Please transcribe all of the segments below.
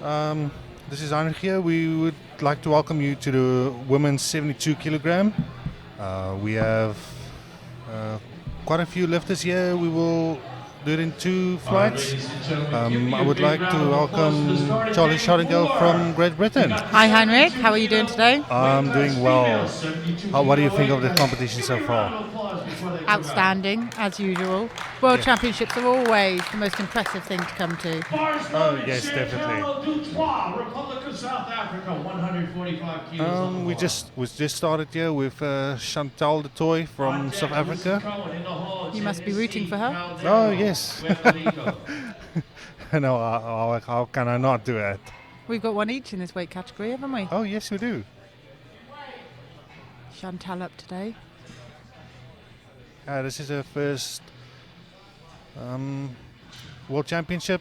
This is Heinrich here. We would like to welcome you to the women's 72 kilogram. We have quite a few lifters here. We will do it in 2 flights. I would like to welcome Charlie Schottingale from Great Britain. Hi Heinrich, how are you doing today? I'm doing well. What do you think of the competition so far? Outstanding, as usual. World Championships are always the most impressive thing to come to. Oh, yes, definitely. We just started here with Chantal de Toy from South Africa. You must be rooting for her. Oh, yes. No, how can I not do that? We've got one each in this weight category, haven't we? Oh, yes, we do. Chantal up today. This is her first World Championship.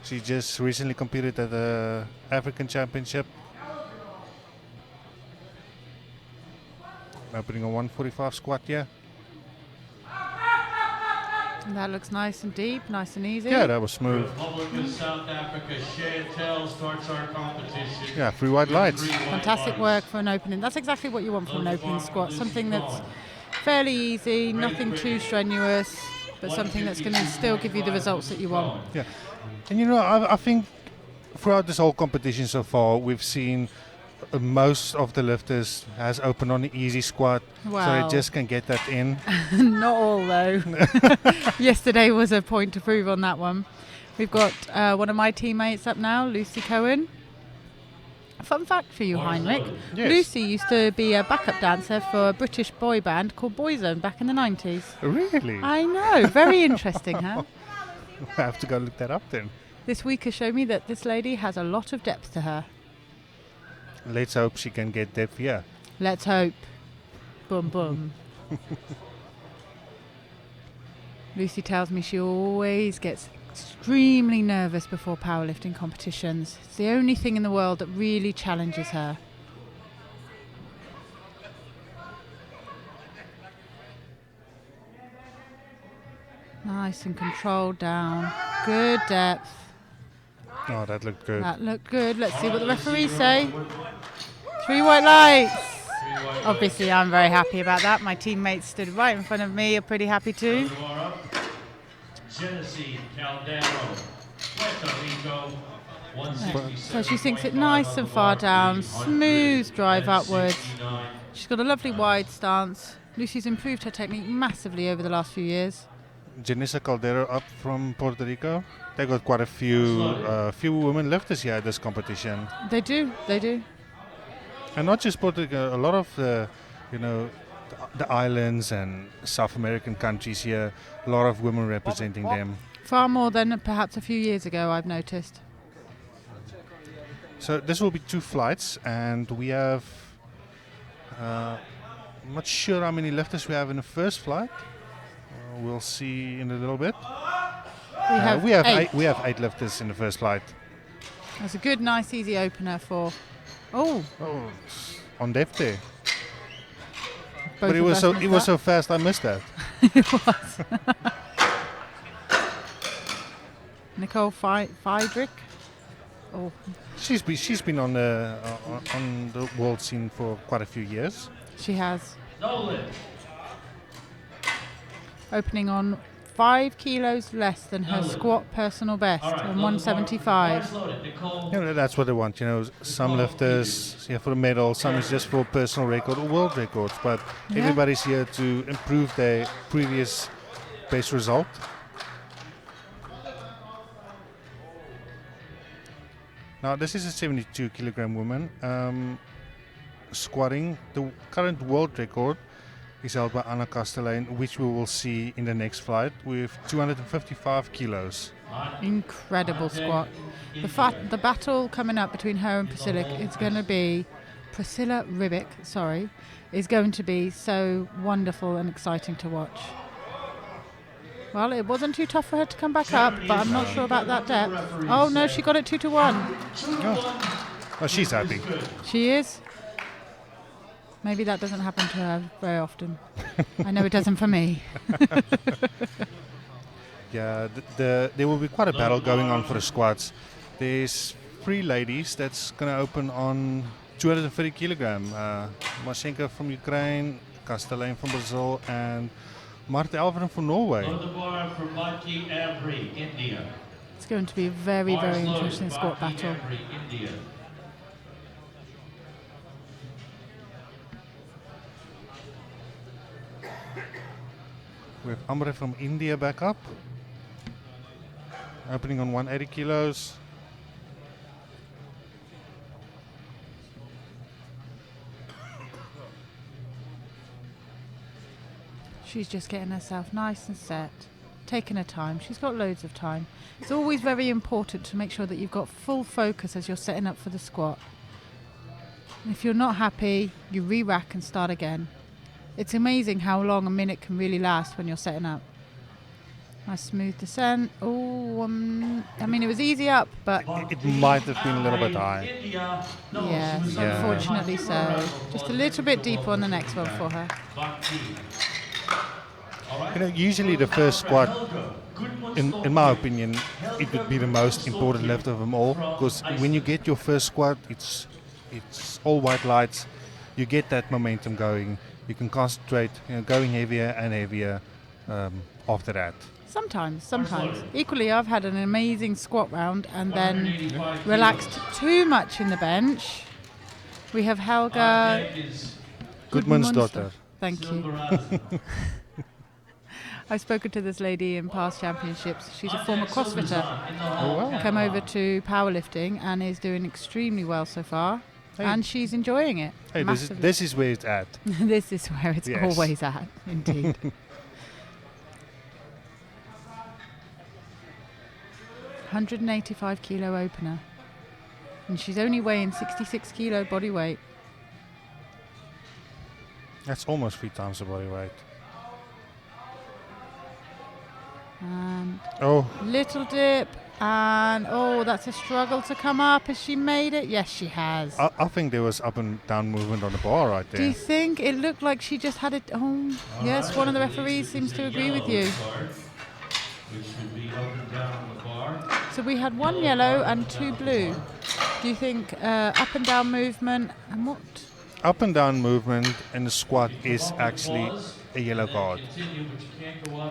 She just recently competed at the African Championship. Opening a 145 squat here. And that looks nice and deep, nice and easy. Yeah, that was smooth. Yeah, 3 white lights. Fantastic work for an opening. That's exactly what you want from an opening squat. Something that's fairly easy, nothing too strenuous, but something that's going to still give you the results that you want. Yeah, and I think throughout this whole competition so far, we've seen most of the lifters has opened on the easy squat, so they just can get that in. Not all though. Yesterday was a point to prove on that one. We've got one of my teammates up now, Lucy Cohen. Fun fact for you, Heinrich. Yes. Lucy used to be a backup dancer for a British boy band called Boyzone back in the 90s. Really? I know, very interesting, huh? I have to go look that up then. This week has shown me that this lady has a lot of depth to her. Let's hope she can get depth here. Let's hope. Boom, boom. Lucy tells me she always gets extremely nervous before powerlifting competitions. It's the only thing in the world that really challenges her. Nice and controlled down. Good depth. Oh, that looked good. That looked good. Let's see what the referees say. 3 white lights. Obviously, I'm very happy about that. My teammates stood right in front of me are pretty happy too. So she sinks it nice and far down, smooth drive upwards. She's got a lovely wide stance. Lucy's improved her technique massively over the last few years. Janissa Caldero up from Puerto Rico. They got quite a few women lifters here at this competition. They do. And not just Puerto Rico, a lot of the islands and South American countries here, a lot of women representing them. Far more than perhaps a few years ago, I've noticed. So this will be 2 flights, and we have, I'm not sure how many lifters we have in the first flight. We'll see in a little bit. We have 8. We have 8 lifters in the first flight. That's a good, nice, easy opener for. Oh, on depth there. Both But it was so fast I missed that. It was. Nicole Friedrich. Oh, She's been on the world scene for quite a few years. she has. Opening on 5 kilos less than her squat personal best on 175. That's what they want. Some lifters here for a medal, some is just for personal record or world records. But everybody's here to improve their previous best result. Now this is a 72 kilogram woman squatting. The current world record is held by Anna Castellane, which we will see in the next flight, with 255 kilos. Incredible squat. The battle coming up between her and Priscilla Ribic, is going to be so wonderful and exciting to watch. Well, it wasn't too tough for her to come back up, but I'm not sure about that depth. Oh no, she got it 2-1. Oh, she's happy. She is. Maybe that doesn't happen to her very often. I know it doesn't for me. Yeah, there will be quite a battle going on for the squats. There's 3 ladies that's going to open on 230 kilogram. Mashenka from Ukraine, Castellane from Brazil, and Marte Alveren from Norway. Load the bar for Bhakti Ambri, India. It's going to be a very, very interesting squat battle. Ambri, India. We have Amre from India back up, opening on 180 kilos. She's just getting herself nice and set, taking her time. She's got loads of time. It's always very important to make sure that you've got full focus as you're setting up for the squat. If you're not happy, you re-rack and start again. It's amazing how long a minute can really last when you're setting up. Nice smooth descent. Oh, I mean, it was easy up, but It might have been a little bit high. yes, unfortunately so. Just a little bit deeper on the next one for her. You know, usually the first squat, in my opinion, it would be the most important lift of them all, because when you get your first squat, it's all white lights. You get that momentum going. You can concentrate, going heavier and heavier after that. Sometimes. Equally, I've had an amazing squat round and then relaxed too much in the bench. We have Helga Goodman's daughter. Thank you. I've spoken to this lady in past championships. She's a former CrossFitter. Oh, wow. Come over to powerlifting and is doing extremely well so far. Hey. And she's enjoying it. Hey, massively. this is where it's at. This is where it's Yes. always at, indeed. $185 kilo opener. And she's only weighing 66 kilo body weight. That's almost 3 times the body weight. And Oh, little dip. And that's a struggle to come up. Has she made it? Yes, she has. I think there was up and down movement on the bar right Do you there. think it looked like she just had it? Oh, yes, one of the referees seems to agree with you. Which should be up and down on the bar. So we had 1 yellow and 2 blue. Do you think up and down movement and what? Up and down movement in the squat is actually a yellow card.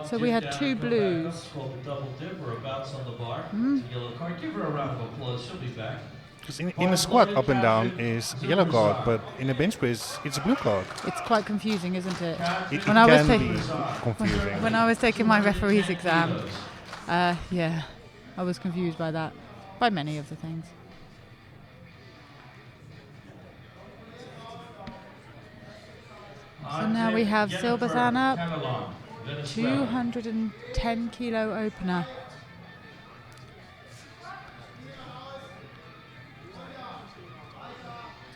So we had 2 blues. It's called the double dip or a bounce on the bar. It's a yellow card. Give her a round of applause. She'll be back. Because in the squat, up and down is a yellow card, but in a bench press, it's a blue card. It's quite confusing, isn't it? It When I was can be confusing. When I was taking my referee's exam, yeah, I was confused by that, by many of the things. So now we have Silberzan up, 210 kilo opener.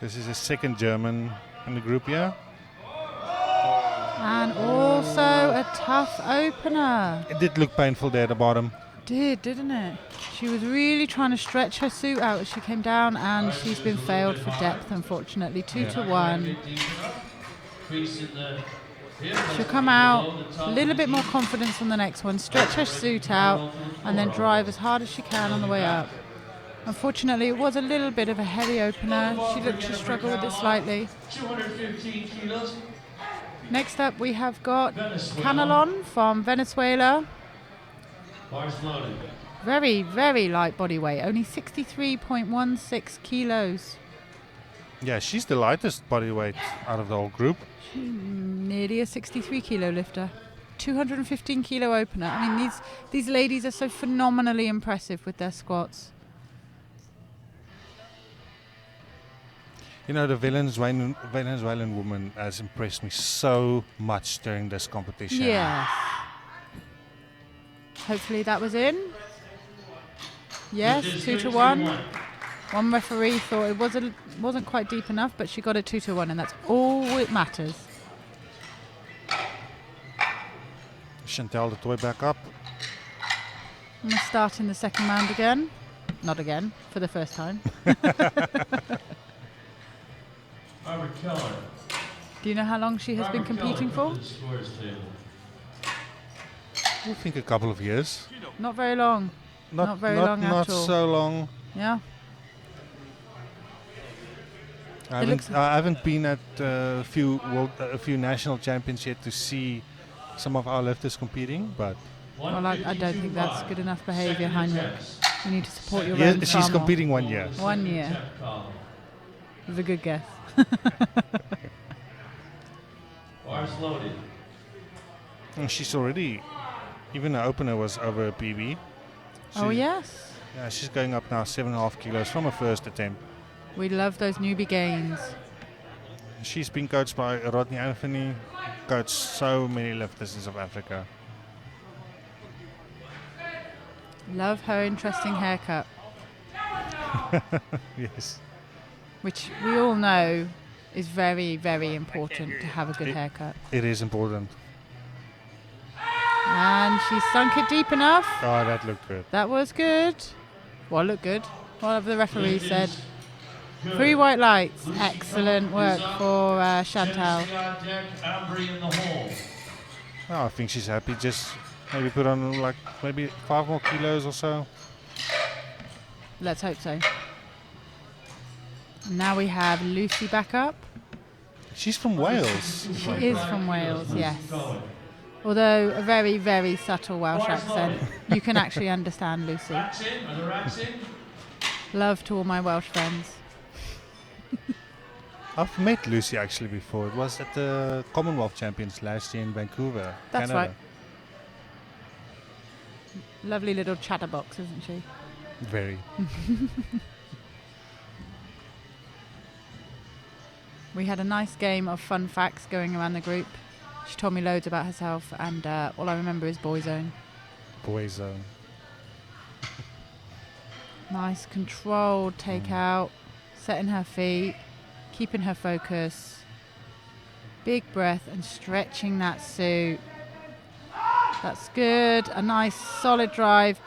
This is a second German in the group here. And also a tough opener. It did look painful there at the bottom. Didn't it? She was really trying to stretch her suit out as she came down, and she's been failed for depth, unfortunately. 2 to 1. She'll come out, a little bit more confidence on the next one, stretch her suit out, and then drive as hard as she can on the way up. Unfortunately, it was a little bit of a heavy opener. She looked to struggle with it slightly. 215 kilos. Next up, we have got Canelon from Venezuela. Bars loaded. Very, very light body weight, only 63.16 kilos. Yeah, she's the lightest body weight out of the whole group. Nearly a 63 kilo lifter. 215 kilo opener. I mean, these ladies are so phenomenally impressive with their squats. You know, the Venezuelan woman has impressed me so much during this competition. Yes. Hopefully that was in. Yes, 2 to 1. One referee thought it wasn't quite deep enough, but she got a 2 to 1, and that's all it matters. Chantal the toy back up. I'm going to start in the second round again. Not again, for the first time. Robert Keller. Do you know how long she has been competing for? I think a couple of years. Not very long. Not very long at all. Not so long. Yeah. I haven't been at a few national champions yet to see some of our lifters competing, but Well, I don't think that's good enough behaviour, Heinrich. You need to support your yeah, own she's far more. competing 1 year. 1 year. It was a good guess. Bars loaded. And she's already, even her opener was over a PB. Oh, yes. Yeah, she's going up now 7.5 kilos from her first attempt. We love those newbie gains. She's been coached by Rodney Anthony, coached so many lifters in South Africa. Love her interesting haircut, Yes. which we all know is very, very important to have a good haircut. It is important. And she sunk it deep enough. Oh, that looked good. That was good. Well, looked good. Whatever the referee said. 3 white lights. Excellent work for Chantal. Oh, I think she's happy. Just maybe put on like maybe 5 more kilos or so. Let's hope so. Now we have Lucy back up. She's from Wales. She is from Wales, yes. Although a very, very subtle Welsh accent. You can actually understand Lucy. Love to all my Welsh friends. I've met Lucy actually before. It was at the Commonwealth Champions last year in Vancouver, That's Canada. right. Lovely little chatterbox, isn't she? Very. We had a nice game of fun facts going around the group. She told me loads about herself, and all I remember is Boy Zone. Boy zone. Nice controlled takeout, setting her feet, keeping her focus. Big breath and stretching that suit. That's good. A nice solid drive.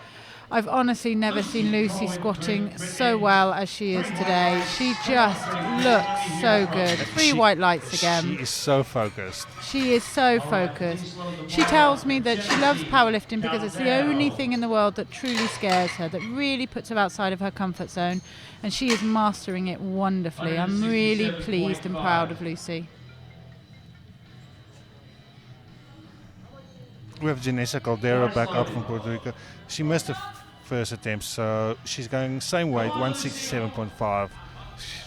I've honestly never seen Lucy squatting so well as she is today. She just looks so good. 3 white lights again. She is so focused. She is so focused. She tells me that she loves powerlifting because it's the only thing in the world that truly scares her, that really puts her outside of her comfort zone, and she is mastering it wonderfully. I'm really pleased and proud of Lucy. We have Janessa Caldera back up from Puerto Rico. She missed the first attempt, so she's going same weight, 167.5.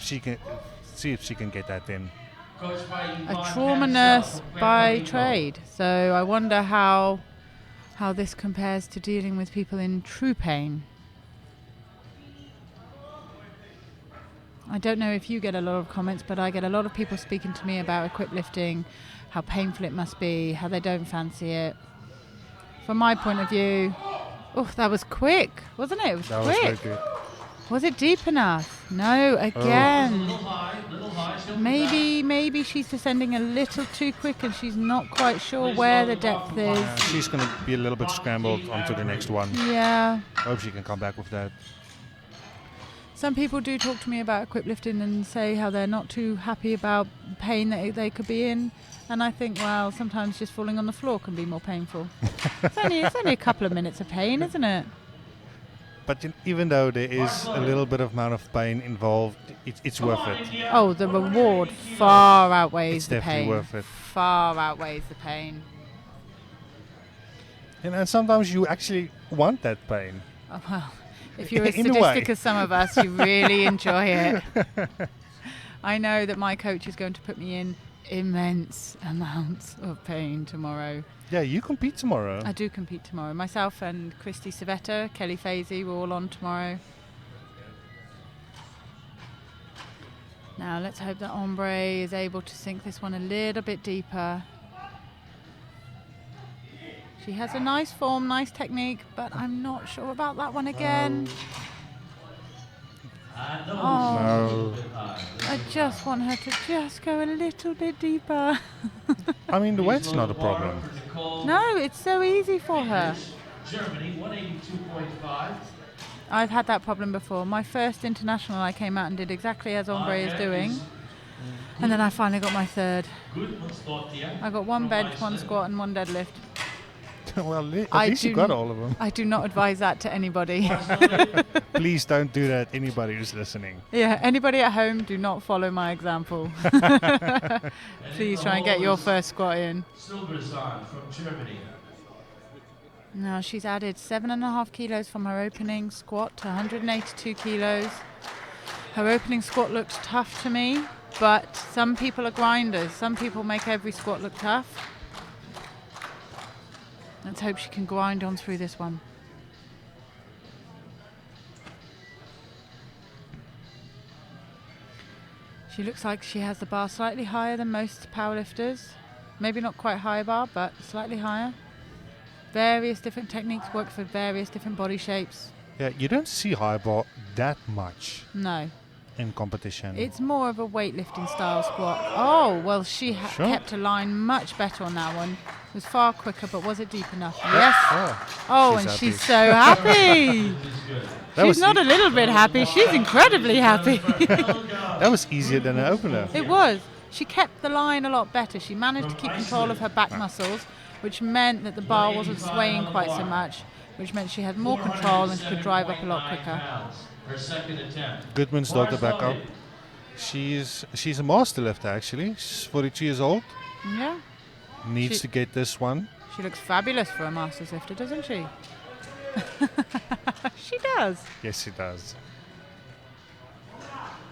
She can see if she can get that in. A trauma nurse by trade, so I wonder how this compares to dealing with people in true pain. I don't know if you get a lot of comments, but I get a lot of people speaking to me about equip lifting, how painful it must be, how they don't fancy it. From my point of view, oh, that was quick, wasn't it? It was That quick. was very good. Was it deep enough? No, again. Maybe she's descending a little too quick and she's not quite sure where the depth is. She's going to be a little bit scrambled onto the next one. Yeah. Hope she can come back with that. Some people do talk to me about equip lifting and say how they're not too happy about pain that they could be in. And I think, well, sometimes just falling on the floor can be more painful. It's only a couple of minutes of pain, isn't it? But even though there is a little bit of amount of pain involved, it's worth it. Oh, the reward far outweighs It's the definitely pain. worth it. Far outweighs the pain. And sometimes you actually want that pain. Oh, well, if you're as In a sadistic way. as some of us, you really enjoy it. I know that my coach is going to put me in immense amounts of pain tomorrow. Yeah, you compete tomorrow. I do compete tomorrow. Myself and Christy Savetta, Kelly Fazy, we're all on tomorrow. Now let's hope that Ombre is able to sink this one a little bit deeper. She has a nice form, nice technique, but I'm not sure about that one again. No. I just want her to just go a little bit deeper. I mean, the weight's not a problem. No, it's so easy for her. Germany, 182.5. I've had that problem before. My first international, I came out and did exactly as Ombre is doing. And then I finally got my third. I got 1 bench, 1 squat and 1 deadlift. Well, at I least you do got n- all of them. I do not advise that to anybody. Please don't do that, anybody who's listening. Yeah, anybody at home, do not follow my example. Please try and get your first squat in. Silberzahn from Germany. Now she's added 7.5 kilos from her opening squat to 182 kilos. Her opening squat looked tough to me, but some people are grinders. Some people make every squat look tough. Let's hope she can grind on through this one. She looks like she has the bar slightly higher than most powerlifters. Maybe not quite high bar, but slightly higher. Various different techniques work for various different body shapes. Yeah, you don't see high bar that much No, in competition. it's more of a weightlifting style squat. Oh, well, she Sure. kept a line much better on that one. It was far quicker, but was it deep enough? Yes. Oh, Oh, she's and happy. she's so happy. That She's was not a little bit happy. She's incredibly happy. that was easier than an opener. It was. She kept the line a lot better. She managed to keep control of her back muscles, which meant that the bar wasn't swaying quite so much, which meant she had more control and could drive up a lot quicker. Her second attempt. Goodman's daughter back up. She's a master lifter actually. She's 42 years old. Yeah. Needs She- to get this one. She looks fabulous for a master's lifter, doesn't she? She does. Yes, she does.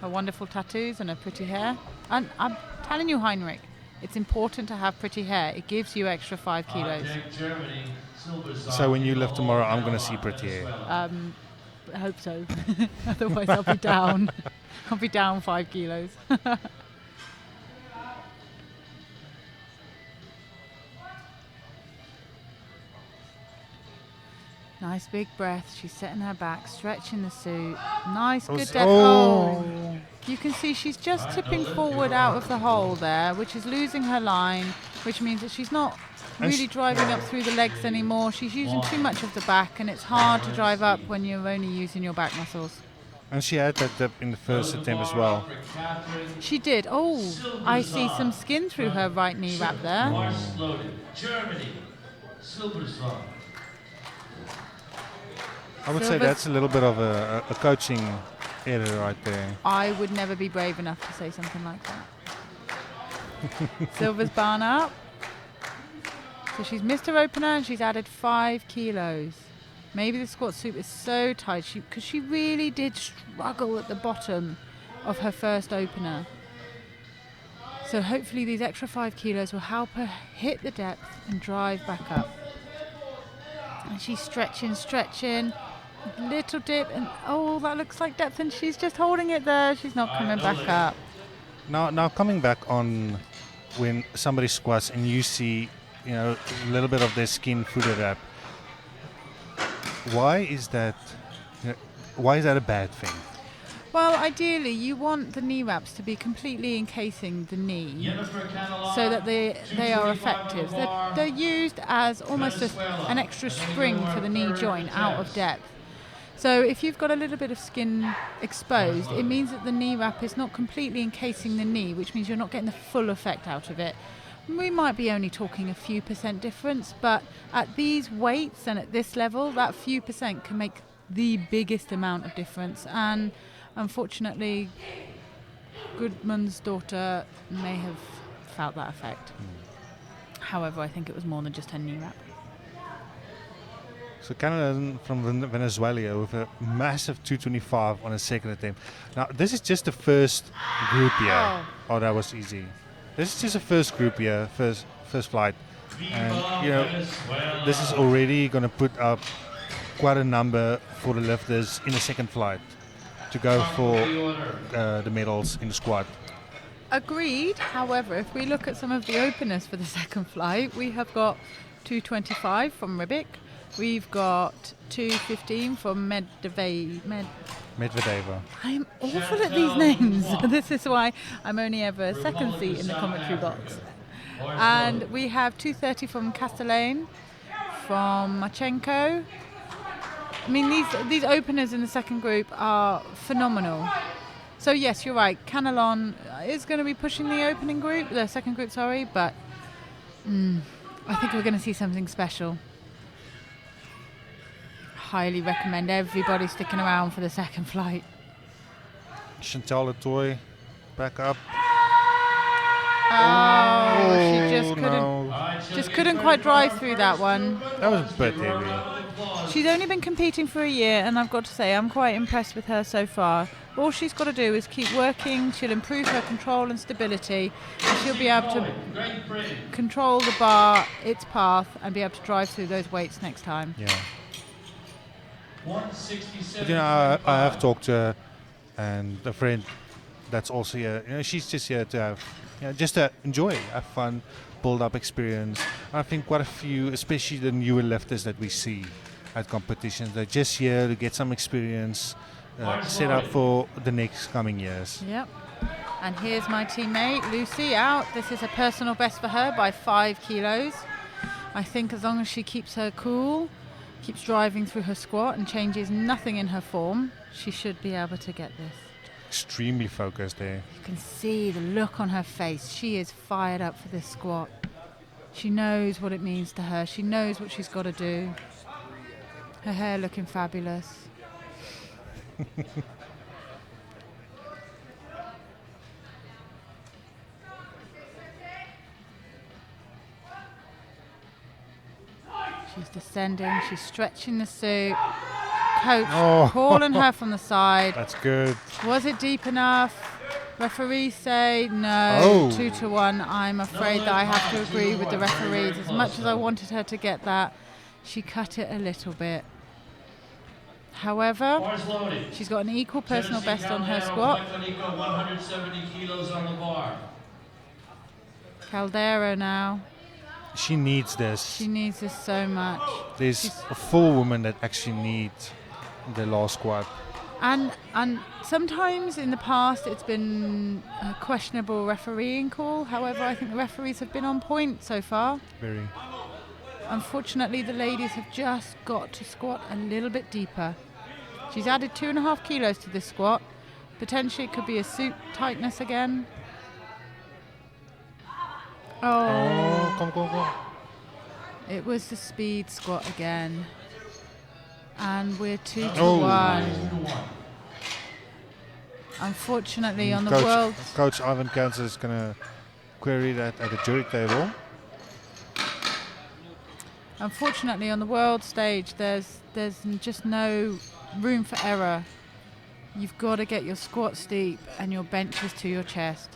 Her wonderful tattoos and her pretty hair. And I'm telling you, Heinrich, it's important to have pretty hair. It gives you extra 5 kilos. Germany, Silberzahn. So when you lift tomorrow, I'm gonna see pretty hair. I hope so. Otherwise, I'll be down. I'll be down 5 kilos. Nice big breath. She's setting her back, stretching the suit. Nice, good depth. Oh. You can see she's just tipping forward out of the hole there, which is losing her line, which means that she's not And really driving up through the legs anymore. She's using too much of the back, and it's hard to drive up when you're only using your back muscles. And she had that dip in the first attempt as well. She did. Oh, I see some skin through her right knee wrap there. Horse loaded. Germany, Silberzahn. I would say Silver's- that's a little bit of a coaching error right there. I would never be brave enough to say something like that. Silver's barn up. So she's missed her opener and she's added 5 kilos. Maybe the squat suit is so tight because she really did struggle at the bottom of her first opener. So hopefully these extra 5 kilos will help her hit the depth and drive back up. And she's stretching, little dip, and oh, that looks like depth, and she's just holding it there. She's not coming back up. Now coming back on when somebody squats and you see, a little bit of their skin through the wrap. Why is that? Why is that a bad thing? Well, ideally, you want the knee wraps to be completely encasing the knee so that they are effective. They're used as almost an extra spring for the knee joint out of depth. So if you've got a little bit of skin exposed, it means that the knee wrap is not completely encasing the knee, which means you're not getting the full effect out of it. We might be only talking a few percent difference, but at these weights and at this level, that few percent can make the biggest amount of difference. And unfortunately, Goodman's daughter may have felt that effect. However, I think it was more than just her knee wrap. So Canada from Venezuela with a massive 225 on a second attempt. Now this is just the first group here. Oh, that was easy. This is just the first group here, first flight, and this is already going to put up quite a number for the lifters in the second flight to go for the medals in the squad. Agreed. However, if we look at some of the openers for the second flight, we have got 225 from Rybik. We've got 215 from Medvedeva. I'm awful at these names. This is why I'm only ever second seat in the commentary box. And we have 230 from Castellane, from Machenko. I mean, these openers in the second group are phenomenal. So yes, you're right. Canelon is going to be pushing the second group, but I think we're going to see something special. highly recommend everybody sticking around for the second flight. Chantal Latoy, back up. Oh, she just couldn't. No. Just couldn't quite drive through that one. That was a bit heavy. She's only been competing for a year, and I've got to say I'm quite impressed with her so far. All she's got to do is keep working. She'll improve her control and stability, and she'll be able to control the bar, its path, and be able to drive through those weights next time. Yeah. But, I have talked to her and a friend that's also here. She's just here to have, just to enjoy, have fun, build up experience. I think quite a few, especially the newer lifters that we see at competitions, they're just here to get some experience, set up for the next coming years. Yep. And here's my teammate, Lucy, out. This is a personal best for her by 5 kilos. I think as long as she keeps her cool, keeps driving through her squat and changes nothing in her form, she should be able to get this. Extremely focused there. You can see the look on her face. She is fired up for this squat. She knows what it means to her. She knows what she's got to do. Her hair looking fabulous. She's descending. She's stretching the suit. Coach calling her from the side. That's good. Was it deep enough? Referees say no, 2-1. I'm afraid that I have to agree with the referees. As much as I wanted her to get that, she cut it a little bit. However, she's got an equal personal best on her squat. 170 kilos on the bar. Caldero now. She needs this. She needs this so much. There's a full woman that actually needs the last squat. And sometimes in the past it's been a questionable refereeing call. However, I think the referees have been on point so far. Very. Unfortunately, the ladies have just got to squat a little bit deeper. She's added 2.5 kilos to this squat. Potentially it could be a suit tightness again. Oh, Come. It was the speed squat again. And we're 2-1. Unfortunately, on the world... Coach Ivan Kanser is going to query that at the jury table. Unfortunately, on the world stage, there's just no room for error. You've got to get your squats deep and your benches to your chest.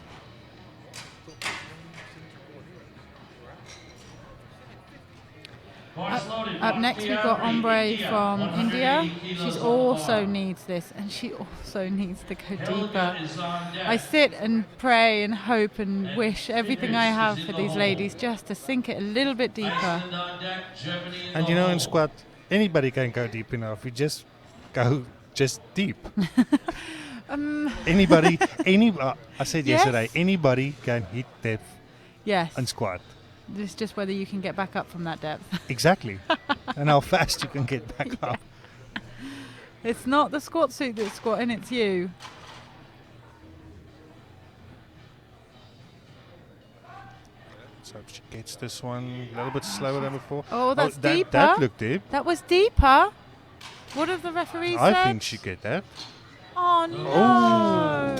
Up next, we've got Ombre from India. She also needs this, and she also needs to go deeper. I sit and pray and hope and wish everything I have for these ladies just to sink it a little bit deeper. And in squat, anybody can go deep enough. You just go deep. Anybody, I said yesterday, anybody can hit depth and squat. It's just whether you can get back up from that depth. Exactly. And how fast you can get back up. It's not the squat suit that's squatting, it's you. So she gets this one a little bit slower than before. Oh, that's deeper. That looked deep. That was deeper. What have the referees said? I think she get that. Oh, no.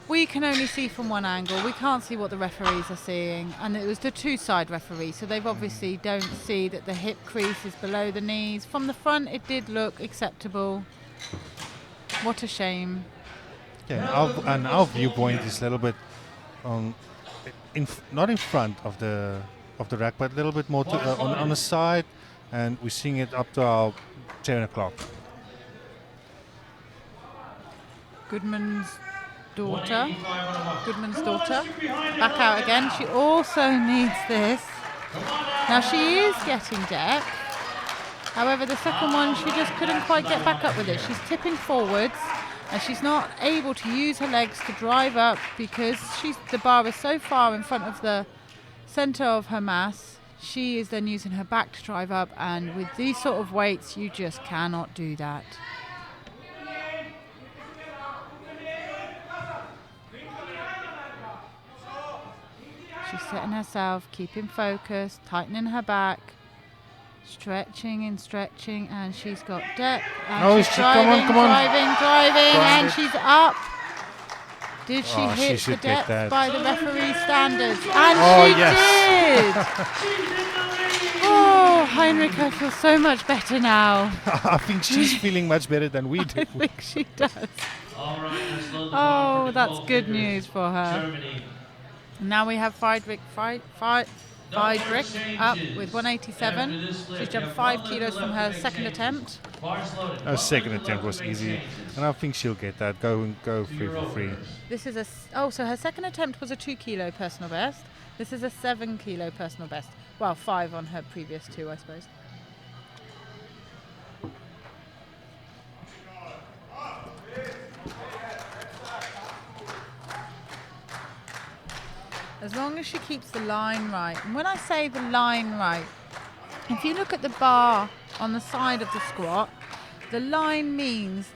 We can only see from one angle. We can't see what the referees are seeing. And it was the two-side referee, so they've obviously don't see that the hip crease is below the knees. From the front, it did look acceptable. What a shame. Yeah, our viewpoint is a little bit not in front of the rack, but a little bit more on the side, and we're seeing it up to our 10 o'clock. Goodman's daughter, back out again. She also needs this. Now she is getting depth. However, the second one, she just couldn't quite get back up with it. She's tipping forwards, and she's not able to use her legs to drive up because the bar is so far in front of the center of her mass. She is then using her back to drive up, and with these sort of weights, you just cannot do that. She's setting herself, keeping focused, tightening her back. Stretching and stretching, and she's got depth. And Oh, she's come on, come on. driving, Grind and it. she's up. Did she Oh, she hit the should get depth that. by the referee standards? And Oh, she yes. did! Oh, Heinrich, I feel so much better now. I think she's feeling much better than we do. I think she does. All right, let's load the bar Oh, for that's Nicole good Vickers, news for her. Germany. Now we have Friedrich up with 187. She's jumped 5 kilos from her second attempt. Her second attempt was easy, and I think she'll get that. Go free for free. This is so her second attempt was a 2 kilo personal best. This is a 7 kilo personal best. Well, 5 on her previous 2, I suppose. As long as she keeps the line right. And when I say the line right, if you look at the bar on the side of the squat, the line means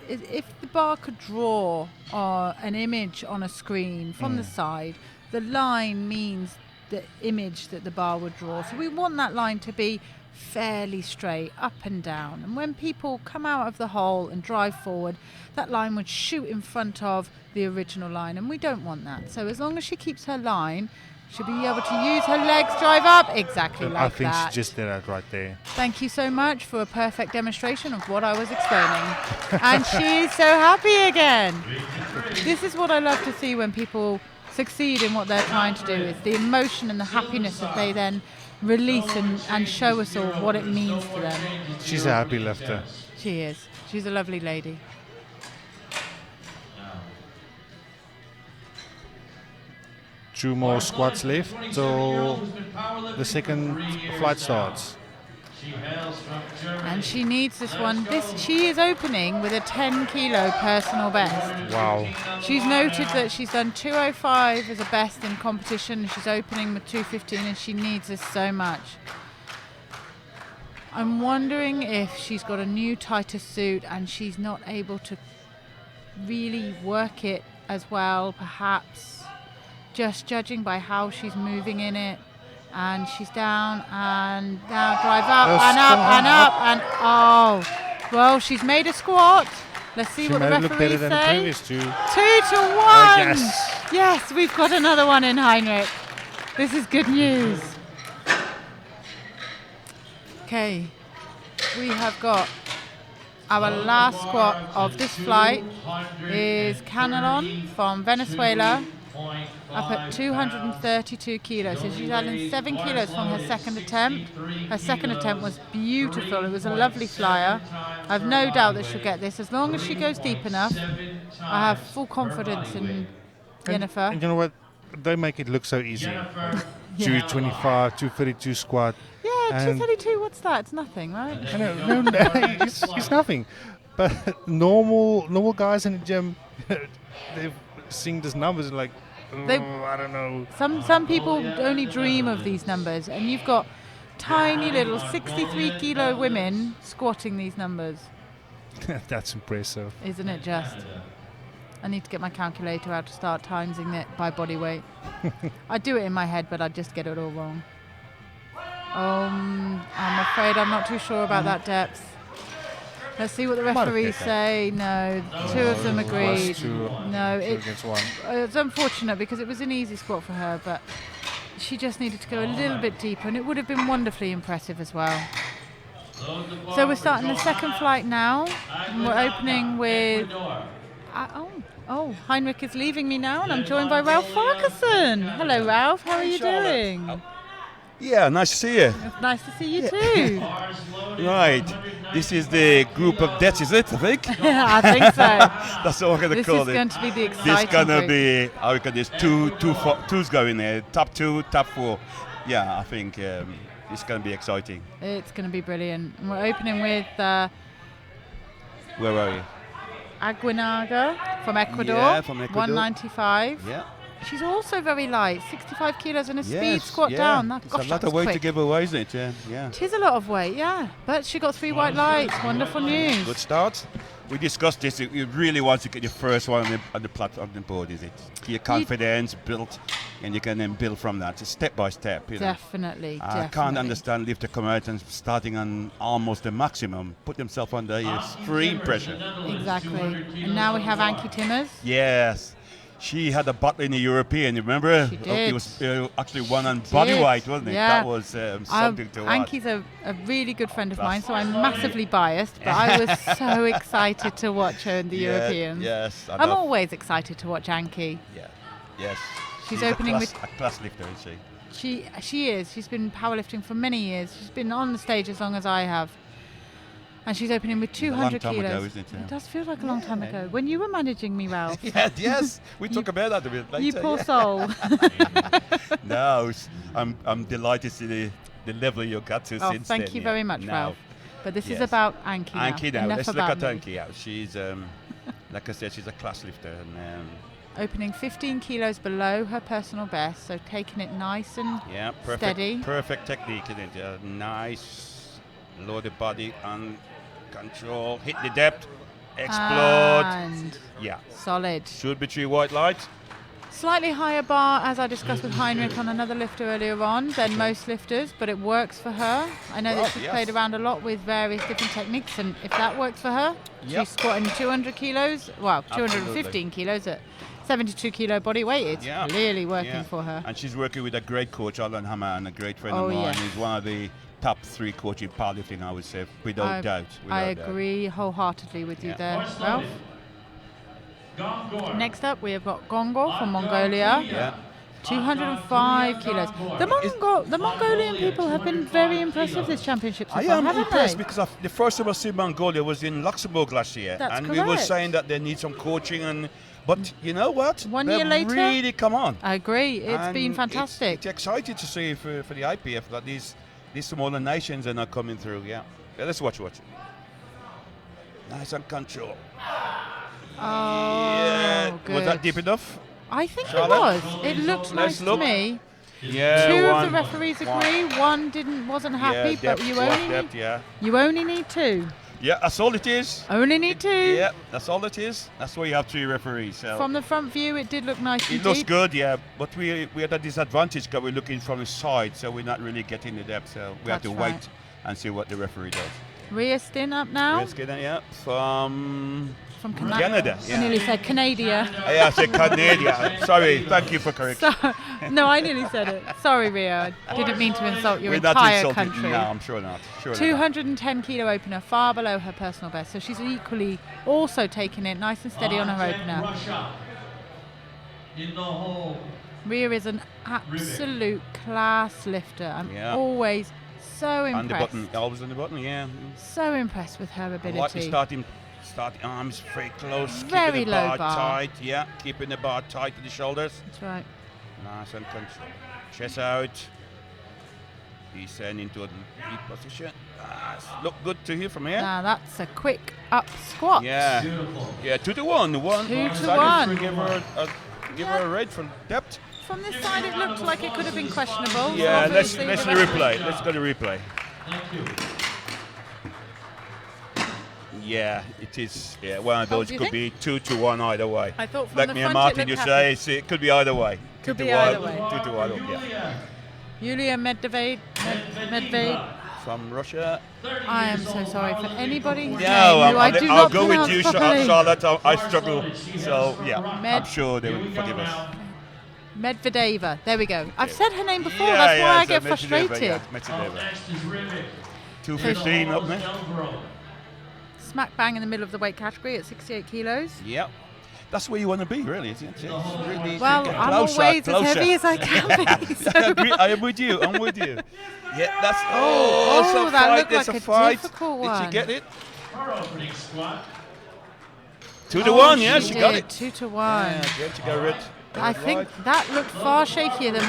if the bar could draw an image on a screen from the side, the line means the image that the bar would draw. So we want that line to be fairly straight, up and down. And when people come out of the hole and drive forward, that line would shoot in front of the original line, and we don't want that. So as long as she keeps her line, she'll be able to use her legs, drive up, exactly like that. I think she just did that right there. Thank you so much for a perfect demonstration of what I was explaining. And she's so happy again. This is what I love to see when people succeed in what they're trying to do. It's the emotion and the happiness that they then release and show us all what it means to them. She's a happy lifter. She is. She's a lovely lady. Two more squats left till the second flight starts. And she needs this one. She is opening with a 10 kilo personal best. Wow. She's noted that she's done 205 as a best in competition. She's opening with 215, and she needs this so much. I'm wondering if she's got a new tighter suit and she's not able to really work it as well, perhaps, just judging by how she's moving in it. And she's down and now drive up and up and up and oh, well, she's made a squat. Let's see what the referees say. 2 to 1. Yes. Yes, we've got another one in Heinrich. This is good news. Okay, we have got our last squat of this flight is Canelon from Venezuela. Up at 232 kilos. So she's adding 7 kilos from her second attempt. Her second attempt was beautiful. It was a lovely flyer. I have no doubt that she'll get this. As long as she goes deep enough, I have full confidence in Jennifer. And you know what? They make it look so easy. 225, 232 squat. Yeah, 232, what's that? It's nothing, right? No, it's nothing. But normal guys in the gym, they've seen these numbers and like, I don't know. Some people only dream of these numbers, and you've got tiny little 63 kilo women squatting these numbers. That's impressive. Isn't it just? I need to get my calculator out to start timesing it by body weight. I do it in my head, but I just get it all wrong. I'm afraid I'm not too sure about that depth. Let's see what the referees say. No, 2 of them agreed. No, it's unfortunate because it was an easy squat for her, but she just needed to go a little bit deeper, and it would have been wonderfully impressive as well. So we're starting the second flight now, and we're opening with... Heinrich is leaving me now, and I'm joined by Ralph Farquharson. Hello, Ralph. How are you doing? Yeah, nice to see you. It's nice to see you too. Right. This is the group of deaths, is it, I think? Yeah, I think so. That's what we're going to call it. This is going to be the exciting This is going to group. be, I reckon there's two's going there. Top 2, top 4. Yeah, I think it's going to be exciting. It's going to be brilliant. And we're opening with... Where are you? Aguinaga from Ecuador, Yeah, from Ecuador. 195. Yeah. She's also very light, 65 kilos and a speed Yes, squat yeah. down. It's a lot of weight to give away, isn't it? Yeah. It is a lot of weight, yeah. But she got 3 white lights. Wonderful news. Good start. We discussed this. You really want to get your first one on the platform, on the board, is it? Your confidence built. and you can then build from that, so step by step. You know. Definitely. I can't understand lifter come out and starting on almost the maximum, put themselves under extreme pressure. Exactly. And now we have Anki Timmers. Yes. She had a battle in the European, you remember? She did. It was actually one on body weight, wasn't it? Yeah. That was something to watch. Anki's a really good friend of mine, so I'm massively biased, but I was so excited to watch her in the Europeans. Yes. I'm always excited to watch Anki. Yeah. Yes. She's opening a class lifter, isn't she? She is. She's been powerlifting for many years. She's been on the stage as long as I have. And she's opening with 200 a long time kilos. ago, isn't it? It does feel like a long time ago. When you were managing me, Ralph. Yes. We talk about that a bit later. You poor soul. No, I'm delighted to see the level you got to since then. Thank you very much, now. Ralph. But this is about Anki now. Anki now. Enough Let's look about at me. Anki. Yeah, she's like I said, she's a class lifter, and Opening 15 kilos below her personal best, so taking it nice and steady. Perfect technique, isn't it? Yeah, nice, lower the body and control, hit the depth, explode. And yeah, solid. should be 3 white lights. Slightly higher bar, as I discussed with Heinrich on another lifter earlier on, than most lifters, but it works for her. I know that she's played around a lot with various different techniques, and if that works for her, she's squatting 200 kilos, well, 215 kilos at 72 kilo body weight. It's clearly working for her. And she's working with a great coach, Alan Hammer, and a great friend of mine. Yeah. He's one of the top 3 coaches in powerlifting, I would say, without doubt. I agree wholeheartely with you there, Ralph. Next up, we have got Gongor from Mongolia. Yeah. 205 kilos. The Mongolian people have been very impressive this championship so I far, am haven't impressed they? because the first time I see Mongolia was in Luxembourg last year. That's and we were correct. saying that they need some coaching, but you know what? 1 They've year later, really come on. I agree. It's been fantastic. It's exciting to see for the IPF that these smaller nations are not coming through. Yeah, let's watch it. Nice and control. Good. Was that deep enough? I think Charlotte? it was. It looked nice look. to me. Yeah. 2 of the referees agree. One wasn't happy, but you only need 2. Yeah, that's all it is. Only need 2. Yeah, that's all it is. That's why you have 3 referees. So. From the front view, it did look nice. It looks good, yeah, but we had a disadvantage because we're looking from the side, so we're not really getting the depth. So we have to wait and see what the referee does. Rhea Stin up now. Rhea Stin, yeah, from Canada. Yeah. I nearly said Canada. Yeah, I said Canada. Sorry, thank you for correction. No, I nearly said it. Sorry, Rhea. I didn't mean to insult your We're entire not insulting. country. No, I'm sure not. 210 kilo opener, far below her personal best. So she's equally also taking it nice and steady on her opener. In the hole. Rhea is an absolute class lifter. I'm always so impressed. On the button, always on the button, yeah. So impressed with her ability. I like the starting arms very close, Very keeping the bar low bar. tight, keeping the bar tight to the shoulders. That's right. Nice and control. Chest out. Descend into a deep position. Look good to hear from here. Now that's a quick up squat. Yeah. Yeah, 2 to 1. 2 to 1. Give her a rate for depth. From this side, it looked like it could have been questionable. Yeah, so let's obviously the replay. Let's go to replay. Thank you. Yeah, it is. Yeah, one of those do you could think? be 2 to 1 either way. I thought from like the me and front Martin, it you looked say happy. it could be either way. Could 2 be to 1, either way. 2 to 1. Yeah. Yulia Medvedev. From Russia. I am so sorry for anybody who's No, name who I do I'll not go with pronounce you, properly. Charlotte. I struggle. So, yeah, I'm sure they will forgive us. Medvedeva. There we go. I've said her name before. Yeah, that's why I so get Medvedev, frustrated. yeah, Medvedev. Next is Rivik. 215 up there. Delbro. Smack bang in the middle of the weight category at 68 kilos. Yep. That's where you want to be, really, isn't it? It's really Well, get I'm closer, always closer. as heavy as I can be. So I agree. I am with you. I'm with you. Yeah, that's Oh, a that fight. looked There's like a a fight. difficult Did one. she get it? Her opening squat. 2 to 1. Yeah, she she got did, it. 2 to 1. Yeah, she got rid. I think that looked far shakier than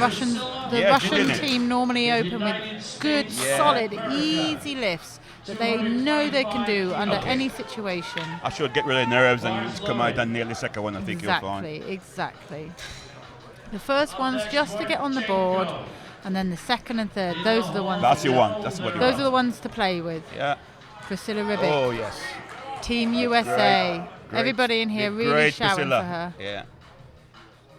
the Yeah, Russian didn't it? team normally open with good, solid, easy lifts that they know they can do under any situation. I should get rid of nerves and just come out and nail the second one. I think you'll find. Exactly. The first one's just to get on the board, and then the second and third, those are the ones. That's your one. That's what you Those want. are the ones to play with. Yeah. Priscilla Ribbick, Oh, yes. Team USA. Great. Everybody in here really Great shouting Priscilla. for her. Yeah.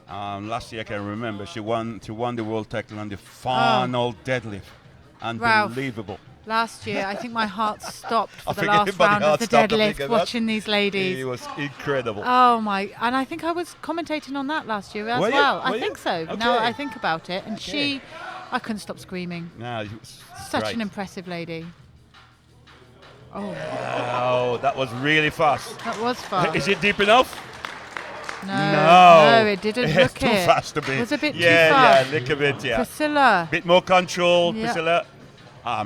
Last year I can remember she won the world title on the final deadlift. Unbelievable. Last year, I think my heart stopped for the think last everybody round of heart the stopped, I deadlift think, watching these ladies. It was incredible. Oh my! And I think I was commentating on that last year as Were you? well. Were I you? think so. Okay. Now that I think about it, and I couldn't stop screaming. No, it was Such great. an impressive lady. Oh, Oh, that was really fast. that was fast. Is it deep enough? No, it didn't It's look too it. fast to be. It was a bit too Yeah, fast. a little bit, yeah. Priscilla. Bit more control, Yeah. Priscilla.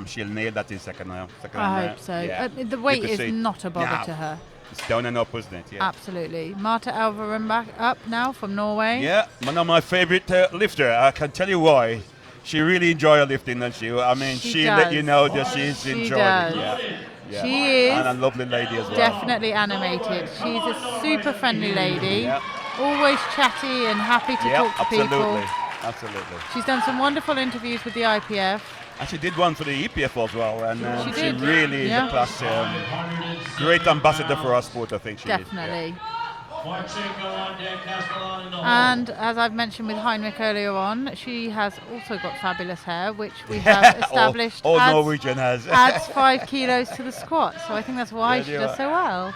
She'll nail that in second round. I hope so. Yeah. The weight You can is see. not a bother No. to her. It's down and up, isn't it? Yeah. Absolutely. Marta Elverum back up now from Norway. Yeah, one of my favorite lifter. I can tell you why. She really enjoys lifting, doesn't she? I mean, She she let does. you know that she's She enjoying does. it. Yeah. Yeah. She is And a lovely lady as well. definitely animated. She's a super friendly lady. Yeah. Always chatty and happy to Yeah, talk to absolutely. people. Absolutely. She's done some wonderful interviews with the IPF. And she did one for the EPF as well, and She she did. really Yeah. is a class, great ambassador for our sport, I think she is. Definitely. Marchenko on deck, Castellan in the hole. And as I've mentioned with Heinrich earlier on, she has also got fabulous hair, which we have established all adds, Norwegian has. adds 5 kilos to the squat. So I think that's why There she you does are. so well.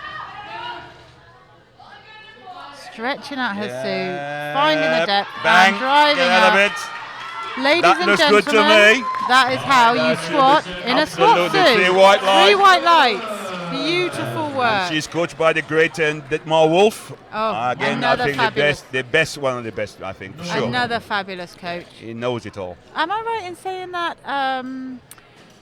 Stretching out her Yeah. suit, finding the depth, Bang, and driving get out of up. it. Ladies That and looks gentlemen, good to me. that is how you squat in a squat Absolutely. suit. 3 white lights. 3 white lights. Beautiful work. She's coached by the great Dietmar Wolf. Oh, Again, another I think fabulous. the best, one of the best, I think, for sure. Another fabulous coach. He knows it all. Am I right in saying that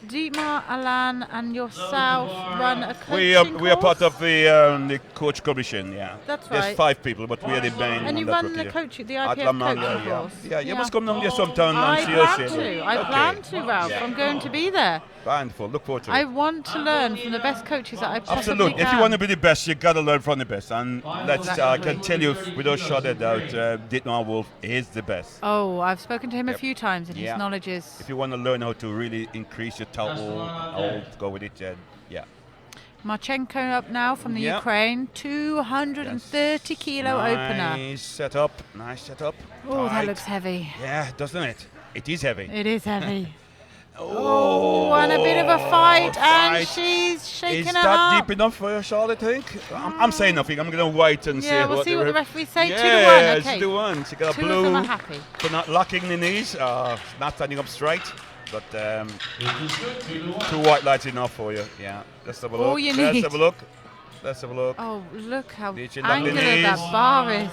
Dietmar, Alan, and yourself run a coaching We are part course? of the coach commission, yeah. That's There's right. 5 people, but we are the main. And you that run group, the yeah. coaching, the At IPF La Manga, coaching yeah. course. Yeah, you must come down there sometime I and see us. plan yeah. to. I Okay. plan to, Ralph. I'm going to be there. Wonderful. Look forward to I it. want to learn from the best coaches that I possibly Absolutely. can. If you want to be the best, you got to learn from the best. And let's, I Exactly. can tell you without shot a doubt, Dietmar Wolf is the best. Oh, I've spoken to him a Yep. few times, and Yeah. his knowledge is If you want to learn how to really increase your total, I'll go with it. Yeah. Marchenko up now from the Yeah. Ukraine, 230 kilo opener. Nice setup. Nice setup. Oh, that Tight. looks heavy. Yeah, doesn't it? It is heavy. It is heavy. Oh, And a bit of a fight, and fight. she's shaking Is her that up. deep enough for you, Charlotte? I think. I'm saying nothing. I'm going to wait and Yeah, see. we'll see what the referee say. Yeah, 2-1. it's Okay. 2-1. She got a 2 of them blue are happy. for not locking the knees, not standing up straight. But This is good, 2-1. 2 white lights enough for you. Yeah. Let's have a look. All you Let's need. have a look. Let's have a look. Oh, look how Did she lock the angular that knees? bar is.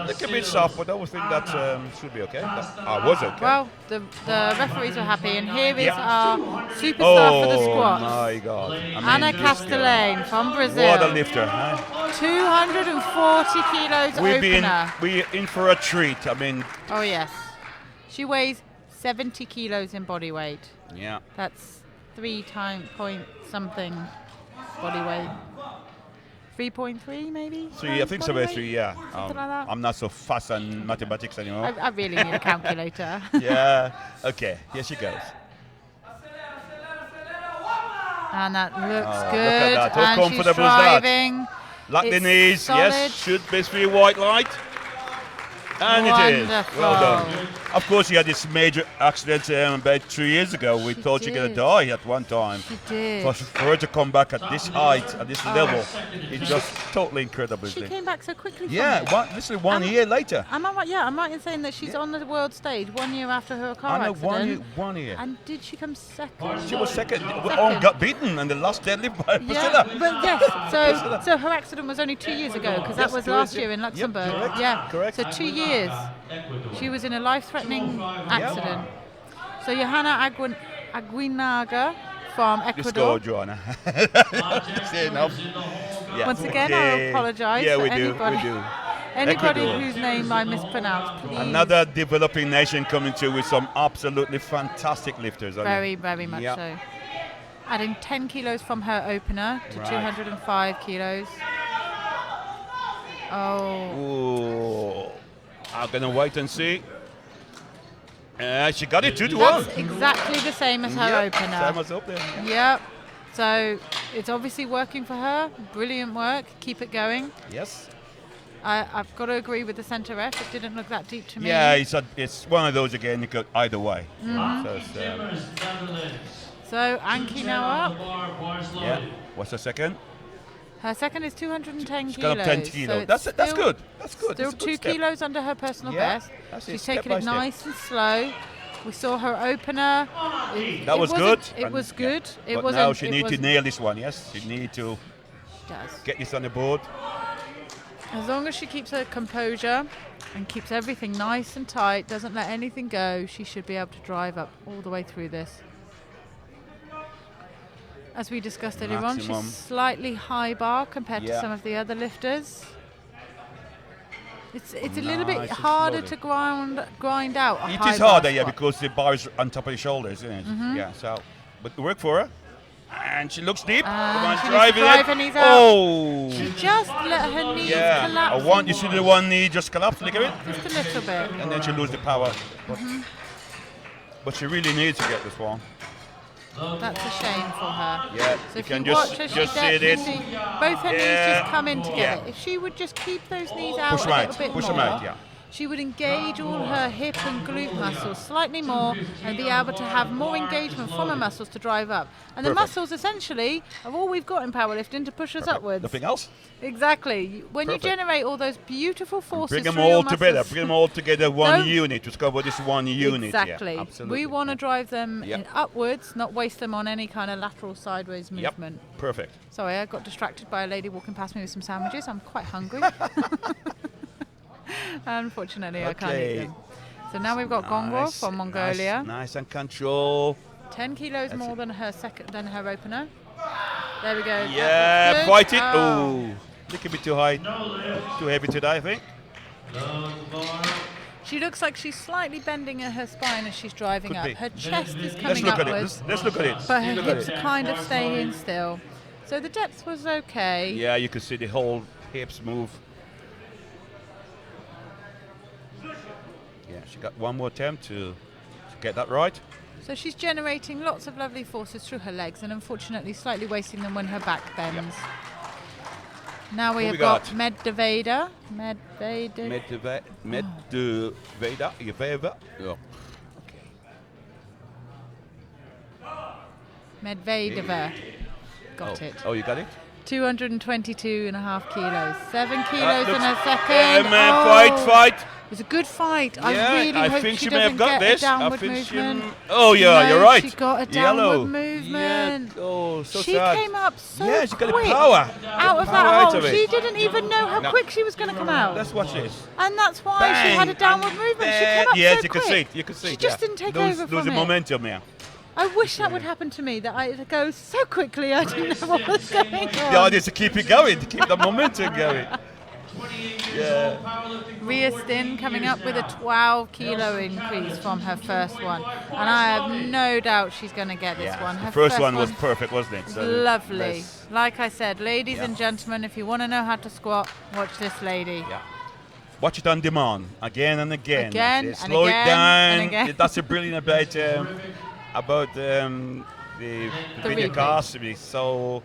Look a bit soft, but I would think that should be okay. I was okay. Well, the referees were happy, and here is Yeah. our superstar for the Oh squats. my God! I mean, Anna this girl. Castellane from Brazil. What a lifter! Huh? 240 kilos opener. We're in for a treat. I mean, Oh, yes. She weighs 70 kilos in body weight. yeah. That's 3 point something body weight. 3.3 maybe? I think so. body 3, weight? yeah. Something like that. I'm not so fast on mathematics anymore. I really need a calculator. Yeah. Okay. Here she goes. And that looks Oh, look good. at that. How And she's comfortable is that? driving. Lock the It's knees. solid. Yes. Should be 3 white light. And it is. Well done. Wonderful. Of course, she had this major accident about 3 years ago. We She thought she was going to did. die at one time. She did. For her to come back at this height, at this level, it's just totally incredible. She isn't it? came back so quickly from Yeah, it. literally 1 Am- year later. Am I right? Yeah, I'm right in saying that she's on the world stage 1 year after her car I know, accident. 1 year. And did she come second? She was second. Oh, got beaten in the last deadlift by Priscilla. Yeah, but yes. So her accident was only 2 years ago because that Yes, was 2 years, last yeah. year in Yep, Luxembourg. correct, Yeah, correct. So 2 years. Ecuador. She was in a life-threatening accident. So Johanna Aguinaga from The Ecuador. score, Joanna. Say enough. Yeah. Once again, I apologise Yeah, for we do. anybody, We do. anybody Ecuador. whose name I mispronounced. Please. Another developing nation coming through with some absolutely fantastic lifters. I mean. Very, very much Yeah. so. Adding 10 kilos from her opener to Right. 205 kilos. Oh, Ooh. I'm going to wait and see. She got it 2-1. that's exactly the same as her Yep, opener. Same as up there. Yep. So it's obviously working for her. Brilliant work. Keep it going. Yes. I've got to agree with the centre ref. It didn't look that deep to me. Yeah, it's one of those again. You could either way. Mm-hmm. So it's, So Anki now up. yeah. What's the second? Her second is 210 She's kilos. got up 10 So kilos. it's That's good. That's good. Still That's a good 2 step. kilos under her personal Yeah, best. that's it, She's step taken by it step. nice and slow. We saw her opener. That was good. It was Yeah. good. It But wasn't. now she it needs to wasn't- nail this one. Yes, she need to She does. get this on the board. As long as she keeps her composure and keeps everything nice and tight, doesn't let anything go, she should be able to drive up all the way through this. As we discussed earlier on, Maximum. she's slightly high bar compared to Yeah. some of the other lifters. It's a little bit Nice and harder slowly. to grind out a It high is bar harder, yeah, squat. because the bar is on top of the shoulders, isn't it? Mm-hmm. Yeah. So, but work for her, and she looks deep. And Come on, she needs to drive drive it. her knees out. Oh. She just let her knees Yeah, collapse. I want you to see the one knee just collapse, look at it, Just a little bit. and then she lose the power. Mm-hmm. But she really needs to get this one. That's a shame for her. Yeah, So you if can you watch just her, she see steps, you this. see both her knees Yeah. just come in together. Yeah. If she would just keep those knees out Push a them little out, bit push more, them out, yeah. she would engage all her hip and glute muscles slightly more and be able to have more engagement from her muscles to drive up. And the Perfect. muscles essentially are all we've got in powerlifting to push us Perfect. upwards. Nothing else. Exactly. When Perfect. you generate all those beautiful forces Bring them through your all together. muscles- Bring them all together. One Don't- unit. Just cover this one unit. Exactly. Yeah, absolutely. We want to drive them Yep. upwards, not waste them on any kind of lateral sideways Yep. movement. Perfect. Sorry, I got distracted by a lady walking past me with some sandwiches. I'm quite hungry. Unfortunately, I can't eat Okay. them. So now we've got Gongor Nice, from Mongolia. Nice and control. 10 kilos That's more it. than her opener. There we go. Yeah, That looks fight good. it. Oh. Oh, little bit too high, too heavy today, I think. She looks like she's slightly bending at her spine as she's driving Could up. be. Her chest is Let's coming look at it. upwards, Let's look at it. but her Look at hips it. are kind of staying still. So the depth was okay. Yeah, you can see the whole hips move. Yeah, she got one more attempt to get that right. So she's generating lots of lovely forces through her legs and unfortunately slightly wasting them when her back bends. Now we Who have we got got? Medveda. Medveda. Yeah. Medvedeva. Got it. Oh, you got it? 222.5 kilos. 7 kilos in her Yeah, second. man, Oh, fight. It was a good fight. Yeah, I really I hope think she she may have doesn't got get this. a I downward think movement. Oh, yeah, No, you're right. she got a downward Yellow. movement. Yeah. Oh, so She sad. came up so Yeah, she got the quick power. out of Power that out hole. of it. She didn't even know how No. quick she was going to come out. Let's watch this. And that's why she had a Bang, downward and movement. She there- came up yes, so you quick. can see it. You can see She it. just yeah. didn't take lose, over lose from the it. momentum, yeah. I wish that would happen to me, that I'd go so quickly I didn't know what was going on. The idea is to keep it going, to keep the momentum going. Yeah. Ria Stin coming up with a 12 kilo increase from her first one. And I have no doubt she's going to get this one. Her The first one was perfect, wasn't it? So lovely. let's- Like I said, ladies Yeah. and gentlemen, if you want to know how to squat, watch this lady. Yeah. Watch it on demand, again and again. Again That's it. and Slow again it down. and again. That's a brilliant about the video replay. cast. So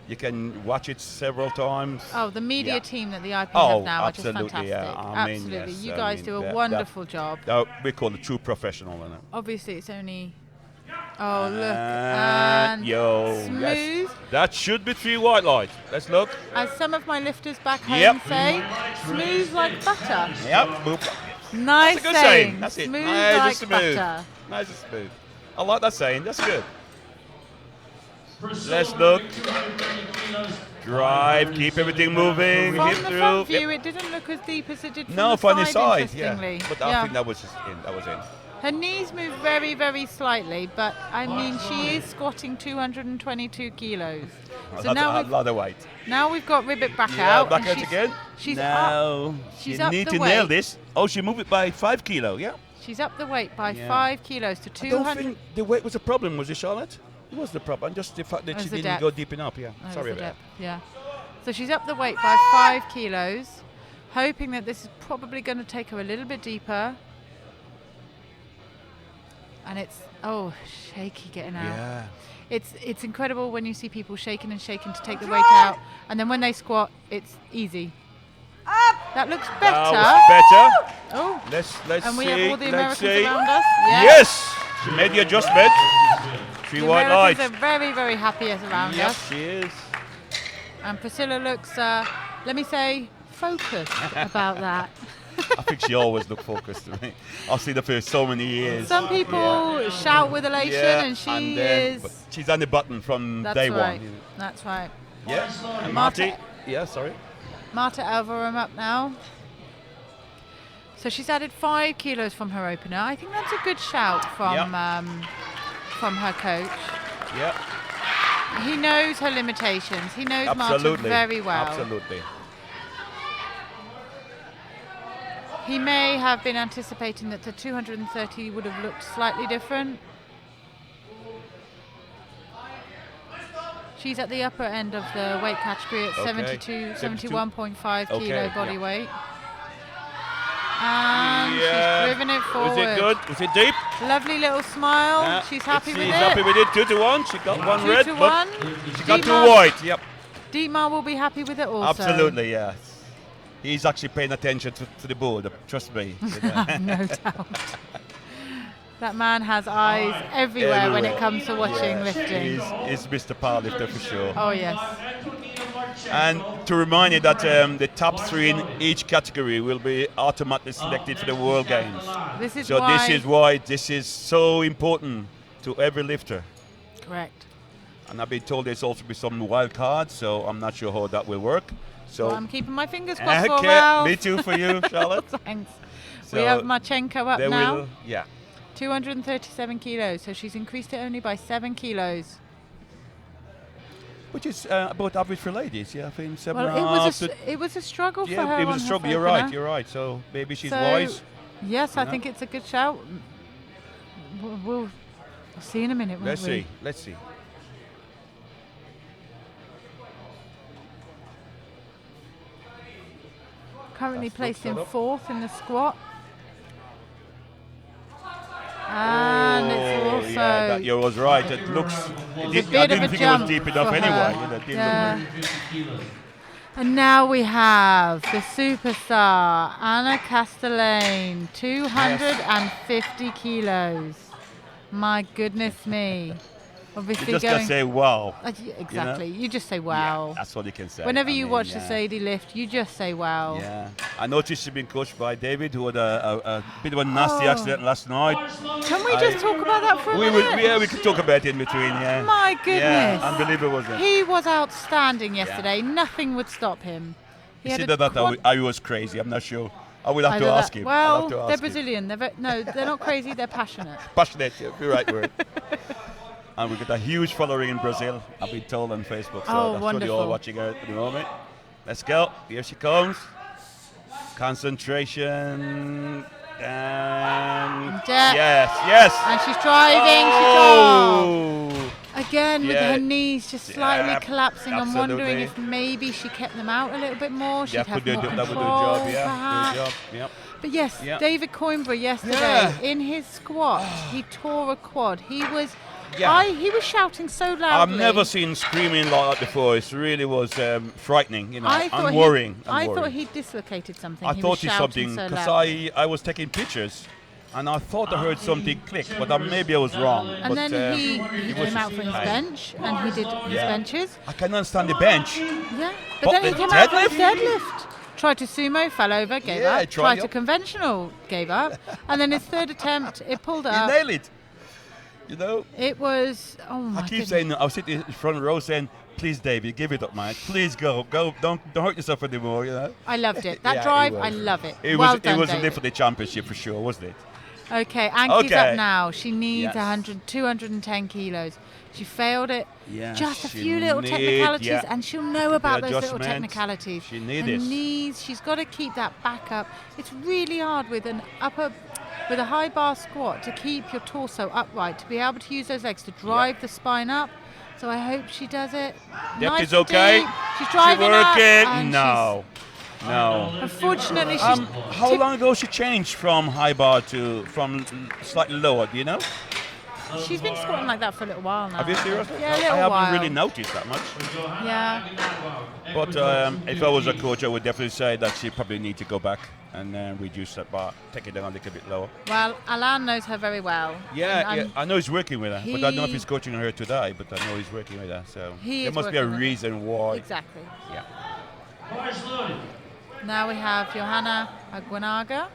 you can watch it several times. Oh, the media Yeah. team that the IP Oh, have now are just absolutely, fantastic. yeah. I mean, Absolutely. yes, You I guys mean, do a that- wonderful job. We call it true professional. Isn't it? Obviously, it's only... Oh, look. And yo, smooth. yes. That should be 3 white lights. Let's look. As some of my lifters back home Yep. say, smooth like butter. Yep. Boop. Nice That's a good saying. saying. That's it. Smooth Nice like and smooth. butter. Nice and smooth. I like that saying. That's good. Let's look. Drive. Keep everything moving. From Hip the through. front Yep. view, it didn't look as deep as it did from No, the from the side, side. Yeah. interestingly. But I think that was just in. That was in. Her knees move very, very slightly, but I mean, she is squatting 222 kilos. So That's now a lot of weight. we've got Ribbit back Yeah, out. back and out she's- again. She's now, she's you up need the to nail weight. this. Oh, she moved it by 5 kilo. Yeah. She's up the weight by Yeah. 5 kilos to I don't 200. think the weight was a problem, was it, Charlotte? It was the problem. Just the fact that It she was the didn't depth. go deep enough. Yeah. Oh, Sorry it's the about depth, yeah. So she's up the weight by 5 kilos, hoping that this is probably going to take her a little bit deeper. And it's, shaky getting that. out. Yeah. It's incredible when you see people shaking and shaking to take the weight out, and then when they squat, it's easy. Up! That looks That better. was better. Oh, Let's and we see. have all the Let's Americans see. around us. Yes, she made the adjustment. 3 The white Americans lights. are very, very happy around Yep, us. she is. And Priscilla looks, let me say, focused about that. I think she always looked focused to me. I've seen her for so many years. Some people shout with elation, Yeah, and she then- is. but she's on the button from That's day right. one. That's right. Yeah, and Marta- Marty. Yeah, sorry. Marta Alvarum up now. So she's added 5 kilos from her opener. I think that's a good shout from her coach. Yeah, He knows her limitations. He knows absolutely. Marta very well. Absolutely. He may have been anticipating that the 230 would have looked slightly different. She's at the upper end of the weight category at Okay. 71.5 Okay, kilo body yeah. weight. And she's driven it forward. Was it good? Was it deep? Lovely little smile. Yeah. She's happy with She's it. happy with it. 2 to 1. She got 1 red. 2 to but 1. She got 2 Dietmar- white. Yep. Dietmar will be happy with it also. Absolutely, yes. He's actually paying attention to the board. Trust me. No doubt. That man has eyes everywhere when it comes to watching lifting. He's Mr. Powerlifter for sure. Oh yes. And to remind you that the top 3 in each category will be automatically selected for the World Games. This is So why. this is why this is so important to every lifter. Correct. And I've been told there's also be some wild cards, so I'm not sure how that will work. So Well, I'm keeping my fingers crossed for okay, Ralph. me too for you, Charlotte. Thanks. So we have Marchenko up they now. will, yeah. 237 kilos, so she's increased it only by 7 kilos. Which is about average for ladies, yeah. I think 7 Well, and a half it was a struggle for her. yeah, it was on a her struggle. You're opener. right. You're right. So maybe she's So, wise. Yes, I know? think it's a good shout. We'll see in a minute, won't Let's we? see. Let's see. Currently That's placed in looked set 4th in the squat. And it's also yeah, that you was right. It looks. a I bit didn't of a think it jump was deep enough for anyway. her. You know, it didn't Yeah. look 50 kilos. And now we have the superstar, Anna Castellane, 250 kilos. My goodness me. you Obviously just going... gotta say wow. Exactly. You just say wow. Yeah, that's all you can say. Whenever I you mean, watch yeah. the Sadie lift, you just say wow. Yeah, I noticed she's been coached by David, who had a bit of a nasty Oh. accident last night. Can we just talk about that for a minute? We could talk about it in between. Yeah. My goodness. Yeah, unbelievable, wasn't it? He was outstanding yesterday. Nothing would stop him. He You had said a that quad- I was crazy. I'm not sure. I will have Either to that- ask him. I'll Well, have to ask they're him. Brazilian. No, they're not crazy. They're passionate. Passionate, yeah, the right word. And we got a huge following in Brazil, I've been told on Facebook. So Oh, I'm sure they're wonderful. all watching her at the moment. Let's go. Here she comes. Concentration. And Depth. yes. And she's driving. Oh! Again, with Yeah. her knees just slightly Yeah, collapsing. I'm wondering absolutely. if maybe she kept them out a little bit more. She'd Yeah, have that more would do the control, job. Yeah, perhaps. good job. Yep. But yes, Yeah. David Coimbra yesterday Yeah. in his squat, he tore a quad. He was, Yeah. he was shouting so I've loudly. never seen screaming like that before. It really was frightening, you know, I thought and worrying. I thought he dislocated something. I he thought was it's shouting something so because loudly. I was taking pictures, and I thought I heard something click, but maybe I was wrong. And but, then he was came out for his pain. bench and he did his Yeah. benches. I can understand the bench. Yeah, but But then he the came out for his deadlift? deadlift. Tried to sumo, fell over, gave Yeah, up. Tried to conventional, gave up. And then his third attempt, it pulled He up. nailed it. You know, It was, oh my I keep goodness. saying, I was sitting in the front row saying, "Please, David, give it up, man. Please go, don't hurt yourself anymore." You know. I loved it. That Yeah, it drive, was. I love it. It well was done, it was a David. lift for the championship for sure, wasn't it? Okay, Anki's Okay. up now. She needs Yes. 210 kilos. She failed it. Yeah, Just a she few little need- technicalities, yeah. and she'll know about those little adjustment. technicalities. She need Her this. knees, she's got to keep that back up. It's really hard with a high bar squat to keep your torso upright, to be able to use those legs to drive the spine up. So I hope she does it. Depth Nice is and okay. deep. She's driving she up. working? and No. Unfortunately, she's How long ago she changed from high bar to from slightly lower? Do you know? She's been squatting like that for a little while now. Have you seriously? Yeah, a I little haven't while. really noticed that much. Yeah. But if I was a coach, I would definitely say that she probably need to go back and reduce that bar, take it down a little bit lower. Well, Alain knows her very well. Yeah, And yeah, I know he's working with her, but I don't know if he- he's coaching her today, but I know he's working with her, so He there is must be a working with her. reason why. Exactly. Yeah. Bars loaded. Now we have Johanna Aguinaga.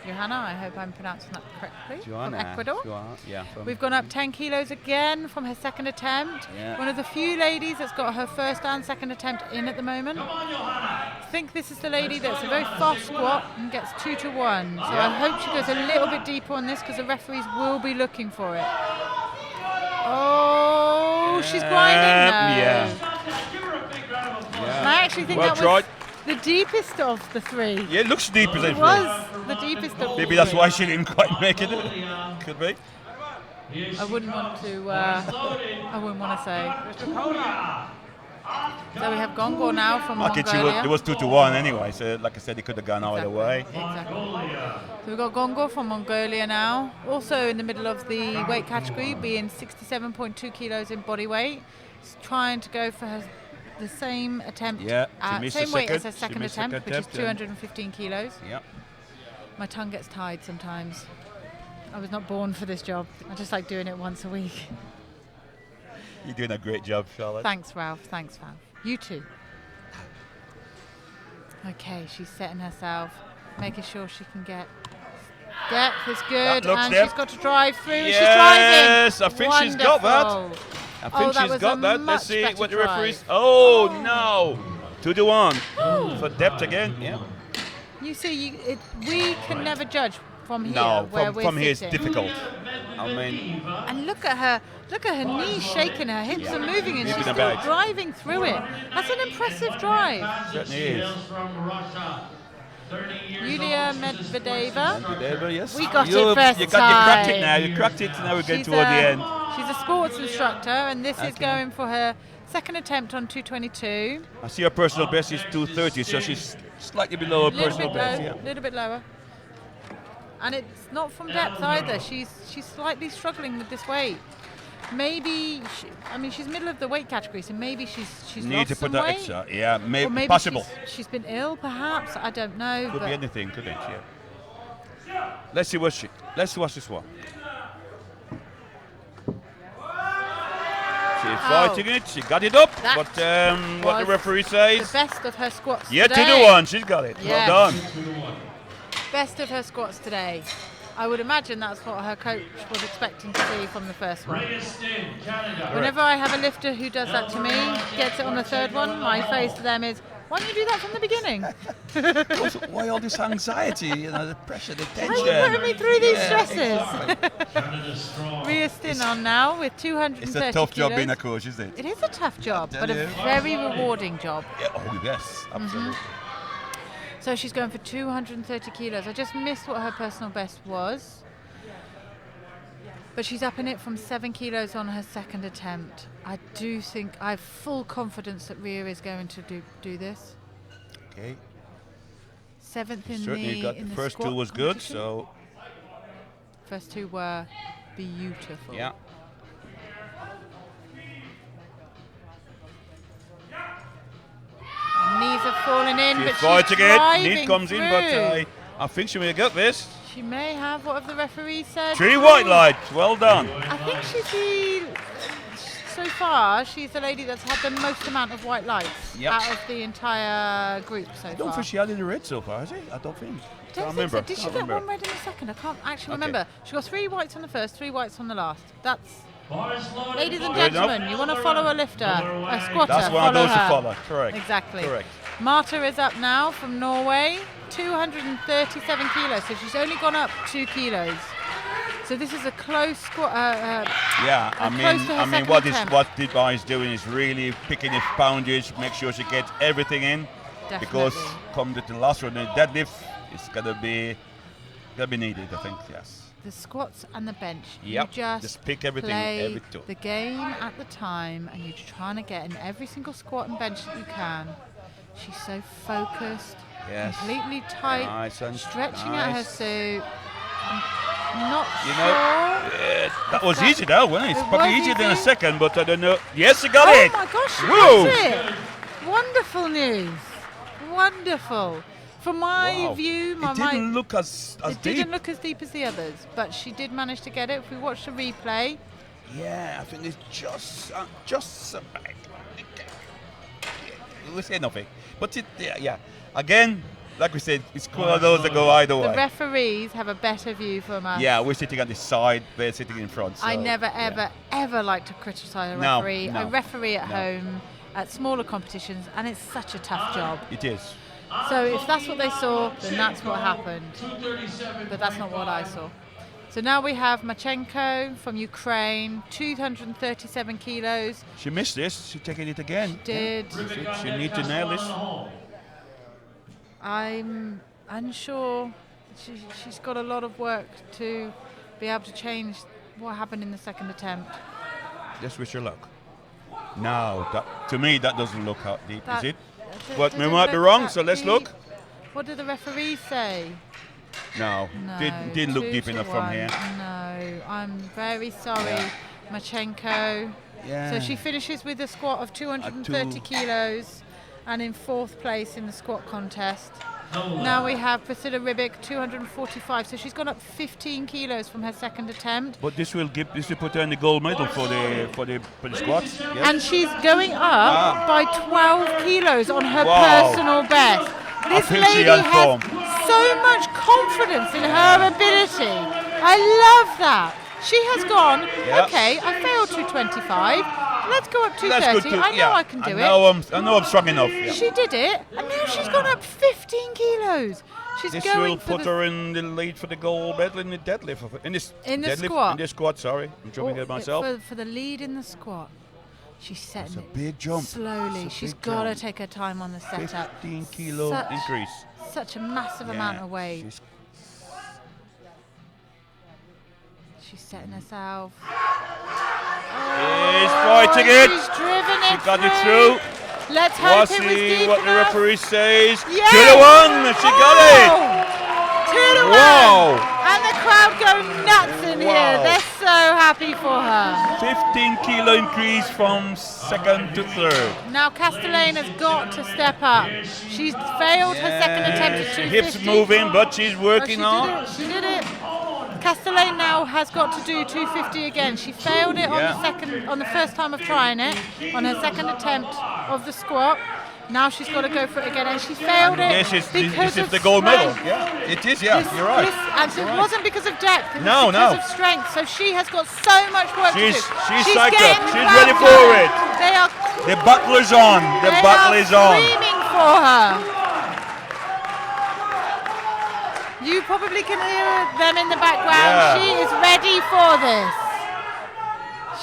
Johanna, I hope I'm pronouncing that correctly. From Ecuador. Yeah. We've gone up 10 kilos again from her second attempt. Yeah. One of the few ladies that's got her first and second attempt in at the moment. I think this is the lady that's a very fast squat and gets 2 to 1. So I hope she goes a little bit deeper on this because the referees will be looking for it. Oh, she's grinding now. Yeah. Give her a big round of applause. And I actually think Well that tried. was the deepest of the three. Yeah, it looks deep as It it was the deepest of the Maybe three. that's why she didn't quite make it. Could be. I wouldn't want to. I wouldn't want to say. So we have Gongo now from Mongolia. It was 2 to 1 anyway, so like I said, it could have gone either way. Exactly. So we've got Gongo from Mongolia now, also in the middle of the weight category, being 67.2 kilos in body weight. She's trying to go for the same attempt, Yeah, she missed same the weight as second- her she second missed the attempt, second which is attempt, 215 kilos. Yeah. My tongue gets tied sometimes. I was not born for this job. I just like doing it once a week. You're doing a great job, Charlotte. Thanks, Ralph. Thanks, Ralph. You too. Okay, she's setting herself, making sure she can get depth is good, looks and depth. she's got to drive through. And Yes, she's driving. I think she's got that. Wonderful. I think Oh, that she's was got a that. much Let's see better what the drive. referees. Oh no! 2 to 1 for depth again. Yeah. You see, we can never judge from here No, where we're from here it's sitting. difficult. I mean, And look at her knees shaking, her hips are moving, and Moving she's still about. driving through it. That's an impressive drive. certainly is. From Russia. 30 years Yulia old. Medvedeva. There, yes. We got you, it first you cracked it time. now. You cracked it. Now we're getting She's toward the end. She's a sports instructor, and this is Okay. going for her second attempt on 222. I see her personal best is 230, so she's slightly below her A little personal bit best. low, Yeah. little bit lower. And it's not from depth either. She's slightly struggling with this weight. Maybe she's middle of the weight category, so maybe she's Need lost to some put that weight. extra. Yeah, Or maybe maybe possible. she's been ill, perhaps. I don't know. Could but be anything, couldn't it? Yeah. Let's watch this one. She's fighting it. She got it up. That But what the was referee the says. best of her squats Yeah, 2 to today. 1. She's got it. Yes. Well done. Best of her squats today. I would imagine that's what her coach was expecting to see from the first one. Ragistin, Canada. Whenever I have a lifter who does that to me, gets it on the third one, my phrase to them is, why don't you do that from the beginning? Also, why all this anxiety? The pressure, the Why tension. are you putting me through these stresses? Exactly. Canada strong. Ria Stin on now with 230 It's a tough job kilos. being a coach, isn't it? It is a tough job, tell but a you. very rewarding job. Yeah, oh yes, absolutely. So she's going for 230 kilos. I just missed what her personal best was. But she's upping it from 7 kilos on her second attempt. I do think I have full confidence that Ria is going to do this. Okay. Seventh in Certainly got in the the first squat two was good, competition. so First two were beautiful. yeah. Knees are falling in, She's but fighting she's it. driving Need comes in, but through. I think she may get this. She may have. What have the referees said? 3 white lights. Well done. I think so far, she's the lady that's had the most amount of white lights Yep. out of the entire group so I don't far. think she had any red so far, has she? I don't think. I don't Can't think remember. so. Did she Can't get remember. one red in the second? I can't actually Okay. remember. She got 3 whites on the first, 3 whites on the last. That's, Bars loaded. ladies and Good enough. gentlemen, you want to follow a lifter, a squatter, That's one of follow those to her. follow. Correct. Exactly. Correct. Marta is up now from Norway, 237 kilos. So she's only gone up 2 kilos. So this is a close squat. Yeah, I close to her mean, second what attempt. this guy is doing is really picking his poundage, make sure she gets everything in. Because Definitely. come to the last one, the deadlift, it's gonna be needed, I think. Yes. The squats and the bench. Yep, You just pick everything, play every tool. the game at the time, and you're trying to get in every single squat and bench that you can. She's so focused, Yes. completely tight, Nice and stretching out her nice. suit. Not You sure. know, that was easy though, wasn't it? It's It probably was easier than a easy. second, but I don't know. Yes, she got Oh it. my gosh, she Whoa. got it. Wonderful news. Wonderful. From my Wow. view, It didn't look as it deep. didn't look as deep as the others, but she did manage to get it. If we watch the replay, Yeah, I think it's just. We say nothing, but yeah. Again, like we said, it's one of those that go either the way. referees have a better view from us. Yeah, we're sitting on the side, they're sitting in front. I so, never, yeah. ever like to criticise a No, referee. no, I referee at no. home at smaller competitions, and it's such a tough job. It is. So if that's what they saw, then that's what happened. But that's not what I saw. So now we have Machenko from Ukraine, 237 kilos. She missed this. She's taking it again. Did. Yeah. She needs to nail this. I'm unsure. She's got a lot of work to be able to change what happened in the second attempt. Just wish her luck. No, to me that doesn't look out deep, is it? But we Doesn't might be look wrong, that so let's deep. look. What did the referees say? No, No, didn't look 2 deep to enough from 1. here. No, I'm very sorry, Yeah. Machenko. Yeah. So she finishes with a squat of 230 kilos and in 4th place in the squat contest. Now we have Priscilla Ribic, 245. So she's gone up 15 kilos from her second attempt. But this will put her in the gold medal for the squats. Yes. And she's going up by 12 kilos on her Wow. personal best. This think she lady on has form. so much confidence in her ability. I love that. She has gone, Yeah. okay, I failed 225. Let's go up That's 230. good too. I know Yeah. I can do it. I know I'm strong enough. Yeah. She did it, and now she's gone up 15 kilos. She's This going will for put the her in the lead for the gold medal in the deadlift. In the deadlift, squat. In the squat, sorry. I'm jumping at myself. For the lead in the squat. She's setting That's a it big jump. slowly. That's a She's big got to jump. take her time on the setup. 15 kilo Such- increase. Such a massive amount of weight. She's setting herself. She's fighting it. She's driven it She got it through. Let's hope We'll it was see deep what the enough. referee says. Yes! 2-1. She got it. 2-1. Wow. And the crowd go nuts in here. Wow. They're so happy for her. 15 kilo increase from second to third. Now Castellane has got to step up. She's failed her second attempt at 250. Hips moving, but she's Oh, working on. She did it. Castellane now has got to do 250 again. She failed it on the first time of trying it, on her second attempt of the squat. Now she's got to go for it again, and she failed it This because is of the gold medal. strength. Yeah, it is. Yeah, you're right. And it wasn't because of depth, it was No, because no. of strength. So she has got so much work to do. She's psyched getting up. the She's crowd ready for going. it. They are The battle is on. The battle is on. screaming for her. You probably can hear them in the background. Yeah. She is ready for this.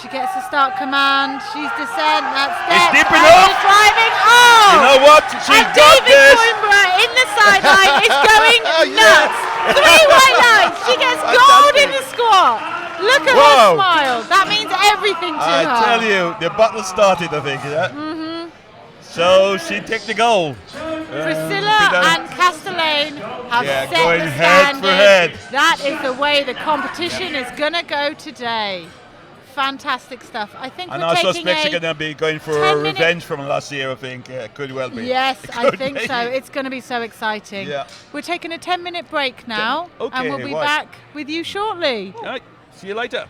She gets the start command. She's descent. That's It's step. deep and enough. She's driving. Oh! You know what? She's And got David this. Coimbra in the sideline is going Yeah. nuts. 3 white lines. She gets gold in the squat. Look at Wow. her smile. That means everything to I her. tell you, the battle started, I think. Yeah? Mm-hmm. So she take the goal. Priscilla and Castellane have set going the head for standard. head. That is the way the competition is going to go today. Fantastic stuff. I think And we're I taking suspect she's a going to be going for 10-minute revenge from last year, I think. Could well be. Yes, I Could think be. so. It's going to be so exciting. Yeah. We're taking a 10-minute break now, Okay, and we'll be right. back with you shortly. All right, see you later.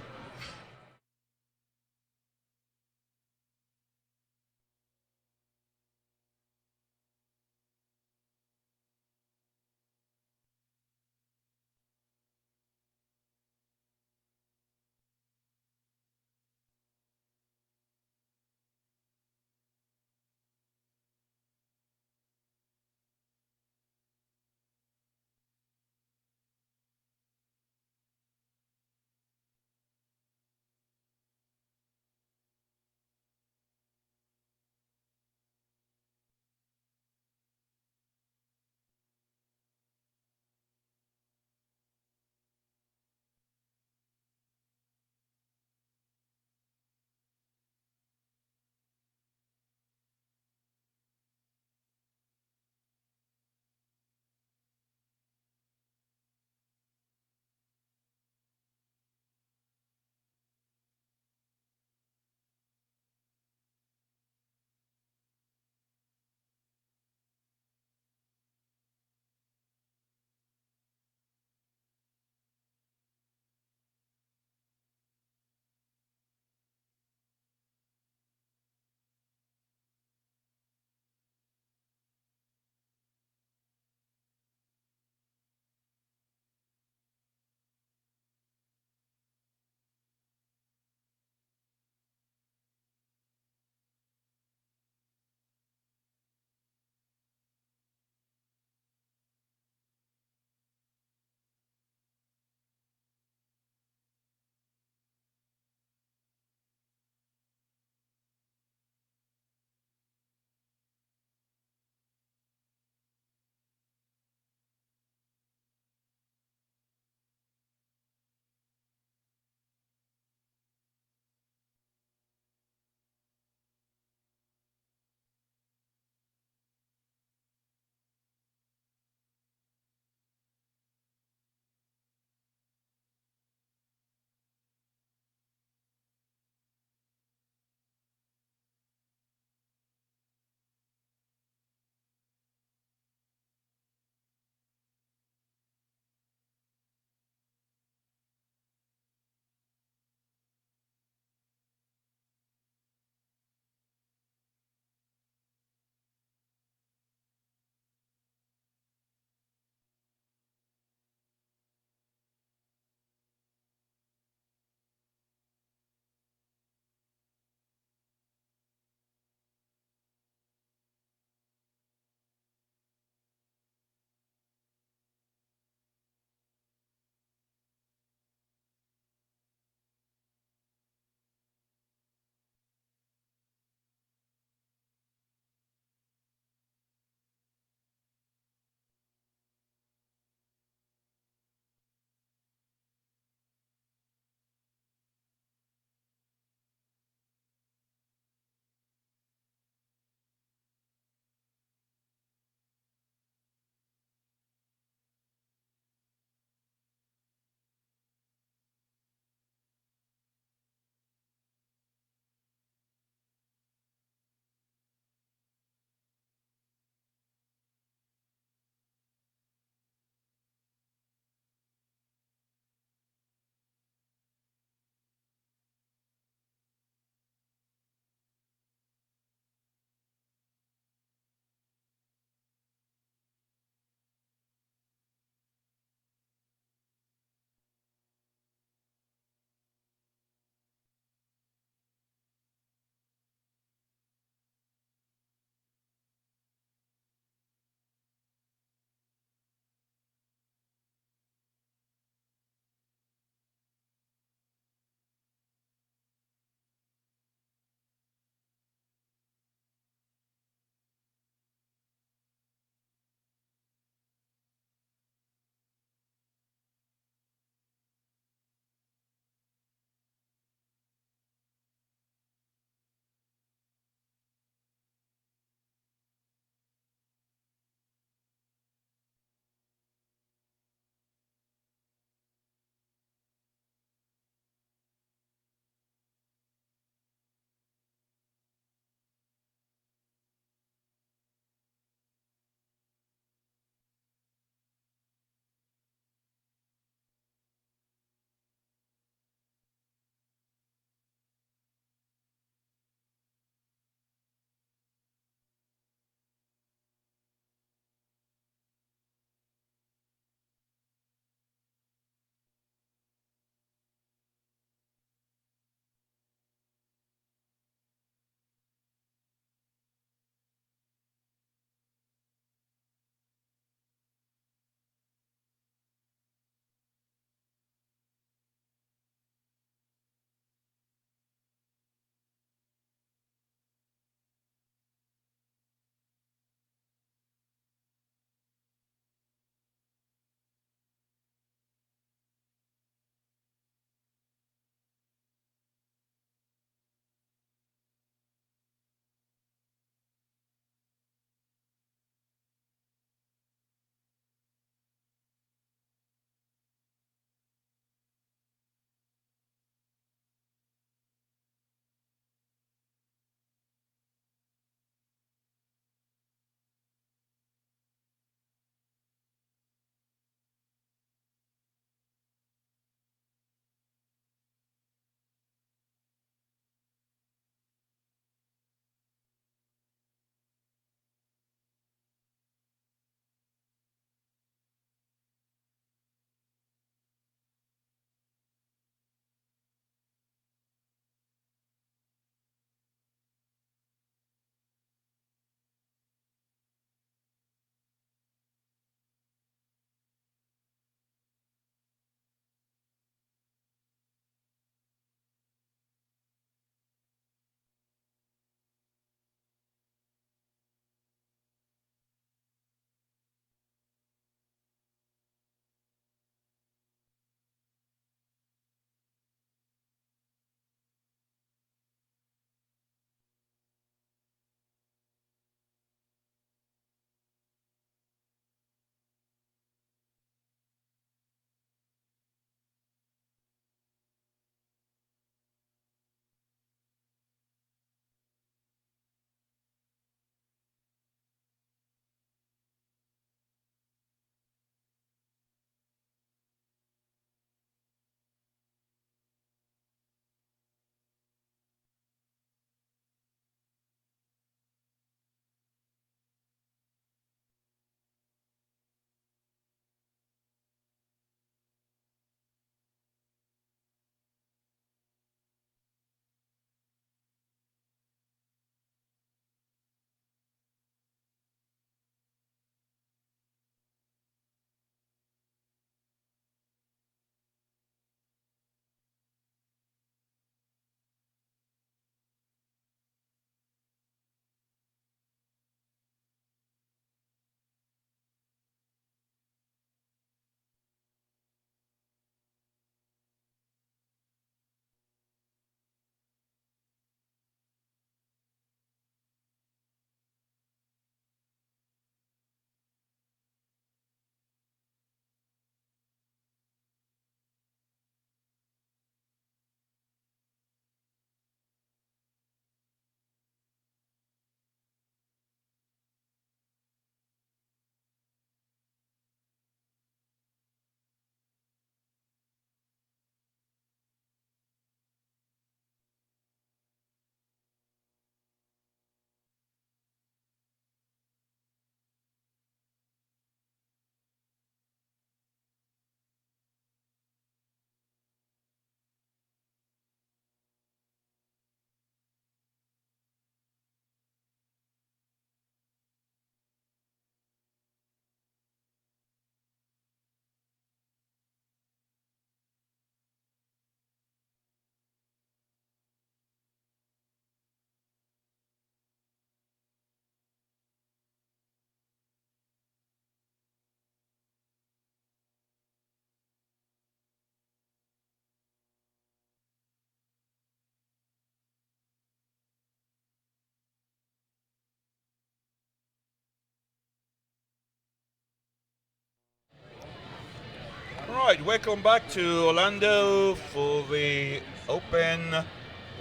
Right, welcome back to Orlando for the Open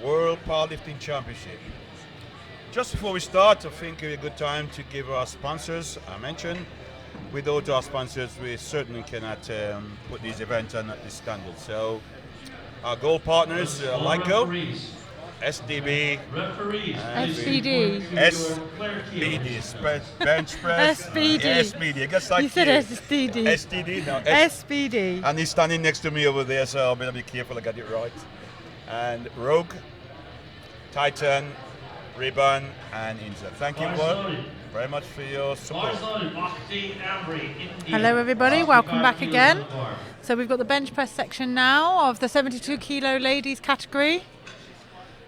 World Powerlifting Championship. Just before we start, I think it's a good time to give our sponsors. I mentioned, without our sponsors, we certainly cannot put these events on at this standard. So, our gold partners, Lyco, SDB, Referees. SBD. SBD, bench press. SBD. Yeah, SBD. I guess like You said SDD. SDD, no, SBD. and he's standing next to me over there, so I'm going to be careful I get it right. And Rogue, Titan, Ribbon, and Inza. Thank you both very much for your support. Hello everybody, welcome back again. So we've got the bench press section now of the 72 kilo ladies category.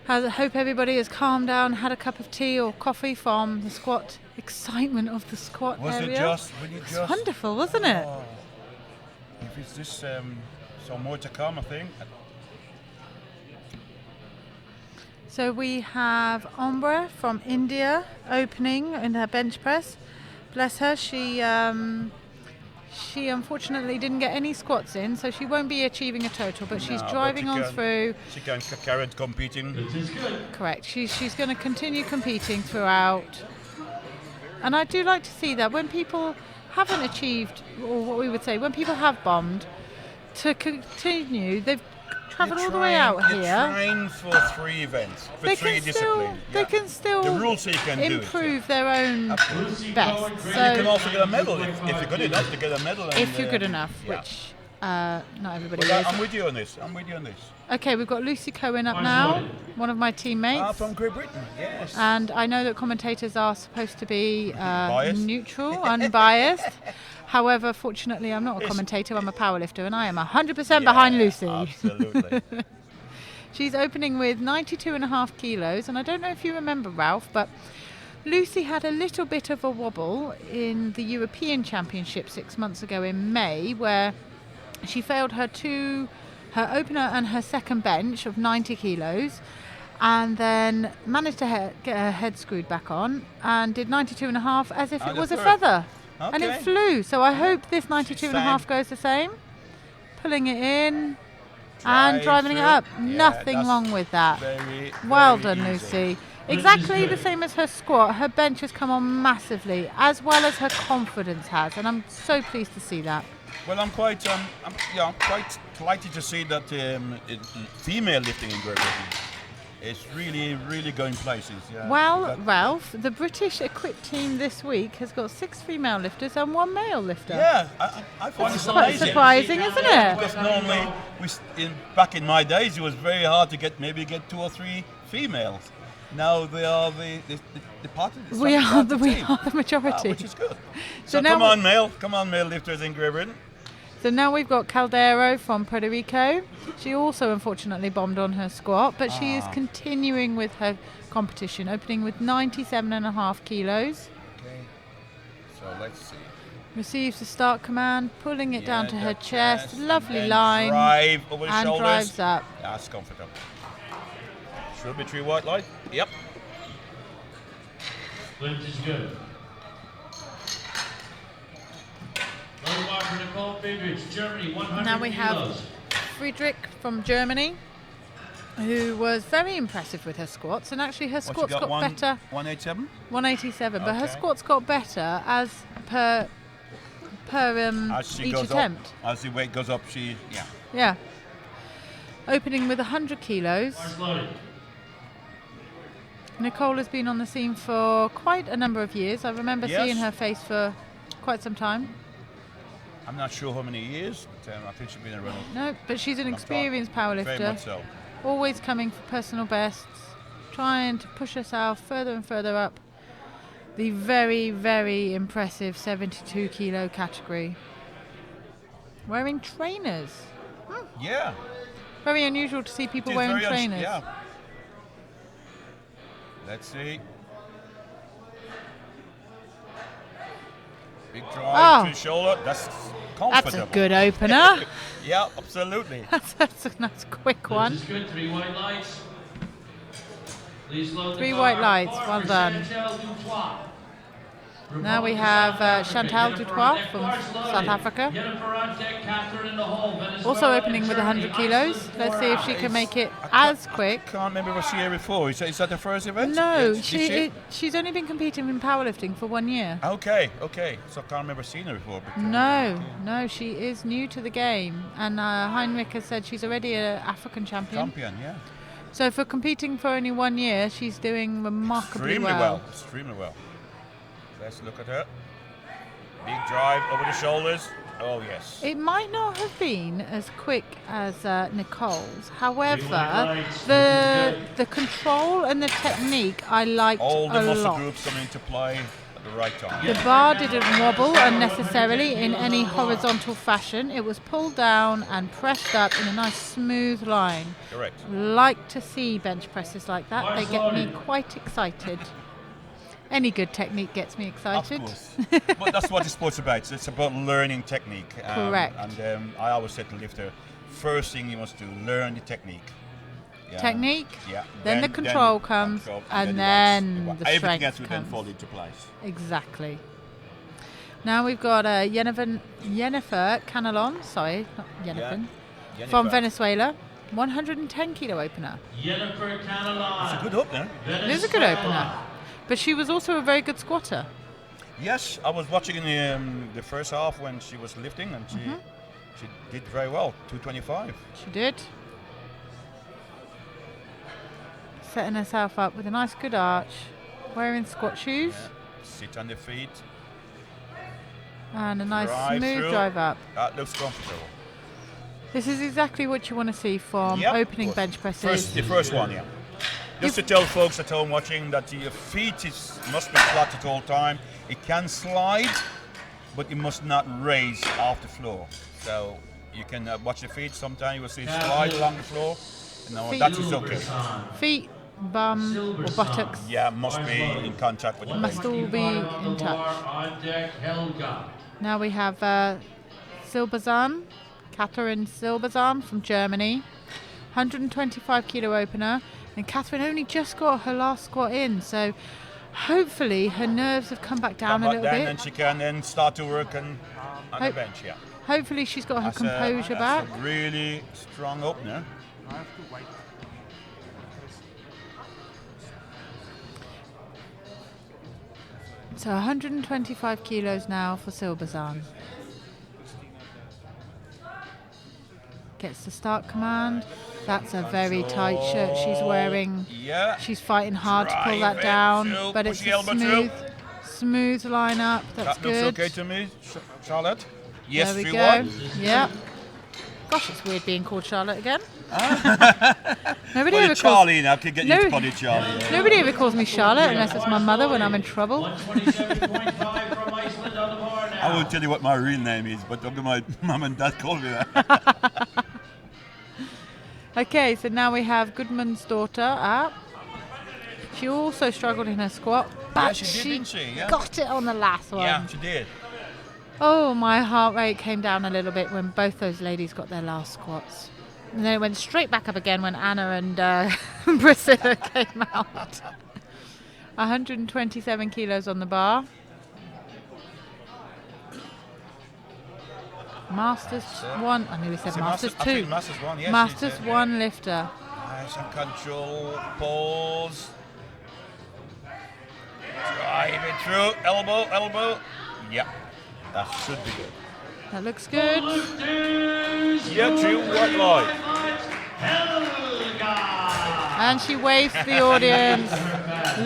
I hope everybody has calmed down, had a cup of tea or coffee from the squat excitement of the squat area. It's wonderful, wasn't it? Oh, if it's just some more to come, I think. So we have Ombra from India opening in her bench press. Bless her, she unfortunately didn't get any squats in, so she won't be achieving a total, but she's driving on through. She can carry on competing. Correct. She's going to continue competing throughout. And I do like to see that when people haven't achieved, or what we would say, when people have bombed, to continue, they've travelled all the way out you're here. Train for 3 events, for 3 disciplines. They can still the rules say you can improve their own best. So you So can also get a medal if you're good enough to get a medal. if you're good enough, yeah. which not everybody Well, is. I'm with you on this. Okay, we've got Lucy Cohen up now, one of my teammates. From Great Britain, yes. And I know that commentators are supposed to be Biased? neutral, unbiased. However, fortunately, I'm not a commentator, I'm a powerlifter, and I am 100% behind Lucy. Absolutely. She's opening with 92.5 kilos, and I don't know if you remember, Ralph, but Lucy had a little bit of a wobble in the European Championship 6 months ago in May, where she failed her opener and her second bench of 90 kilos, and then managed to get her head screwed back on and did 92.5 as if it was a feather. And it flew. So I hope this 92.5 goes the same. Pulling it in and driving it up. Nothing wrong with that. Well done, Lucy. Exactly the same as her squat. Her bench has come on massively, as well as her confidence has, and I'm so pleased to see that. Well, I'm quite delighted to see that female lifting in Great Britain is really going places. Yeah. Well, Ralph, the British equipped team this week has got 6 female lifters and 1 male lifter. Yeah, I find It's it quite amazing. surprising, isn't it? Because normally, back in my days, it was very hard to get 2 or 3 females. Now they are the part of the We are the team. majority. Which is good. So So now come on male lifters in Great Britain. So now we've got Caldero from Puerto Rico. She also unfortunately bombed on her squat, but she is continuing with her competition, opening with 97.5 kilos. Okay. So let's see. Receives the start command, pulling it down to her the chest. and Lovely then line. Drive over the And shoulders. drives up. That's comfortable. Should be 3 white light. Yep. Flint is good. Low bar for Nicole Friedrich, Germany, 100 Now we have kilos. Friedrich from Germany, who was very impressive with her squats, and actually her squats got better. 187? 187, but her Okay. squats got better as per As she each goes attempt. up, as the weight goes up, Yeah. Opening with 100 kilos. Bars loaded. Nicole has been on the scene for quite a number of years. I remember Yes. seeing her face for quite some time. I'm not sure how many years, but I think she's been around. No, but she's an Long experienced Very powerlifter. much so. Always coming for personal bests, trying to push herself further and further up the very, very impressive 72 kilo category. Wearing trainers. Yeah. Very unusual to see people It is wearing very trainers. yeah. Let's see. Big drive to the shoulder. That's comfortable. That's a good opener. Yeah, absolutely. that's a nice quick one. This is good. 3 white lights. Please load the 3 car. white lights. Bar Well for done. Chantel Dutoit. Now we have Chantal Dutois from South Africa. Also opening with 100 kilos. Let's see if she can make it as quick. I can't remember what she here before. Is that the first event? No, Did she's only been competing in powerlifting for 1 year. Okay. So I can't remember seeing her before. But No, she is new to the game. And Heinrich has said she's already an African champion. Yeah. So for competing for only 1 year, she's doing remarkably well. Extremely well. Let's look at her. Big drive over the shoulders. Oh, yes. It might not have been as quick as Nicole's. However, the control and the technique I liked All the a muscle lot. groups come into play at the right time. The bar didn't wobble unnecessarily in any horizontal fashion. It was pulled down and pressed up in a nice smooth line. Correct. Like to see bench presses like that. They get me quite excited. Any good technique gets me excited. Of course. But that's what the sport's about. It's about learning technique. Correct. And I always say to the lifter, first thing you must do, learn the technique. Yeah. Technique. Yeah. Then the control comes, and then the everything strength else will then comes. fall into place. Exactly. Now we've got Jennifer Canelon, sorry, not Jennifer, Jennifer. from Venezuela, 110 kilo opener. Jennifer Canelon. It's a good opener. It is a good opener, but she was also a very good squatter. Yes, I was watching in the first half when she was lifting, and she did very well, 225. She did. Setting herself up with a nice good arch, wearing squat shoes, Sit on the feet. and a nice Drive smooth through. drive up. That looks comfortable. This is exactly what you want to see from Yep, opening of course. bench presses. The first one, yeah. Just to tell folks at home watching that your feet must be flat at all time. It can slide, but you must not raise off the floor. So you can watch the feet. Sometimes you will see it slide along the floor. No, Feet. that is okay. Feet, bum, or buttocks Yeah, must be in contact with the must bench. all be in touch. On deck, Helga. Now we have Silberzahn, Catherine Silberzahn from Germany, 125 kilo opener, and Catherine only just got her last squat in, so hopefully her nerves have come back down a little bit. And she can then start to work on the Hope- bench. Yeah, Hopefully she's got her composure back. That's a really strong opener. So 125 kilos now for Silberzahn. Gets the start command. That's a very tight shirt she's wearing. Yeah. She's fighting hard to pull Drive that it down, through, but push it's the a elbow through. smooth line up. That's That looks good. okay to me, Charlotte. Yes, There we 3-1. go. Yeah. Gosh, it's weird being called Charlotte again. Nobody Call ever it Charlie calls. now. I can get No. you to call it Charlie. Yeah. Nobody ever calls me Charlotte unless it's my mother when I'm in trouble. 127.5 from Iceland on the bar now. I won't tell you what my real name is, but my mum and dad call me that. Okay, so now we have Goodman's daughter up. She also struggled in her squat, but she did, didn't she? Yeah. got it on the last one. Yeah, she did. Oh, my heart rate came down a little bit when both those ladies got their last squats. And then it went straight back up again when Anna and Priscilla came out. 127 kilos on the bar. Masters 1. I nearly said Is it Masters I 2. think Masters 1, yes. Masters she's, 1 lifter. Nice and control, pause. Drive it through, elbow. Yep, that should be good. That looks good. Yeah, true, work live. And she waves to the audience.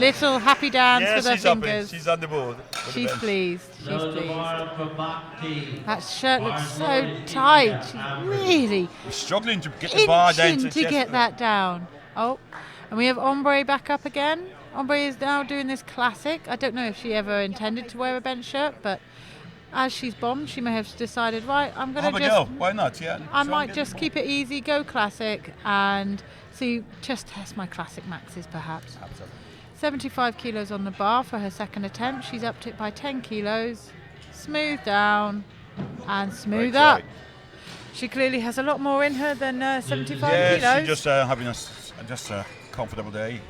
Little happy dance Yeah, with her she's up in, fingers. she's on the board. with the She's bench. pleased. She's pleased. That shirt looks so tight. She's really We're struggling to get the bar down itching to get that down. Oh, and we have Ombre back up again. Ombre is now doing this classic. I don't know if she ever intended to wear a bench shirt, but as she's bombed, she may have decided, right, I'm going Have to a just... go, why not? Yeah. I try and might get just the keep it easy, go classic, and see, just test my classic maxes perhaps. ball. Absolutely. 75 kilos on the bar for her second attempt. She's upped it by 10 kilos. Smooth down and smooth Right, up. right. She clearly has a lot more in her than 75 Yeah, kilos. she's just having just a comfortable day.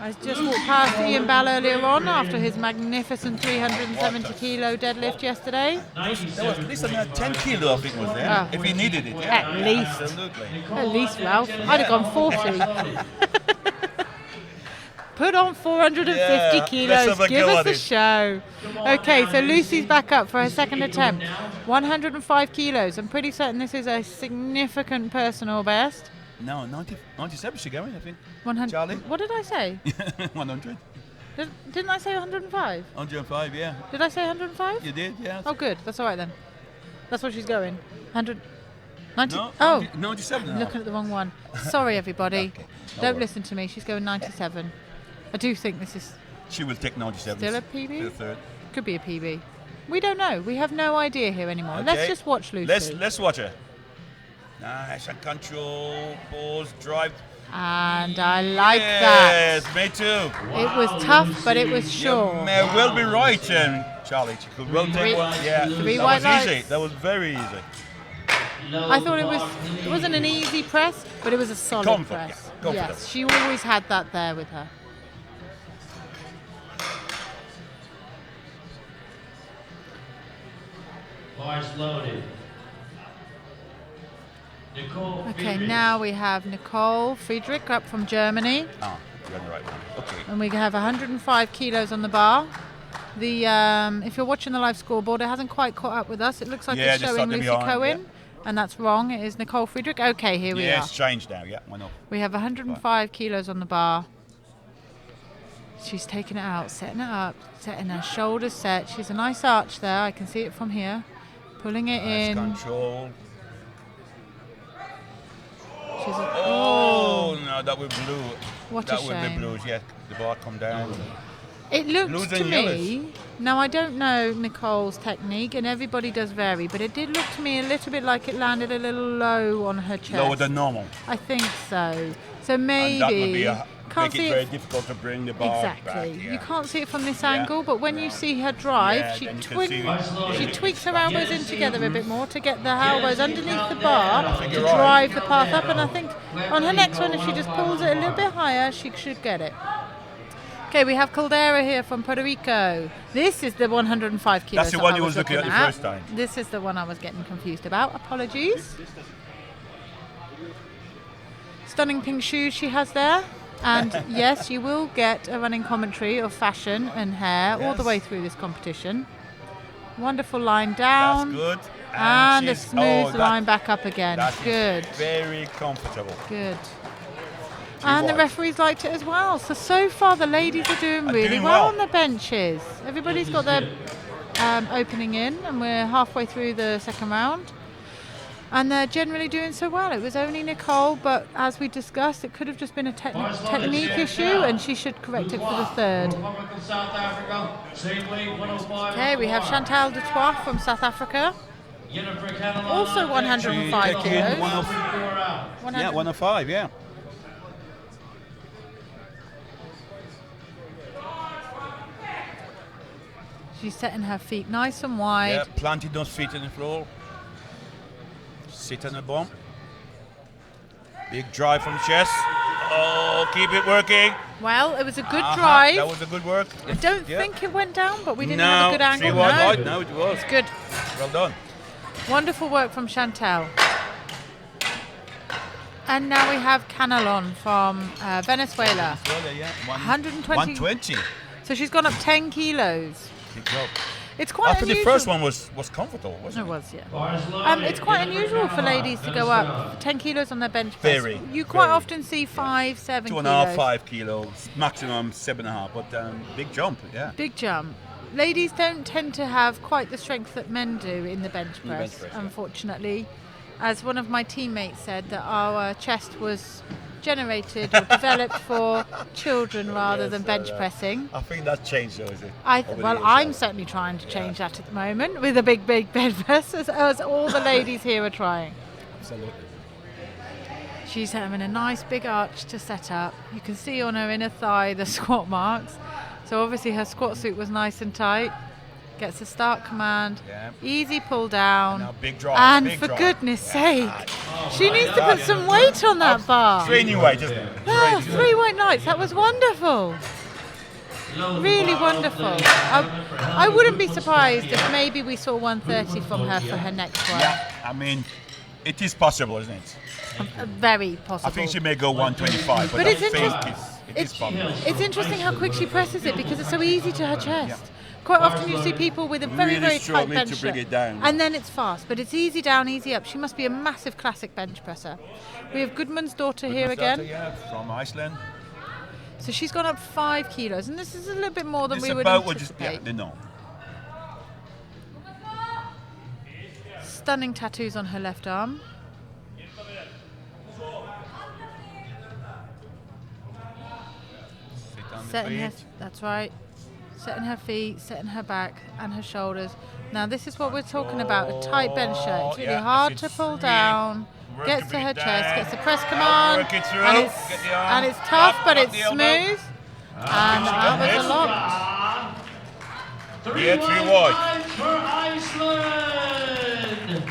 I just walked past Ian Bell earlier on after his magnificent 370 kilo deadlift yesterday. There was at least 10 kilo, I think, was there. Oh. If he needed it. Yeah. At least. Absolutely. At least, Ralph. I'd have gone 40. Put on 450 let's kilos. have a Give go us at a it. show. Okay, so Lucy's back up for her second attempt. 105 kilos. I'm pretty certain this is a significant personal best. No, 97 she going, I think. 100. Charlie? What did I say? 100. Didn't I say 105? 105, yeah. Did I say 105? You did, yeah. Oh, good. That's all right then. That's where she's going. 100. 90. No, Oh, 97 I'm looking at the wrong one. Sorry, everybody. Okay, no Don't worries. listen to me. She's going 97. I do think this is She will take 97. still a PB. The third. Could be a PB. We don't know. We have no idea here anymore. Let's Okay. just watch Lucy. Let's watch her. Nice and control, pause, drive. And I like that. Yes, me too. It was tough, but it was sure. You may well be right, Charlie. She could well take one. Yeah, Three that white was easy. lights. That was very easy. I thought it wasn't an easy press, but it was a solid Comfort, press. yeah, confident. Yes, she always had that there with her. Bars loaded. Nicole Okay, Friedrich. now we have Nicole Friedrich up from Germany, Ah, you're on the right one. Okay. and we have 105 kilos on the bar. The if you're watching the live scoreboard, it hasn't quite caught up with us. It looks like Yeah, it's just showing slightly Lucy behind, Cohen, and that's wrong. It is Nicole Friedrich. Okay, here we Yeah, are. it's changed now. Yeah, why not? We have 105 kilos on the bar. She's taking it out, setting it up, setting her shoulders set. She's a nice arch there. I can see it from here. Pulling it Nice in. control. She's a, Oh, no, that would blue. What a that would be shame. blues. Yeah, the bar come down. It looked Blues to and me, now I don't know Nicole's technique, and everybody does vary, but it did look to me a little bit like it landed a little low on her chest. Lower than normal. I think so. So And that would maybe be can't make it see very it difficult to bring the bar exactly. back. Yeah. You can't see it from this Yeah. angle, but when you see her drive, Yeah, she then you can see it. tweaks her elbows in together a bit more to get the elbows underneath the bar think to you're right. drive the path up. And I think on her next one, if she just pulls it a little bit higher, she should get it. Okay, we have Caldera here from Puerto Rico. This is the 105 kilos. That's the that one I you was looking at the first time. This is the one I was getting confused about. Apologies. Stunning pink shoes she has there. And yes, you will get a running commentary of fashion and hair all the Yes. way through this competition. Wonderful line That's down. good. And a she's- smooth that- line back up again. that is Good. Very comfortable. Good. And the white. referees liked it as well. So far the ladies are doing really doing well well. on the benches. Everybody's got their opening in, and we're halfway through the second round. And they're generally doing so well. It was only Nicole, but as we discussed, it could have just been a technique issue, and she should correct it for the third. Republic of South Africa. Same weight, 105. Okay, we have Chantal Dutois from South Africa. Jennifer Catalana. Also 105 She taking kilos. 105. Yeah, 105, yeah. She's setting her feet nice and wide. Yeah, planting those feet on the floor. Sit on the bump. Big drive from the chest. Oh, keep it working. Well, it was a good Uh-huh, drive. That was a good work. I don't Yeah. think it went down, but we didn't no, have a good angle. 3 wide No. light. No, it was. Good. Well done. Wonderful work from Chantal. And now we have Canelon from Venezuela. Well, yeah. 120. 120. So she's gone up 10 kilos. Good job. It's quite After unusual. the first one was comfortable, It wasn't it? was, yeah. Bars loaded. It's quite Jennifer unusual for Catalana, ladies to go up 10 kilos on their bench press. Very, You quite very, often see 5, 7 2.5, kilos. 5 kilos, maximum 7.5, but big jump, yeah. Big jump. Ladies don't tend to have quite the strength that men do in the bench In the press, bench press, yeah. unfortunately. As one of my teammates said, that our chest was generated or developed for children rather Yes, than bench pressing. I think that's changed, though, is it? Well, Over the years, I'm yeah. certainly trying to change that at the moment with a big bench press, as all the ladies here are trying. Absolutely. She's having a nice big arch to set up. You can see on her inner thigh the squat marks. So obviously her squat suit was nice and tight. Gets a start command. Yeah. Easy pull down. Now big drop. And big for drop. goodness sake, she needs to put some weight on that bar. Training weight, isn't it? Oh, 3 white knights. That was wonderful. Really wonderful. I wouldn't be surprised if maybe we saw 130 from her for her next one. Yeah, I mean, it is possible, isn't it? Very possible. I think she may go 125, but But I it's think interest- it is possible. It's interesting how quick she presses it because it's so easy to her chest. Quite often you see people with a very, Really very tight struggling bench to bring shirt, it down. and then it's fast, but it's easy down, easy up. She must be a massive classic bench presser. We have Goodman's daughter here again. Yeah, from Iceland. So she's gone up 5 kilos, and this is a little bit more than This we would about what just anticipate. they know. Stunning tattoos on her left arm. Sit on the Setting her, feet. that's right. Setting her feet, setting her back and her shoulders. Now this is what we're talking about, a tight bench shirt. It's really Yeah, hard it's to pull really down. work Gets to to bring her it chest, down. gets the press Now command, work it through. and Get the arm and it's tough, up, but up it's the elbow. smooth. And that was a lot. Yeah, 3 wide. For Iceland.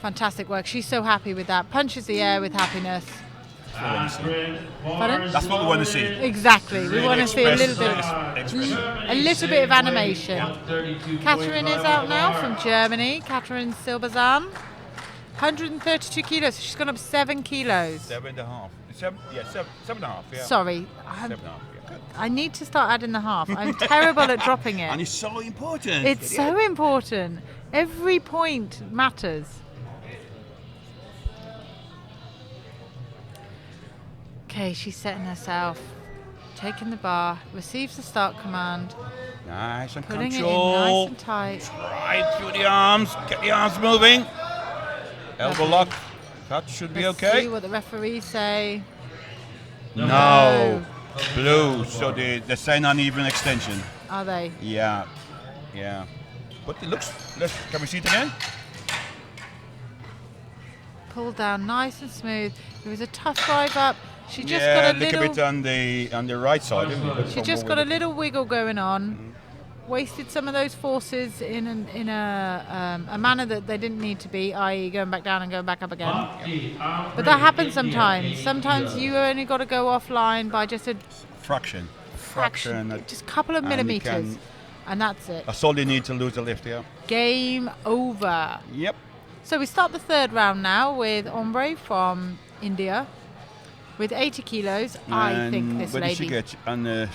Fantastic work. She's so happy with that. Punches the air with happiness. Pardon? That's what we want to see. Exactly. We want to see a little bit, Express. a little bit of animation. Catherine is out now from Germany. Catherine Silberzahn. 132 kilos. She's gone up 7 kilos. 7.5. 7.5. Yeah. Sorry, 7.5. Yeah. Good. I need to start adding the half. I'm terrible at dropping And it. it's so important. It's so important. Every point matters. Okay, she's setting herself, taking the bar, receives the start command, Nice and putting control. it in nice and tight. Right through the arms. Get the arms moving. Elbow Lovely. lock. That should be Let's okay. see what the referees say. No. Blue. So they're saying uneven extension. Are they? Yeah. Yeah. But it looks. Can we see it again? Pulled down nice and smooth. It was a tough drive up. She just yeah, got a look little. a bit on the right side. Isn't it? She From just what got a we're little wiggle going on. Wasted some of those forces in a manner that they didn't need to be, i.e. going back down and going back up again. But that happens sometimes. Sometimes you only got to go offline by just a fraction. fraction, just a couple of and you millimeters, can- and that's it. That's all you need to lose the lift. Yeah. Game over. Yep. So we start the third round now with Ombre from India with 80 kilos. I think And this what did she lady, get on the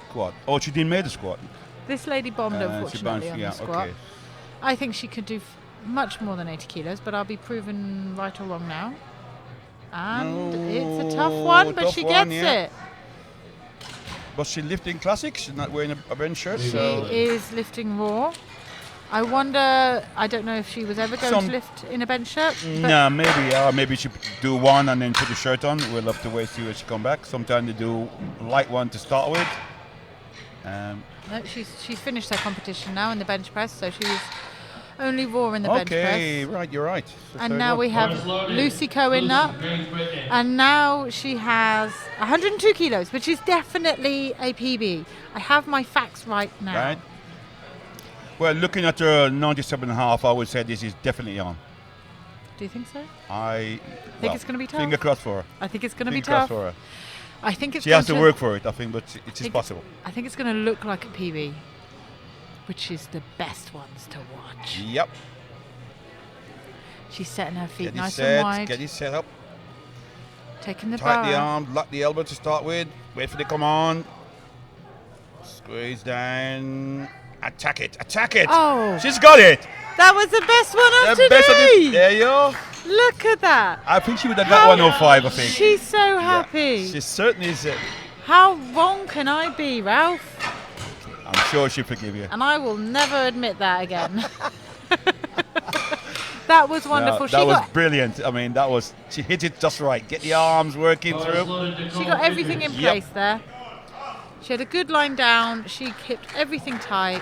squat? Oh, she didn't make the squat. this lady bombed She unfortunately bounced- on yeah, the squat. okay. I think she could do much more than 80 kilos, but I'll be proven right or wrong now. And it's a tough one, but tough she one, gets yeah. it. Was she lifting classics? She's not wearing a bench shirt. She So is lifting raw. I wonder, I don't know if she was ever going to lift in a bench shirt. But no, maybe she do one and then put the shirt on. We'll have to wait see when she come back. Sometimes they do light one to start with. no, she's finished her competition now in the bench press, so she was only raw in the bench Okay, press. right, you're right. The And third now one. we have Lucy Cohen up. And now she has 102 kilos, which is definitely a PB. I have my facts right now. Right. Well, looking at her 97.5, I would say this is definitely on. Do you think so? I Think it's gonna be tough? Finger crossed for her. I think it's going to be Finger crossed tough. for her. I think it's She has going to work for it, I think, but it is think- possible. I think it's going to look like a PB, which is the best ones to watch. Yep. She's setting her feet Get it nice set. and wide, Get it set up. taking the Tight the bar. arm, lock the elbow to start with. Wait for the come on. Squeeze down. Attack it. Attack it. Oh. She's got it. That was the best one of The best of today. it. There you go. Look at that. I think she would have got 105, I think. She's so happy. She certainly is. How wrong can I be, Ralph? I'm sure she'll forgive you. And I will never admit that again. That was wonderful. No, She that was got brilliant. I mean, she hit it just right. Get the arms working through. She got everything in Yep. place there. She had a good line down. She kept everything tight.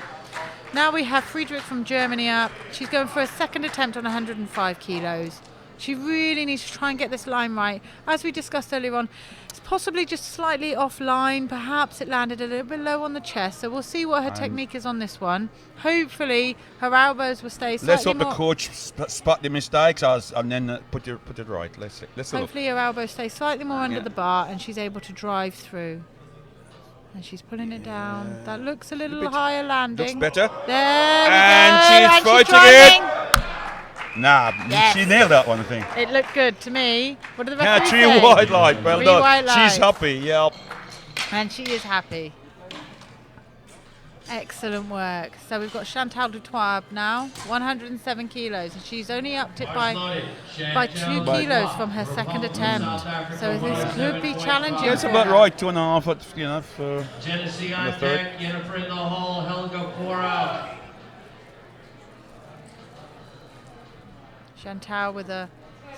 Now we have Friedrich from Germany up. She's going for a second attempt on 105 kilos. She really needs to try and get this line right. As we discussed earlier on, it's possibly just slightly offline. Perhaps it landed a little bit low on the chest. So we'll see what her technique is on this one. Hopefully, her elbows will stay slightly Let's hope more. the coach spot the mistakes and then put it right. Let's look. Hopefully, her elbows stay slightly more under the bar, and she's able to drive through. And she's pulling it down. That looks a little higher landing. Looks better. There we And go. she's and fighting driving. it. Nah, Yes. she nailed that one, I think. It looked good to me. What did the Yeah, referee 3 say? white light. Well 3 done. white She's lights. happy. Yeah. And she is happy. Excellent work. So we've got Chantal Dutoit now, 107 kilos, and she's only upped it by 2 kilos from her second attempt. So this could be challenging. Yeah, it's for about her. right. 2.5. For Genesee the on third. deck, Jennifer in the hall, Helga Cora. Chantal with a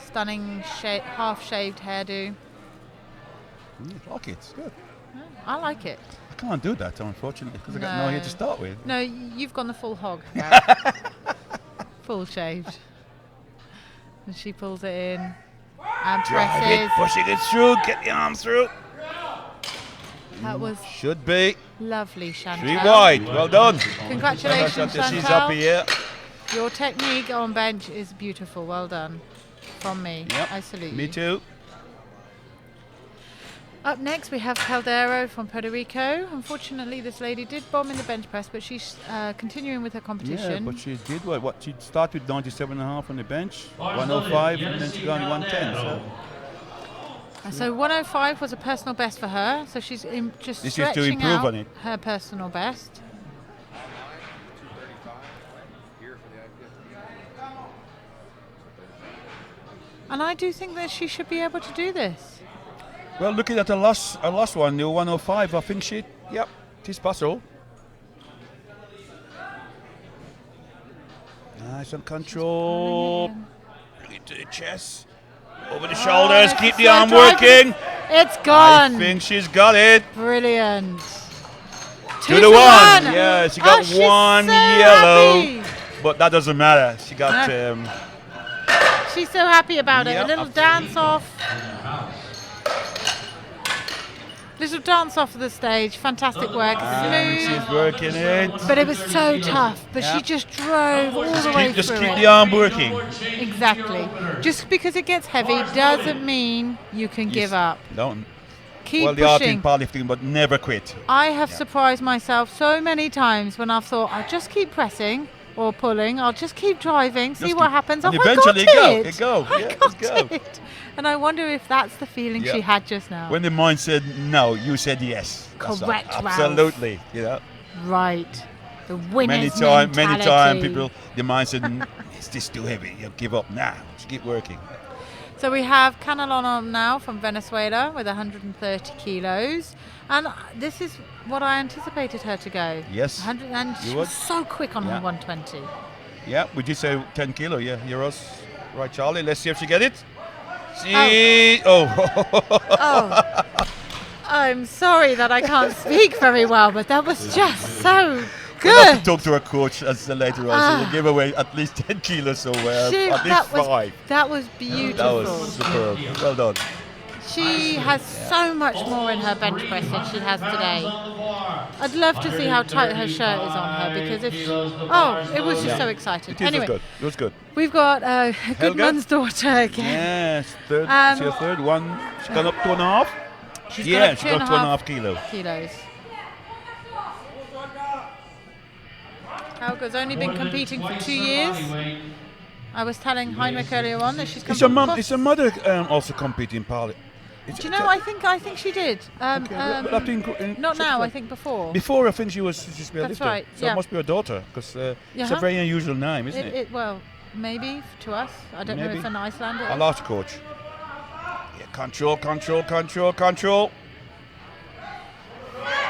stunning half-shaved hairdo. Like it. It's good. I like it. I can't do that, unfortunately, because I got no hair to start with. No, you've gone the full hog. Full shaved. And she pulls it in. And Drive presses. it, pushing it through. Get the arm through. That was Should be lovely, Chantal. 3 wide. Well done. Congratulations, She's Chantal. happy, yeah. Your technique on bench is beautiful. Well done. From me. Yep. I salute you. Me too. Up next, we have Caldero from Puerto Rico. Unfortunately, this lady did bomb in the bench press, but she's continuing with her Yeah, competition. but she did what? She started with 97.5 on the bench, 105, and then she got only 110. So So 105 was a personal best for her. So she's just This is to stretching improve out on it. her personal best. And I do think that she should be able to do this. well, looking at her last one, the 105, I think it is possible. Nice and control. Into the chest, over the shoulders, keep the so arm driving. working. It's gone. I think she's got it. Brilliant. To 2 the to one. 1. Yeah, she got she's one so yellow, happy. but that doesn't matter. She got. No. She's so happy about it. Yep. A little dance off. Little dance off of the stage. Fantastic work. And Smooth. she's working it. But it was so tough. But she just drove all the way Just through keep it. the arm working. Exactly. Just because it gets heavy doesn't mean you can give up. Don't. Keep Well, the art pushing. in powerlifting, but never quit. I have surprised myself so many times when I've thought, I'll just keep pressing or pulling, I'll just keep driving, see Just what keep- happens. and Oh, I got eventually it. go. I Yeah, got just go. it. And I wonder if that's the feeling Yeah. she had just now. When the mind said no, you said yes. That's Correct, right. Ralph. Absolutely. You know, Right. The winner's many mentality. time people, the mind said, "Is this too heavy? You give up." Nah, just keep working. So we have Canelon now from Venezuela with 130 kilos. And this is what I anticipated her to go. Yes, 100, and you she would. was so quick on her Yeah. 120. Yeah, we did say 10 kilo. Yeah, euros. Right, Charlie. Let's see if she get it. See. Oh. Oh, I'm sorry that I can't speak very well, but that was just so We'll have to good. talk to her coach later on. So we'll give away at least 10 kilos or She- at least 5. that was That beautiful. was superb. Well done. She has so much more in her bench press than she has today. I'd love to see how tight her shirt is on her because if it was just so exciting. It was Anyway, good. It was good. we've got Goodman's daughter again. Yes, third. Um, She's third one. She's gone up 2.5. She's Yeah, got up she got 2.5 kilo. kilos. Helga's only been competing for 2 years. I was telling Heinrich earlier on that she's come Is her from mum? Boston. Is her mother also competing in Pali? Do you know? I think she did. Not now. I think before. Before, I think she's been a That's lifter. right, So yeah. it must be her daughter, because it's a Uh-huh. very unusual name, isn't it? Well, maybe to us. I don't know Maybe. if in Iceland. I'll ask the coach. Yeah, control.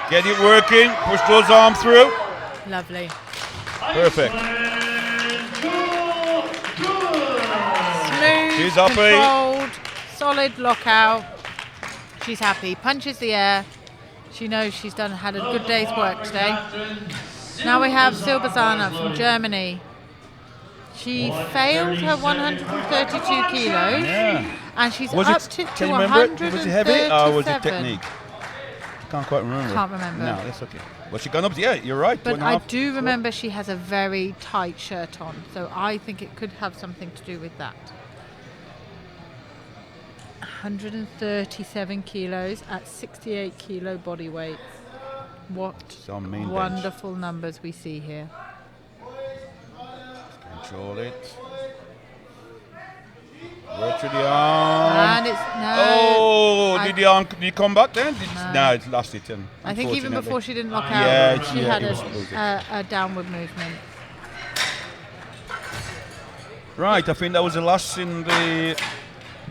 Get it working. Push those arms through. Lovely. Perfect. Smooth, She's happy. controlled, solid lockout. She's happy. Punches the air. She knows she's had a good day's work today. Now we have Silberzana from Germany. She failed her 132 kilos, Yeah. and she's Was up it? to Can you remember? Was it heavy or was it 137. technique? Can't quite remember. Can't remember. No, that's okay. Was she gone up? Yeah, you're right. But 2.5. I do remember she has a very tight shirt on, so I think it could have something to do with that. 137 kilos at 68 kilo body weight. What Some main bench. wonderful numbers we see here. Control it. Work through the arm. And it's Did the arm did he come back then? No, it's lost it. I think even unfortunately. before she didn't lock Yeah, out, she yeah, had it was losing. a downward movement. Right, I think that was the last in the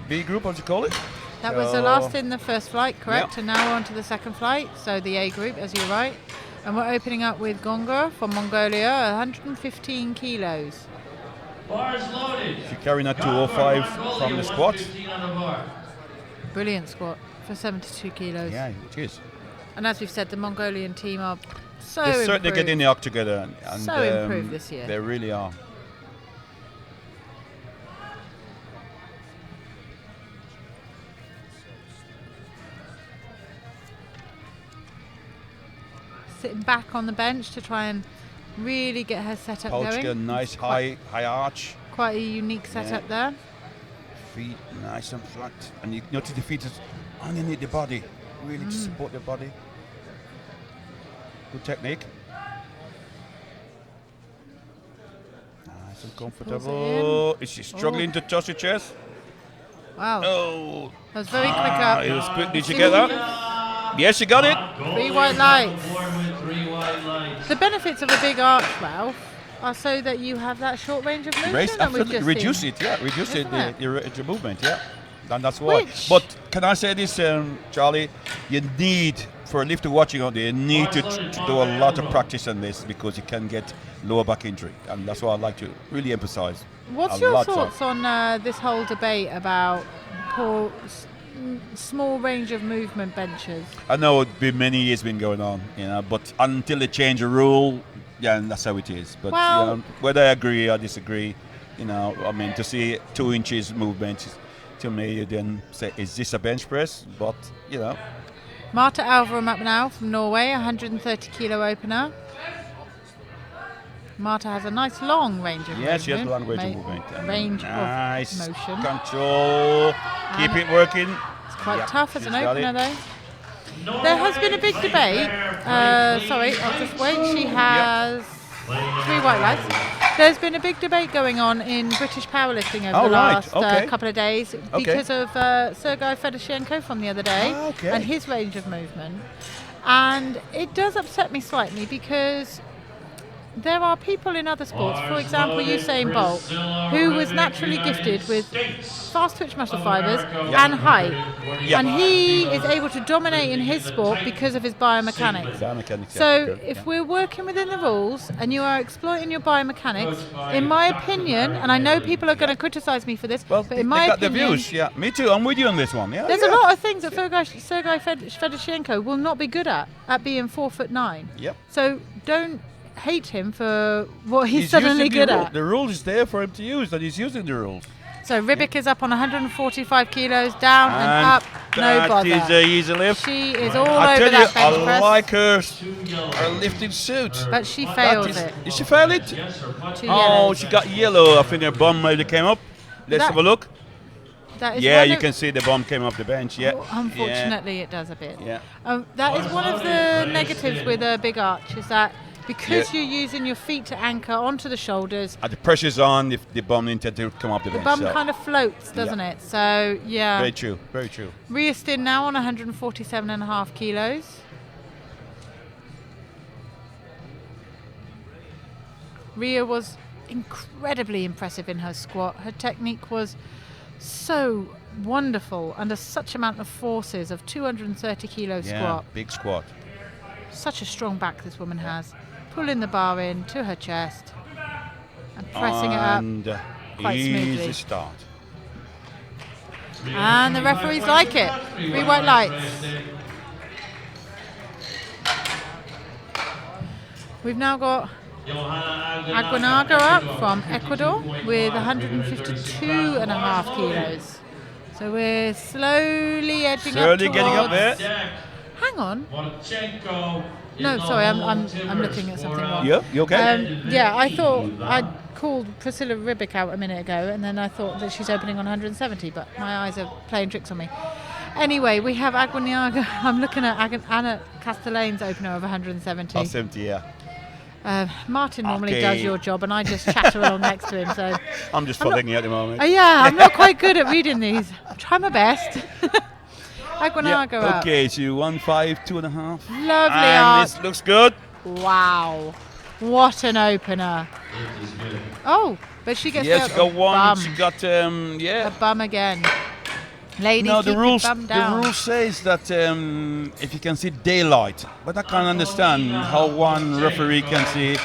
B group, what do you call it? That was the So- last in the first flight, correct? Yep. And now we're on to the second flight, so the A group, as you're right. And we're opening up with Gonga from Mongolia, 115 kilos. Bars loaded. She carrying a 205 from the squat. 115 on the bar. Brilliant squat for 72 kilos. Yeah, it is. And as we've said, the Mongolian team are so They're certainly improved. getting the act together. And, So improved this year. They really are. Sitting back on the bench to try and really get her setup Pouch, going. nice It's quite, high arch. quite a unique setup there. Feet nice and flat. And you notice the feet is underneath the body. Really to support the body. Good technique. Nice and comfortable. Is she struggling to touch the chest? Wow, Oh, that was very quick up. it was quick. Did she get that? Yes, she got it. 3 white lights. Board with 3 white lights. The benefits of a big arch, Ralph, are so that you have that short range of motion Raise, that we've absolutely. just Reduce seen. it, yeah. Reduce it, Isn't it? the movement, yeah. And that's why. Which- But can I say this, Charlie? You need, for a lifter watching out there, you need to do a lot of practice on this because you can get lower back injury. And that's what I'd like to really emphasize. What's A your lot of. thoughts on this whole debate about poor, small range of movement benches? I know it's been many years been going on, but until they change the rule, yeah, and that's how it is. But Well- whether I agree or disagree, I mean, to see 2 inches movement, to me, you then say, is this a bench press? But, Marta Alvarum up now from Norway, 130 kilo opener. Marta has a nice long range of movement. yeah, she has a long range of movement. And Range nice of motion. control. Keep And it working. It's quite Yeah, tough as an she's got opener, it. though. There has been a big debate. Sorry, I'll just wait. She has 3 white lights. There's been a big debate going on in British powerlifting over Oh, the right, last okay. couple of days because of Sergei Fedoshenko from the other day Okay. and his range of movement. And it does upset me slightly because there are people in other sports, for example Usain Bolt, who was naturally gifted with fast twitch muscle fibers and height. Yeah. And he is able to dominate in his sport because of his biomechanics. Biomechanics, So yeah, okay, if yeah. we're working within the rules and you are exploiting your biomechanics, in my opinion, and I know people are going to criticize me for this, Well, but they in my got the opinion, views. Yeah, me too. I'm with you on this one. Yeah, there's yeah. a lot of things that Sergei Fedoshenko will not be good at being 4'9". Yep. So don't hate him for what he's using suddenly the good rule. at. The rule is there for him to use, and he's using the rules. So Rybak is up on 145 kilos, down and up, no that bother. is a easy lift. She is all I over tell that you, bench I press, like her lifting suit. but she That fails is, it. Did she fail it? Two Oh, yellows. she got yellow. I think her bum maybe came up. Let's That- have a look. That is Yeah, one you of- can see the bum came up the bench. Yeah. Unfortunately, it does a bit. Yeah. That is one of the negatives with a big arch, is that because Yeah. you're using your feet to anchor onto the shoulders, And the pressure's on if the bum didn't to come up the the bench. bum so. kind of floats, doesn't it? So, yeah. Very true. Very true. Ria Stin now on 147.5 kilos. Ria was incredibly impressive in her squat. Her technique was so wonderful under such amount of forces of 230 kilo Yeah. squat. Big squat. Such a strong back this woman has. Pulling the bar in to her chest and pressing it up. And quite easy smoothly. start. And the referees like it. 3 white lights. We've now got Aguinaga up from Ecuador with 152.5 kilos. So we're slowly edging up Slowly towards. getting up there. Hang on. No, sorry, I'm looking at something wrong. Yeah, you okay? Yeah, I thought I'd called Priscilla Ribic out a minute ago, and then I thought that she's opening on 170, but my eyes are playing tricks on me. Anyway, we have Aguinaga. I'm looking at Anna Castellane's opener of 170. 170, yeah. Martin normally Okay. does your job, and I just chatter along next to him. So I'm just following you at the moment. yeah, I'm not quite good at reading these. I try my best. Aguinaga up. Okay, so 152.5. Lovely And art. this looks good. Wow, what an opener! Oh, but she gets Yes, the got one. bum. She got A bum again. Ladies, No, keep the your rules. bum The down. rule says that if you can see daylight, but I can't understand how one referee can see,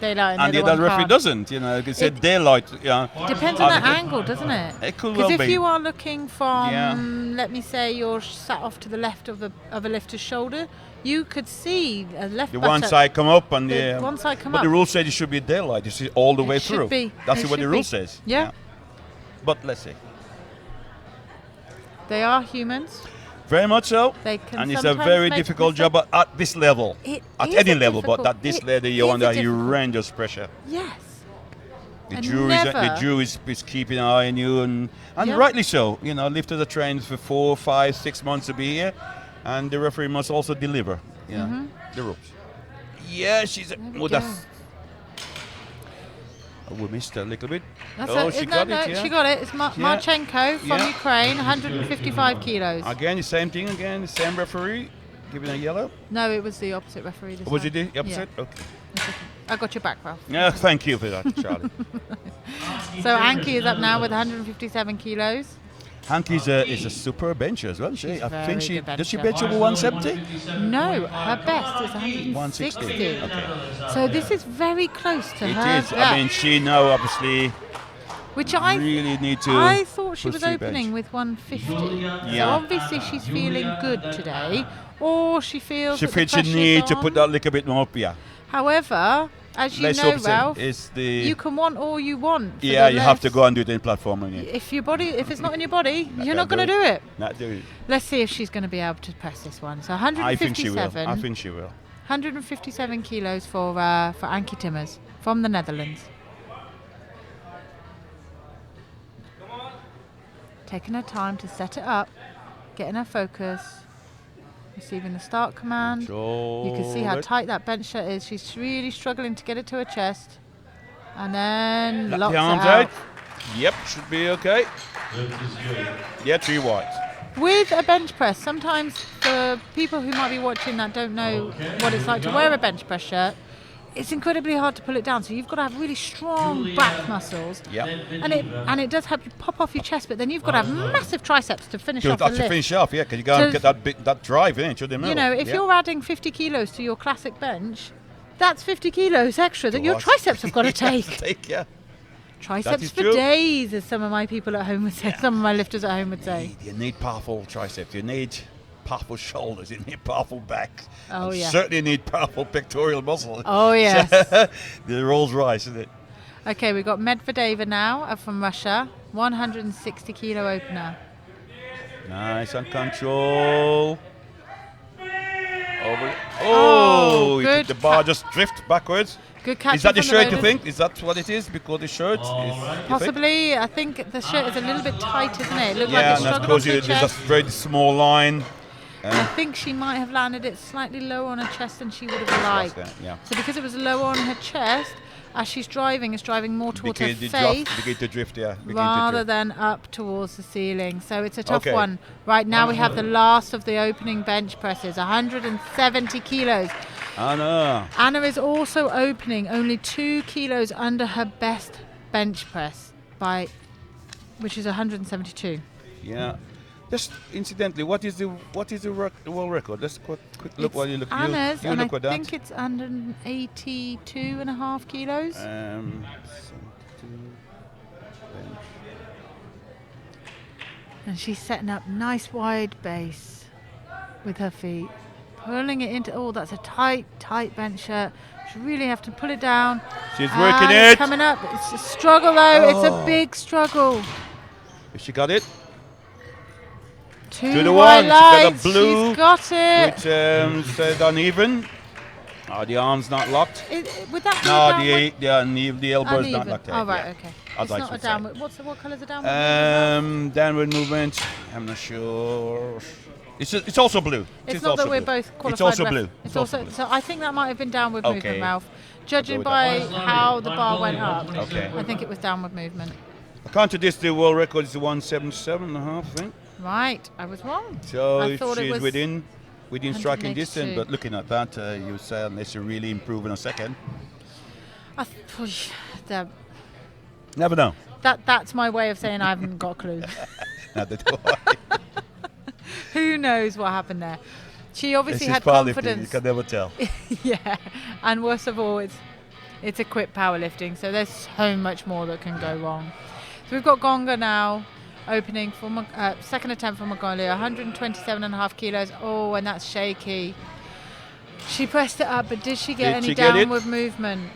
Daylight and the other referee doesn't. You know, it said It- daylight. Yeah. Depends on the angle, doesn't it? It could Because well if be. you are looking from, Yeah. let me say, you're sat off to the left of a lifter's shoulder, you could see a left The one buttock. side come up and The the one side come but up. the rule says it should be daylight. You see all the way It should through. be. That's It what the should rule be. says. Yeah. But let's see. They are humans. Very much so. They can And it's a sometimes very make difficult mistakes. job at this level. It At is any a level, but difficult- at this it level, you're is under a difficult- horrendous pressure. Yes. The And jury, never- is keeping an eye on you, and Yeah. rightly so. You know, lifters are trained for 4, 5, 6 months to be here, and the referee must also deliver. You know, the rules. Yeah, she's. we Well, go. that's. Oh, we missed a little bit. That's Oh, it. she No, got no, it. Yeah. she got it. It's Marchenko from Yeah. Ukraine, 155 kilos. Again, the same thing. Again, the same referee giving a yellow. No, it was the opposite referee this Was time. it the opposite? Yeah. Okay. I got your back, Ralph. Yeah, thank you for that, Charlie. So Anki is up now with 157 kilos. Hanky's is a super bencher as well. She's I very think she good does she bencher. bench over 170? No, her best is 160. 160. Okay. So this is very close to It her. is. I mean, she now obviously which I really need to. I thought she was pursue opening bench. with 150. So Yeah. obviously she's feeling good today, or she feels She that feels the she pressure's need to on. put that little bit more up. Yeah. However, as you Less know, opposite Ralph, is the. you can want all you want. For yeah, the you have to less- go and do it in platform. And If it's not in your body, you're not can't going to do do it. not do it. Let's see if she's going to be able to press this one. So I think she will. 157. I think she will. 157 kilos for Ankie Timmers from the Netherlands. Taking her time to set it up, getting her focus, receiving the start command. You can see how Control it. tight that bench shirt is. She's really struggling to get it to her chest. And then Let locks the it arms out. out. Yep, should be okay. Yeah, 3 white. With a bench press, sometimes for people who might be watching that don't know what it's like to wear a bench press shirt, it's incredibly hard to pull it down. So you've got to have really strong back muscles. Yep. And it does help you pop off your chest, but then you've got to have massive triceps to finish off the To lift. finish off, yeah, because you got to To- get that drive in to the middle. You know, if yeah. you're adding 50 kilos to your classic bench, that's 50 kilos extra that your What? triceps have got to You have take. yeah. Triceps is for true. days, as some of my people at home would say, some of my lifters at home would say. You need powerful triceps. You need powerful shoulders. You need powerful back. Oh, and yeah. Certainly need powerful pectoral muscle. Oh, yes. The Rolls Royce, isn't it? Okay, we've got Medvedeva now from Russia, 160 kilo opener. Nice and control. Over. Oh, Oh, good the bar catch. just drift backwards. Good catch. Is that the from shirt you loaders. think? Is that what it is? Because the shirt is. you think? Possibly. I think the shirt is a little bit tight, isn't it? It looked like Yeah, it's and that's struggled because onto her there's a chest. very small line. I think she might have landed it slightly lower on her chest than she would have liked. Yeah. So because it was lower on her chest, as she's driving, it's driving more towards her Begin face to drift, yeah. Begin to rather drift. than up towards the ceiling. So it's a tough Okay. one. Right now we have the last of the opening bench presses, 170 kilos. I know. Anna is also opening only 2 kilos under her best bench press, which is 172. Yeah. Just incidentally, what is the world record? Let's quick look It's while you look. Anna's, you and look I at that. think it's 182.5 kilos. 72 bench. And she's setting up nice wide base with her feet. Pulling it into, oh, that's a tight bench shirt. She really have to pull it down. She's And working it's it. coming up. It's a struggle though. It's a Oh. big struggle. She got it. Two To the one. She got a highlights. blue. She's got it. Which said uneven. The arm's not locked. Would that be No, a downward? the elbow's not Uneven. locked. Oh, right, yeah. okay. As It's I not a should say. downward. What colour's a downward? movement? Downward movement. I'm not sure. It's also blue. It's not also that we're blue. both qualified. It's also ref- blue. It's also blue. so. I think that might have been downward Okay. movement, Ralph. Judging with by that. how the bar went up, Okay. I think it was downward movement. According to this, the world record is 177.5, I think. Right, I was wrong. So I thought it she's was within striking 182. distance. But looking at that, you say unless you really improve in a second, The- never know. that's my way of saying I haven't got a clue. Neither do I. Who knows what happened there? She obviously This is had powerlifting. You confidence. can never tell. Yeah, and worst of all, it's equipped powerlifting, so there's so much more that can go wrong. So we've got Gonga now, opening for second attempt for Mongolia, 127.5 kilos. Oh, and that's shaky. She pressed it up, but did she get Did any she get it? downward movement?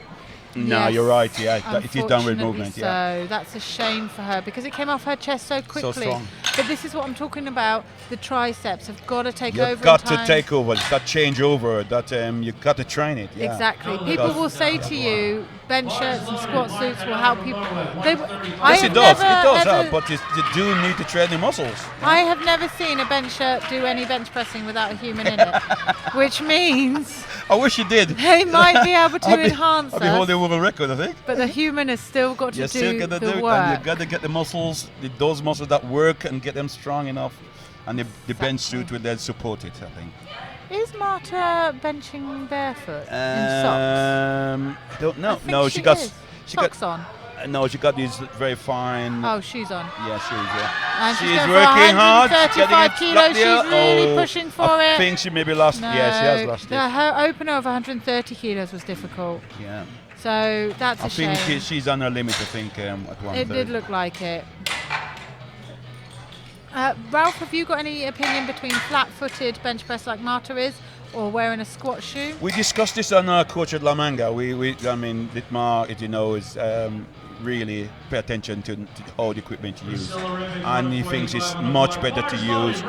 No, Yes, you're right. Yeah, it is downward unfortunately movement. Yeah. So that's a shame for her because it came off her chest so quickly. strong. But this is what I'm talking about. The triceps have got to take You've over. got in to time. take over. It's that changeover. That you've got to train it. Yeah. Exactly. People will say to you, bench shirts and squat suits will help you. Yes, it does. It does help, but you do need to train the muscles. I have never seen a bench shirt do any bench pressing without a human in it, which means I wish you did. they might be able to enhance I'll be holding us, a world record, I think. but the human has still got to You're still do gonna the do it, work. and you've got to get the muscles, those muscles that work, and get them strong enough, and the bench suit will then support it. I think. Is Marta benching barefoot in socks? I don't know. I think No, she got is. she got Socks on. no, she got these very fine. Oh, shoes on. Yeah, shoes. Yeah. And she's She's going for working hard. 135 getting it kilos. locked She's there. really Oh, pushing for I it. think she maybe lost. No, Yeah, she has lost it. her opener of 130 kilos was difficult. Yeah. So that's a I think shame. she's on her limit. I think at one. It did look like it. Ralph, have you got any opinion between flat-footed bench press like Marta is, or wearing a squat shoe? We discussed this on our coach at La Manga. I mean, Dietmar, as you know, is really pay attention to all the equipment you use, and he thinks it's much better to use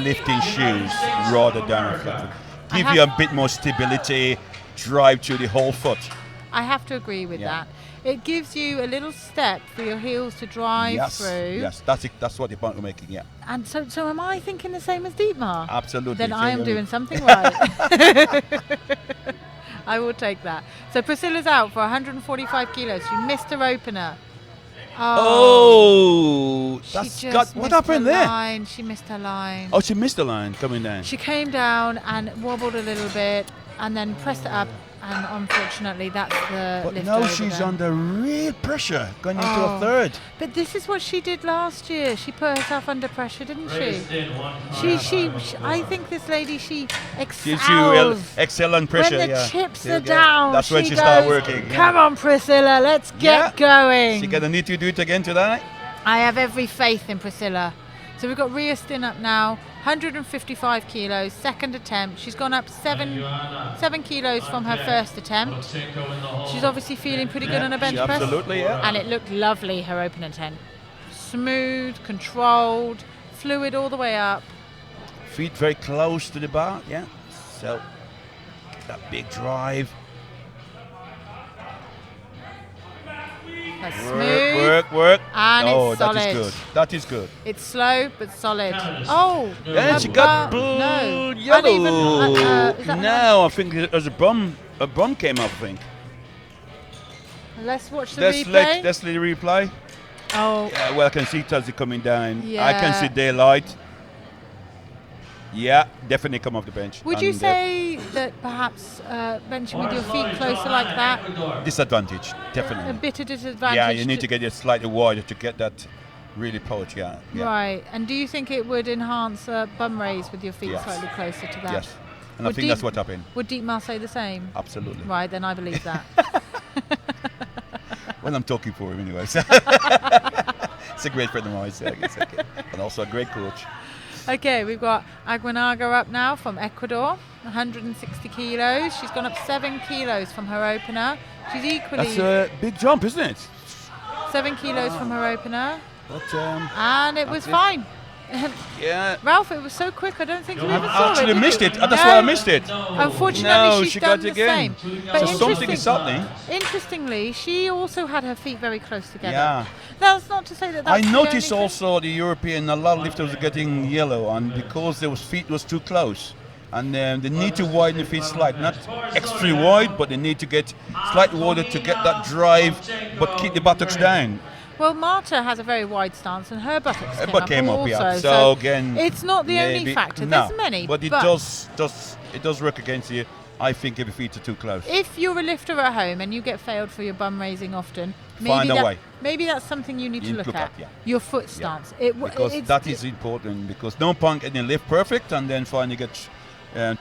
lifting shoes rather than a flat foot. Give you a bit more stability, drive through the whole foot. I have to agree with Yeah. that. It gives you a little step for your heels to drive through. Yes, that's it. That's what the point we're making. Yeah, And so am I thinking the same as Dietmar? absolutely. Then So I am you- doing something right. I will take that. So Priscilla's out for 145 kilos. She missed her opener. Oh, she that's just got. What missed happened her there? line. She missed her line. Oh, she missed the line coming down. She came down and wobbled a little bit and then pressed it up. And unfortunately, that's the But lift now over she's then. under real pressure going into Oh. a third. But this is what she did last year. She put herself under pressure, didn't she? Raised in one She I think this lady, she Gives you excels. excellent pressure. When the yeah. chips Yeah, are yeah. down, That's when she she start goes, working. yeah. Come on, Priscilla, let's get going. She's gonna need to do it again tonight. I have every faith in Priscilla. So we've got Ria Stin up now, 155 kilos, second attempt. She's gone up 7 kilos from her first attempt. She's obviously feeling pretty good on a bench press. Absolutely, yeah. And it looked lovely, her open attempt. Smooth, controlled, fluid all the way up. Feet very close to the bar, yeah. So that big drive. That's smooth. Work. And oh, it's that solid. is good. That is good. It's slow but solid. Oh, And her she got butt- blue, no. yellow. Uneven, is that Now I think there's a bum came up. I think. Let's watch the Let's replay. let's the replay. Oh, Yeah, well, I can see Tazzy coming down. I can Yeah. see daylight. Yeah, definitely come off the bench. would you And, say that perhaps benching with your feet closer like that, disadvantage? a Definitely. bit of disadvantage? Yeah, you need to get it slightly wider to get that really poach. Yeah. Right, and do you think it would enhance bum raise with your feet Yes. slightly closer to that? Yes. And I Would think that's what happened. Would Dietmar say the same? Absolutely. Right, then I believe that. Well, I'm talking for him anyway. So. It's a great friend of mine. So it's okay. And also a great coach. Okay, we've got Aguinaga up now from Ecuador, 160 kilos. She's gone up 7 kilos from her opener. She's equally That's a big jump, isn't it? 7 kilos from her opener, But and it was it. fine. yeah, Ralph, it was so quick. I don't think you I even saw it. actually did missed you? it. That's No. why I missed it. Unfortunately, No, she's she done got the it again. same. But So something is happening. Interestingly, she also had her feet very close together. Yeah. That's not to say that I that's the noticed only also the European, a lot of lifters are getting yellow, and because their feet was too close. And they need to widen the feet slightly, not extra wide, but they need to get slightly wider to get that drive, but keep the buttocks down. Well, Marta has a very wide stance, and her buttocks Came up, also. yeah. So again, it's not the only maybe- factor. No, There's many, but it does work against you. I think if your feet are too close. If you're a lifter at home and you get failed for your bum raising often, Find a way. maybe that's something you need to look at. Yeah. Your foot stance. Because that is important. Because no point getting lift perfect and then finally get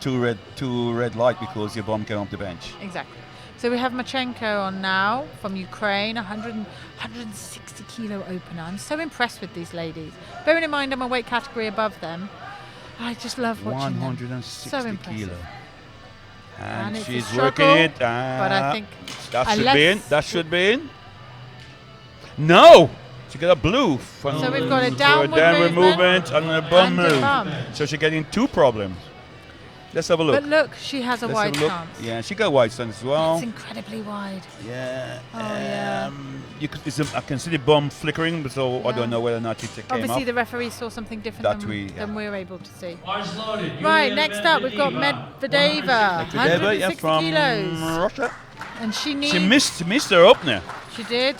two red light because your bum came off the bench. Exactly. So we have Machenko on now from Ukraine, 160 kilo opener. I'm so impressed with these ladies. Bearing in mind I'm a weight category above them, I just love watching them. 160 So impressive. kilo. And it's a she's struggle, working it. but I think that should unless- be in. That should be in. No! She got a blue. So we've got a downward movement and a bum and a move. bum. So she's getting two problems. Let's have a look. But look, she has a Let's wide have a look. stance. Yeah, she got a wide stance as well. It's incredibly wide. Yeah. Oh, yeah. I can see the bum flickering, but so I Yeah. don't know whether or not it came Obviously, up. the referee saw something different That than we're able to see. Bars loaded. Right, Yulia next up, we've got Medvedeva, Medvedeva, 160 from kilos. Russia. And she needs... She missed her opener. She did.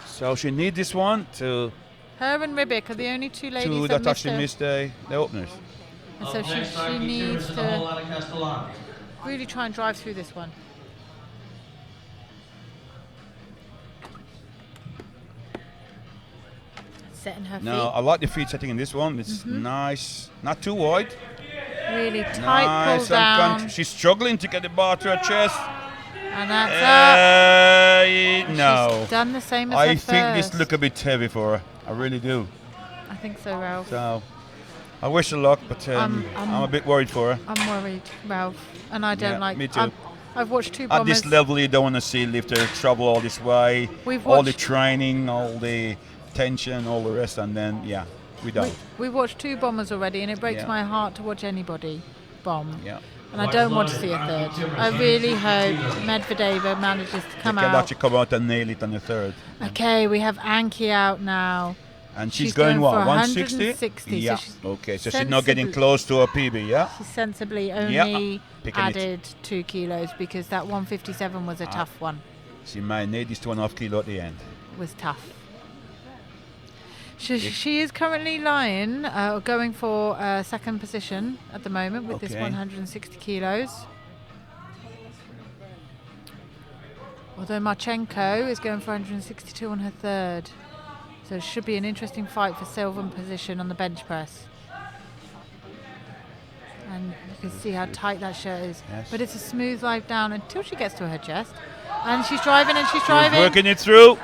So she needs this one to Her and Ribik are the only two ladies that that actually missed the openers. And so Up next, she target needs keepers in the whole to lot of Castellano. really try and drive through this one. Setting her No, I like the feet setting in this one. It's nice, not too wide. feet. Really tight Nice pull and down. she's struggling to get the bar to her chest. And that's up. No. She's done the same as I her think this first. look a bit heavy for her. I really do. I think so, Ralph. So I wish her luck, but I'm a bit worried for her. I'm worried, Ralph. And I don't Yeah, like... me too. I've watched two At bombers. this level, you don't want to see lifter travel all this way. We've all the watched- training, all the tension, all the rest, and then we don't. We watched two bombers already, and it breaks Yeah. my heart to watch anybody bomb. Yeah. And I don't want to see a third. I really hope Medvedeva manages to come They can out. actually come out and nail it on the third. Okay, we have Anki out now. And she's She's going going what? for 160? 160, so Yeah. she's Okay, so she's not getting sensibly- close to her PB, yeah? She sensibly only picking it. added 2 kilos because that 157 was a tough one. She might need this 2.5 kilo at the end. It was tough. She is currently lying, going for second position at the moment with this Okay. 160 kilos. Although Marchenko is going for 162 on her third. So it should be an interesting fight for silver position on the bench press. And you can see how tight that shirt is. Yes. But it's a smooth life down until she gets to her chest. And she's driving and she's driving. Working it through.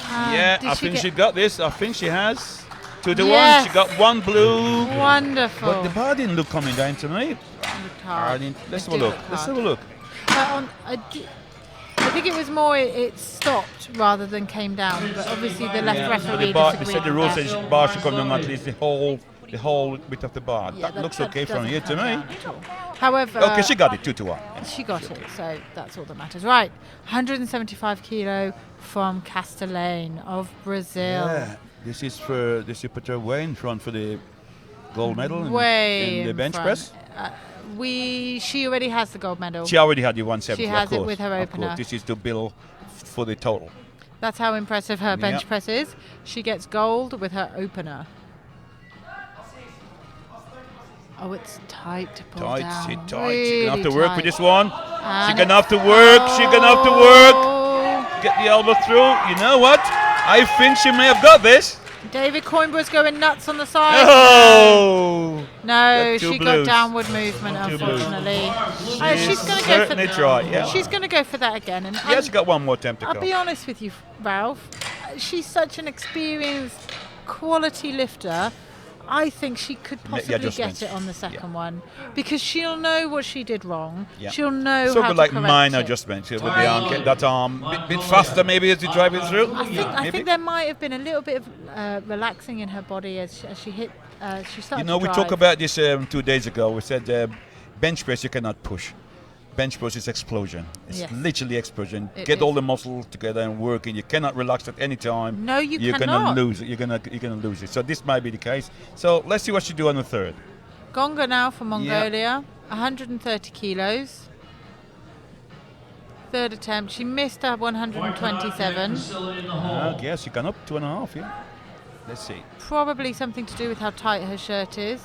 And Yeah, did I she think get- she got this. I think she has. 2 to 1. Yes. She got one blue. Wonderful. But the bar didn't look coming down to me. Looked hard. Let's It have a did look. look Let's hard. have a look. I think it was more it stopped rather than came down, but obviously the left But referee the bar, they disagreed said the with rule that. says bar should come down at least the whole bit of the bar. Yeah, that looks okay from doesn't here to come me. down at all. However, Okay, she got it 2 to 1. she got it, so that's all that matters. Right, 175 kilo from Castellane of Brazil. Yeah, this is put her way in front for the gold medal Way in the in bench front. press. She already has the gold medal. She already had the 170. She has of it course, with her of opener. course. This is to bill for the total. That's how impressive her bench Yep. press is. She gets gold with her opener. Oh, it's tight to pull Tight, down. she tight. Really She's gonna have to work tight. with this one. And She's gonna have to work. She's gonna have to work. Oh, Get the elbow through. You know what? I think she may have got this. David Coimbro's going nuts on the side. Oh! No, Got two she got blues. downward movement, Two blues. unfortunately. She's going to go for certainly tried, yeah. She's going to go for that again. And Yes, she got one more attempt to I'll go. be honest with you, Ralph. She's such an experienced, quality lifter. I think she could possibly adjustments. get it on the second one because she'll know what she did wrong. Yeah. She'll know Sort how of to like correct minor it. adjustments with the arm, get that arm a bit faster maybe as you drive it through. I think there might have been a little bit of relaxing in her body as she hit. She started. You know, to we drive. talked about this 2 days ago. We said bench press you cannot push. Bench press is explosion. It's Yes. literally explosion. It Get is. all the muscles together and working. You cannot relax at any time. No, You're cannot. gonna lose it. You're gonna lose it. So this might be the case. So let's see what she do on the third. Gonga now for Mongolia, 130 kilos. Third attempt, she missed her 127. Yeah, she gone up 2.5. Yeah. Let's see. Probably something to do with how tight her shirt is.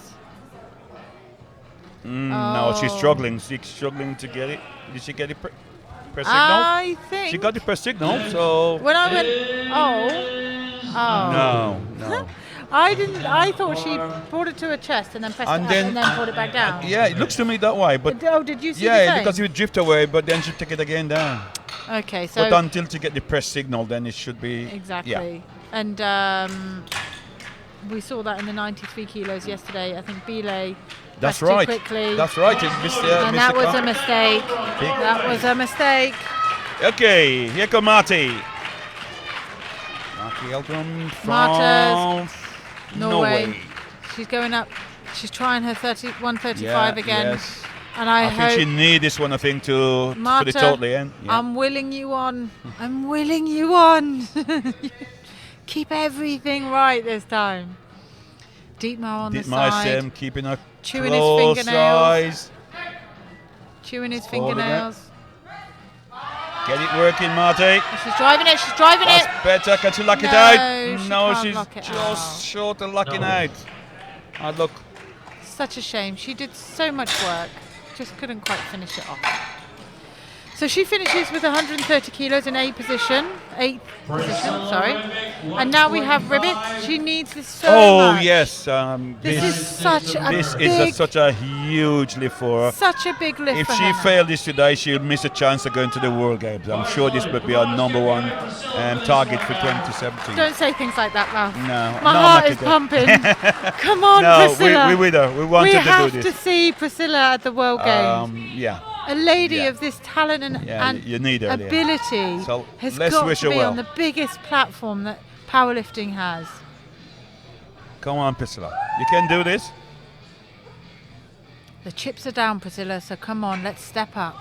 No, she's Oh. struggling. She's struggling to get it. Did she get it per signal? I think. She got the per signal. So When I went, oh. no. I didn't. I thought she brought it to her chest and then pressed And it up then- and then brought it back down. Yeah, it looks to me that way, but Oh, did you see the yeah, same? because it would drift away, but then she take it again down. Okay, so But until to get the press signal, then it should be exactly. Yeah. And we saw that in the 93 kilos yesterday. I think Belay. That's pressed too right. Quickly. That's right. It missed, And missed that the was car. a mistake. Big- That was a mistake. Okay, here come Marty. Marty Eldrum from Marta's Norway. She's going up. She's trying her 135 again. Yes. And I, I think she hope needs this one. I think to put Marta, it totally in. Yeah. I'm willing you on. I'm willing you on. Keep everything right this time. Dietmar on the side. Dietmar keeping her Chewing his close fingernails. eyes. Chewing his Holding it. fingernails. Get it working, Marty. She's driving it. She's driving That's it. better. Can she lock it No, out? she No, can't she's lock it just out. short of locking No. out. Look. Such a shame. She did so much work. Just couldn't quite finish it off. So she finishes with 130 kilos in eighth position. Sorry. And now we have Ribbit. She needs this so much. Yes. This is such a this big, is such a huge lift for her. such a big lift If for she her. failed this today, she'll miss a chance of going to the World Games. I'm sure this would be our number one target for 2017. Don't say things like that, Ralph. No, My no, heart I'm is not pumping. Come on, No, Priscilla. we with her. We wanted We to do have this. to see Priscilla at the World Games. Yeah. A lady yeah. of this talent Yeah, and you need her. Yeah. ability So has let's got wish to her be well. on the biggest platform that powerlifting has. Come on, Priscilla. You can do this. The chips are down, Priscilla, so come on, let's step up.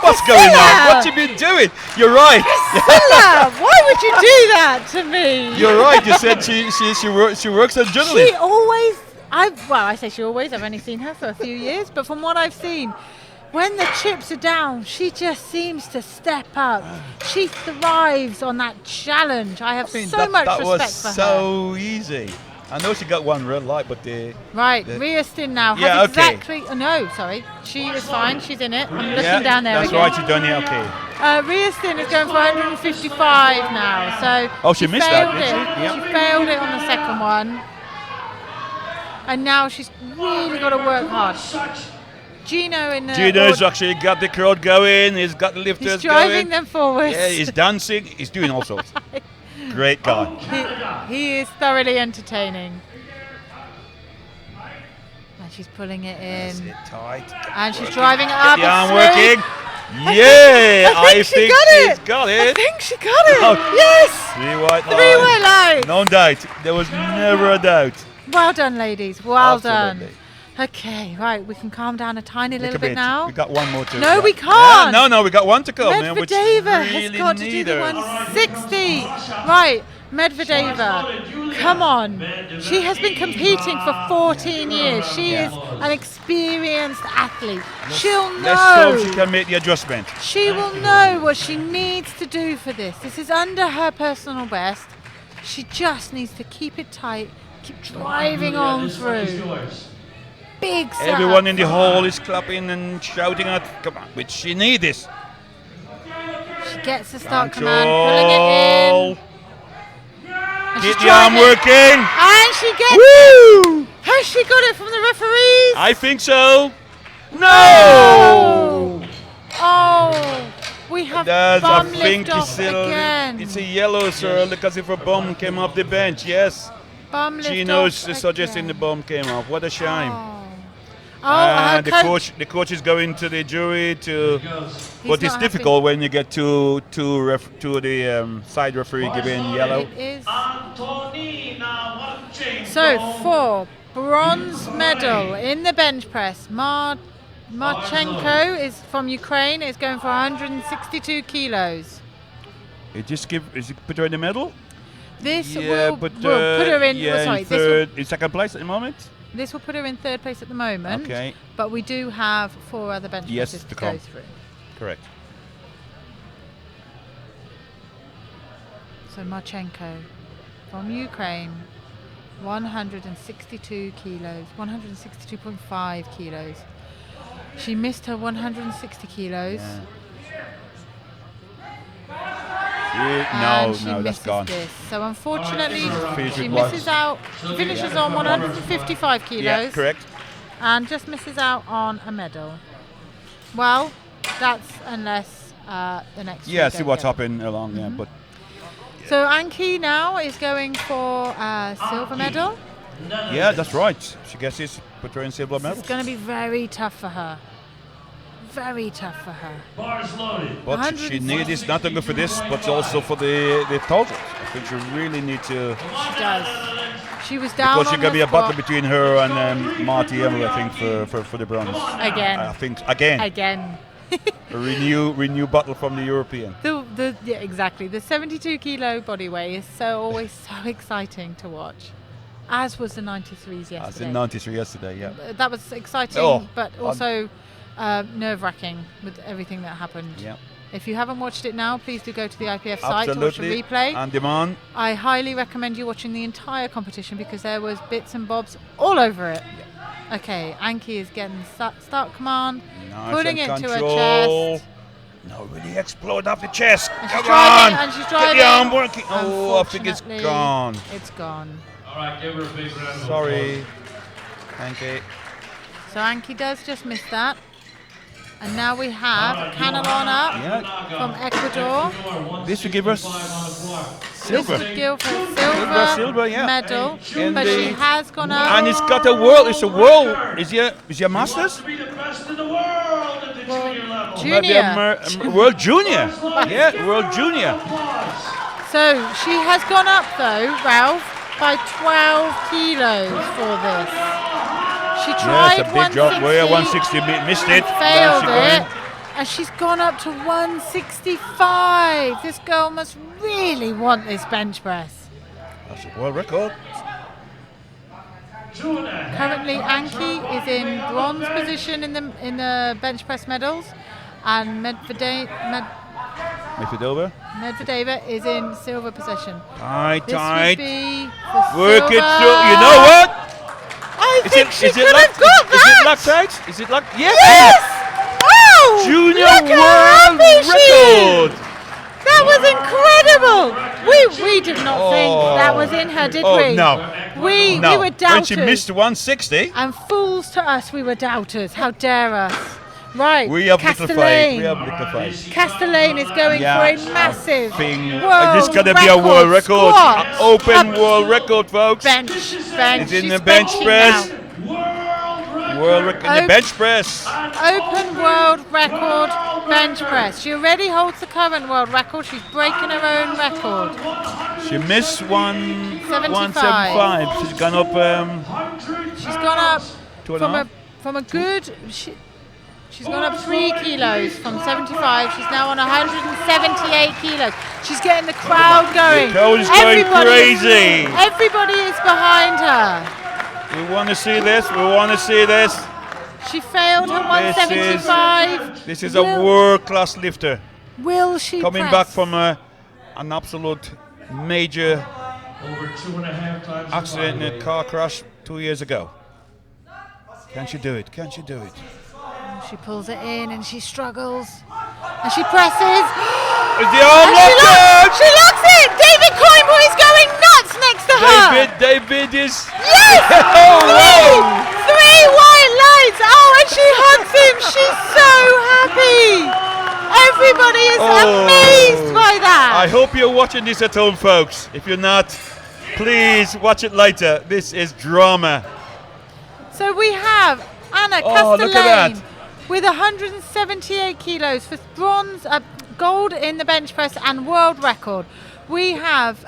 What's going on? What you been doing? You're right. Priscilla, why would you do that to me? You're right. You said she works as a She journalist. always, I say she always, I've only seen her for a few years, but from what I've seen, when the chips are down, she just seems to step up. She thrives on that challenge. I have so much that respect was for her. so easy. I know she got one red light, but Right, the- Ria Stin now has Yeah, okay. exactly. Oh, no, sorry. She is fine. She's in it. I'm looking yeah, down there that's again. right. You done it. Okay. Ria Stin is going for 155 now. So Oh, she missed that, failed did she? it. Yeah. She failed it on the second one, and now she's really got to work hard. Gino in the Gino's actually got the crowd going. He's got the lifters he's driving going. them forwards. Yeah, he's dancing. He's doing all sorts. Great guy. he is thoroughly entertaining. And she's pulling it in. Sit tight. And she's driving it up. Get the arm it's smooth. working. Yeah, I think she got she's it. got I it. think she got it. Oh. Yes. 3 white Three-way line. No doubt. There was never a doubt. Well done, ladies. Well done. Absolutely. Okay, right. We can calm down a tiny Take little a bit now. We got one more to No, we Yeah, can't. no, we got one to come. man, which Medvedeva has really got to do the neither. 160. Right, Medvedeva, come on. She has been competing for 14 years. She is an experienced athlete. She'll Let's hope she know. can make the adjustment. She will know what she needs to do for this. This is under her personal best. She just needs to keep it tight, keep driving on through. Big setup. Everyone in the hall is clapping and shouting out, come on, which she needs this. She gets the start command, pulling it in. Control. And Keep she's the arm driving. working. And she gets Woo! it. Has she got it from the referees? I think so. No! Oh, we we have That's, I bum think lift off again. it's a yellow, sir, because if a bomb came off the bench, yes. Bum lift Gino's off suggesting the again. bomb came off. What a shame. Oh, her The coach is going to the jury to. He's But it's not difficult when you get to the side referee giving yellow. It is. Antonina Marchenko. So for bronze medal in the bench press, Marchenko is from Ukraine. Is going for 162 kilos. Is it put her in the medal? This Yeah, will but put her in. yeah, sorry, in third, in second place at the moment. this will put her in third place at the moment. Okay, But we do have 4 other bench Yes, presses to to go come. through. correct. So Marchenko from Ukraine, 162 kilos, 162.5 kilos. She missed her 160 kilos. And she No, that's misses gone. this. So unfortunately, Finish she with what? misses out. She finishes on 155 kilos. Yeah, correct. And just misses out on a medal. Well, that's unless the next. Yeah, three see don't what's go. happening along there, but So Anki now is going for a silver medal. yeah, that's right. She gets this, put her in silver medal. It's going to be very tough for her. Very tough for her. Bars loaded. But she needs not only for this, but also for the total. I think she really need to. She does. She was down Because on she's going to the be a battle squat between her and Marty Emmer, I think, for the bronze. again. I think again Again. a renew battle from the European. Yeah, exactly. The 72 kilo body weight is always so exciting to watch. As was the 93s I was yesterday. in 93 yesterday. Yeah. That was exciting, Oh, but also nerve-wracking with everything that happened. Yeah. If you haven't watched it now, please do go to the IPF site to watch Absolutely. a replay. On demand. I highly recommend you watching the entire competition because there was bits and bobs all over it. Okay, Anki is getting start command, Nice putting and it to her control. chest. No, really explode off the chest. And she's Come driving, on. and she's Get driving. the arm working. Oh, I think it's Unfortunately, gone. It's gone. All right, give her a big round of Sorry. Thank you. So Anki does just miss that. And now we have Canelon Yeah. from Ecuador. This will give us This silver. would give her Silver, yeah. medal, And but she has gone up. And it's got a world. It's a world. Is he a masters? To be the best in the world at the junior level. Maybe a world junior. Yeah, world junior. So she has gone up though, Ralph, by 12 kilos for this. She Yeah, tried it's a big job. Well, 160, 160 missed it. failed Now she it, and she's gone up to 165. This girl must really want this bench press. That's a world record. Currently, Anki is in bronze position in the bench press medals, and Medvedeva is in silver position. Tight, This would tight. be for Work it silver. through. You know what? I think she is could it have got Is it that. lactate? Is it lac? Yes. Yes! Oh! Junior look how world happy she is. record. That was incredible. We did not think that was in her, did Oh, we? no. We No. were doubters. When she missed 160, And fools to us, we were doubters. How dare us? Right. we have little faith. Castellane. We have little faith. Castellane is going Yeah, for a massive Thing. world This is gonna be a world record. squat. Open world record, folks. bench. It's in She's the bench benching press. now. World record in the bench press. Open world record bench press. She already holds the current world record. She's breaking her own record. She missed 175. She's gone up. She's gone up Two and a half? from a good. She's gone up 3 kilos from 75. She's now on 178 kilos. She's getting the crowd going. The crowd is going crazy. Everybody is behind her. We want to see this. We want to see this. She failed her 175. This is a world-class lifter. Will she Coming press? back from an absolute major Over 2.5 times the accident in body a weight. car crash 2 years ago. Can she do it? Can she do it? She pulls it in and she struggles. And she presses. Is the arm And she locked? locks it! David Coimbrey is going nuts next to her! David is. Yes! Oh, wow. Three white lights! Oh, and she hugs him! She's so happy! Everybody is amazed by that. I hope you're watching this at home, folks. If you're not, please watch it later. This is drama. So we have Anna Oh, look at Castellane that. with 178 kilos for bronze, gold in the bench press and world record. We have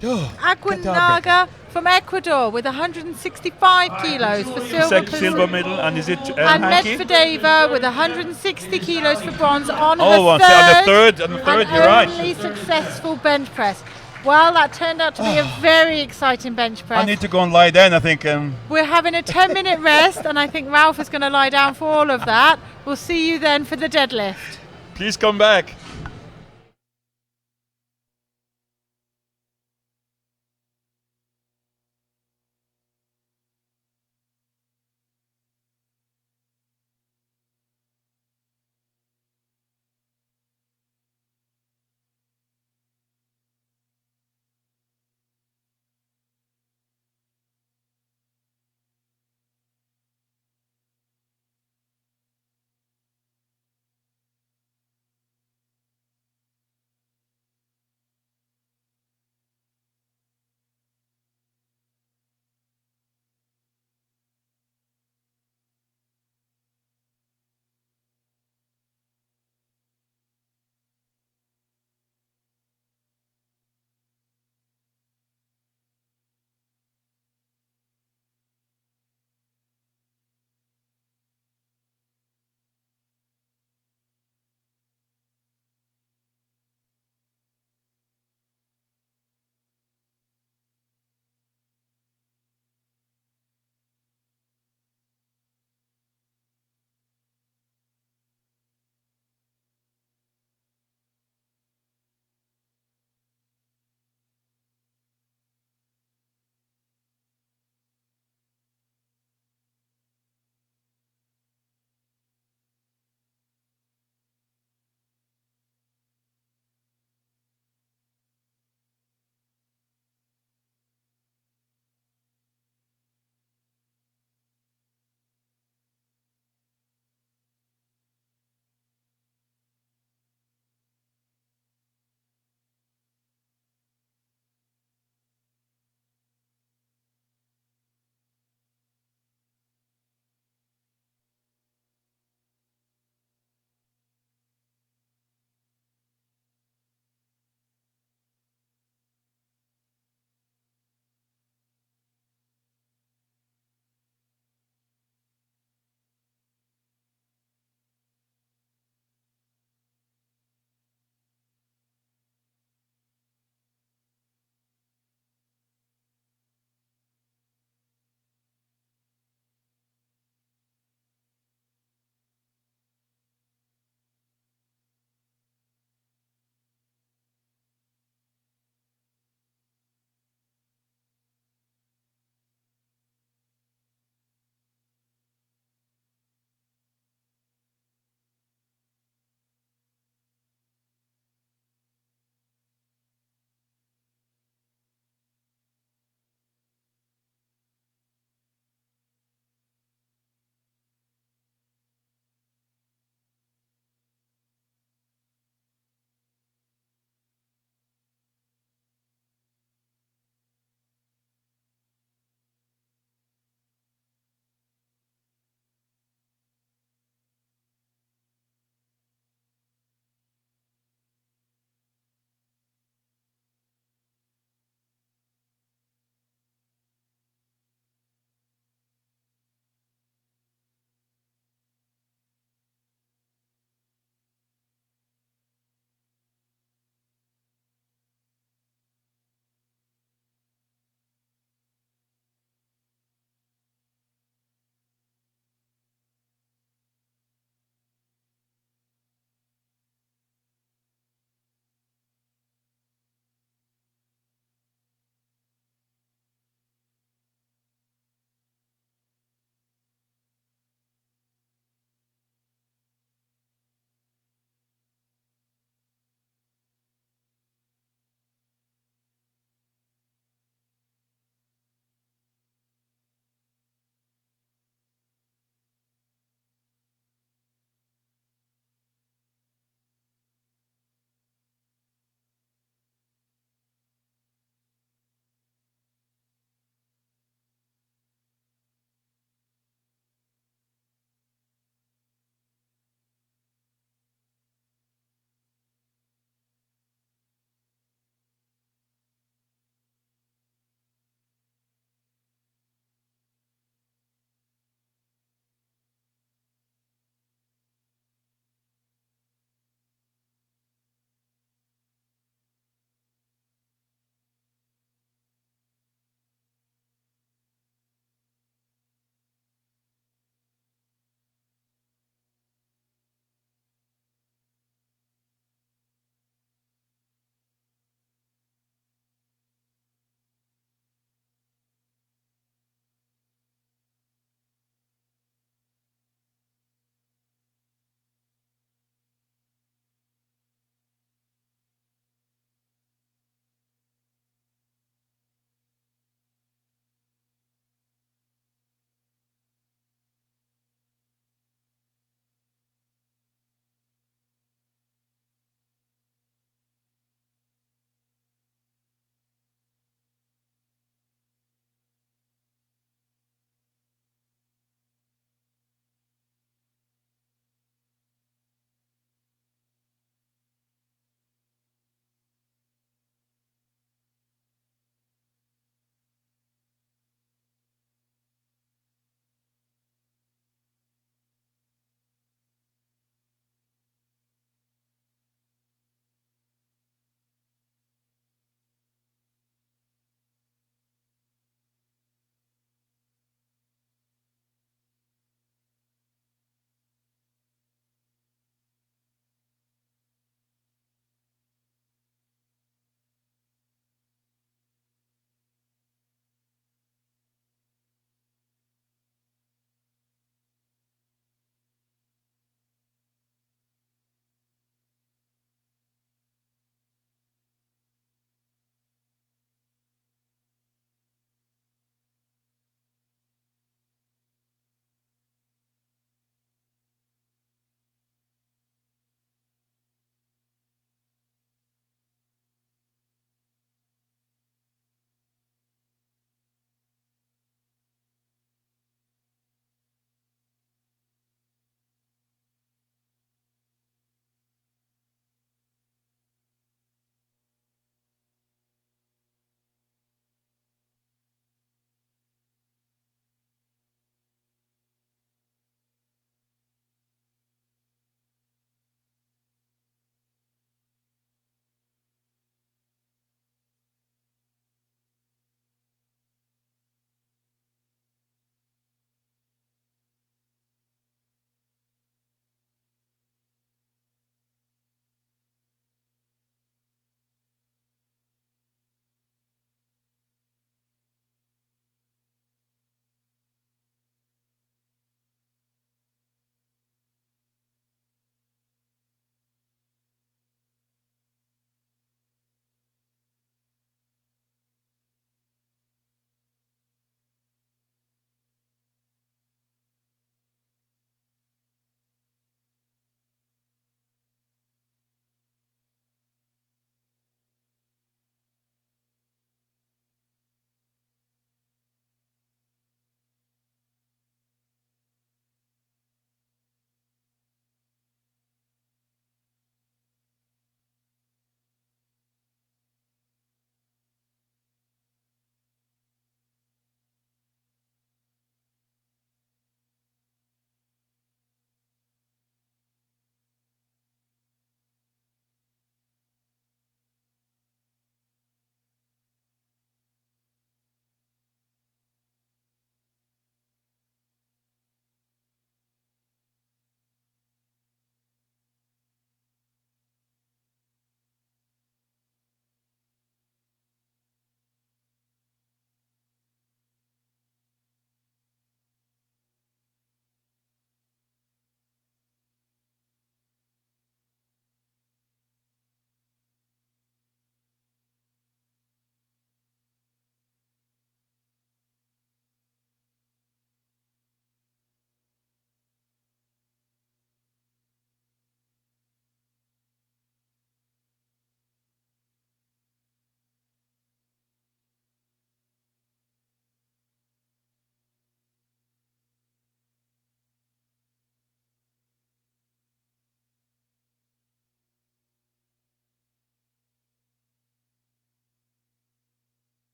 Aguinaga from Ecuador with 165 kilos for Silver medal, and is it and Hanky? Medvedeva with 160 kilos for bronze on her On the third, and you're right. only successful bench press. Well, that turned out to be a very exciting bench press. I need to go and lie down, I think. We're having a 10-minute rest, and I think Ralph is going to lie down for all of that. We'll see you then for the deadlift. Please come back.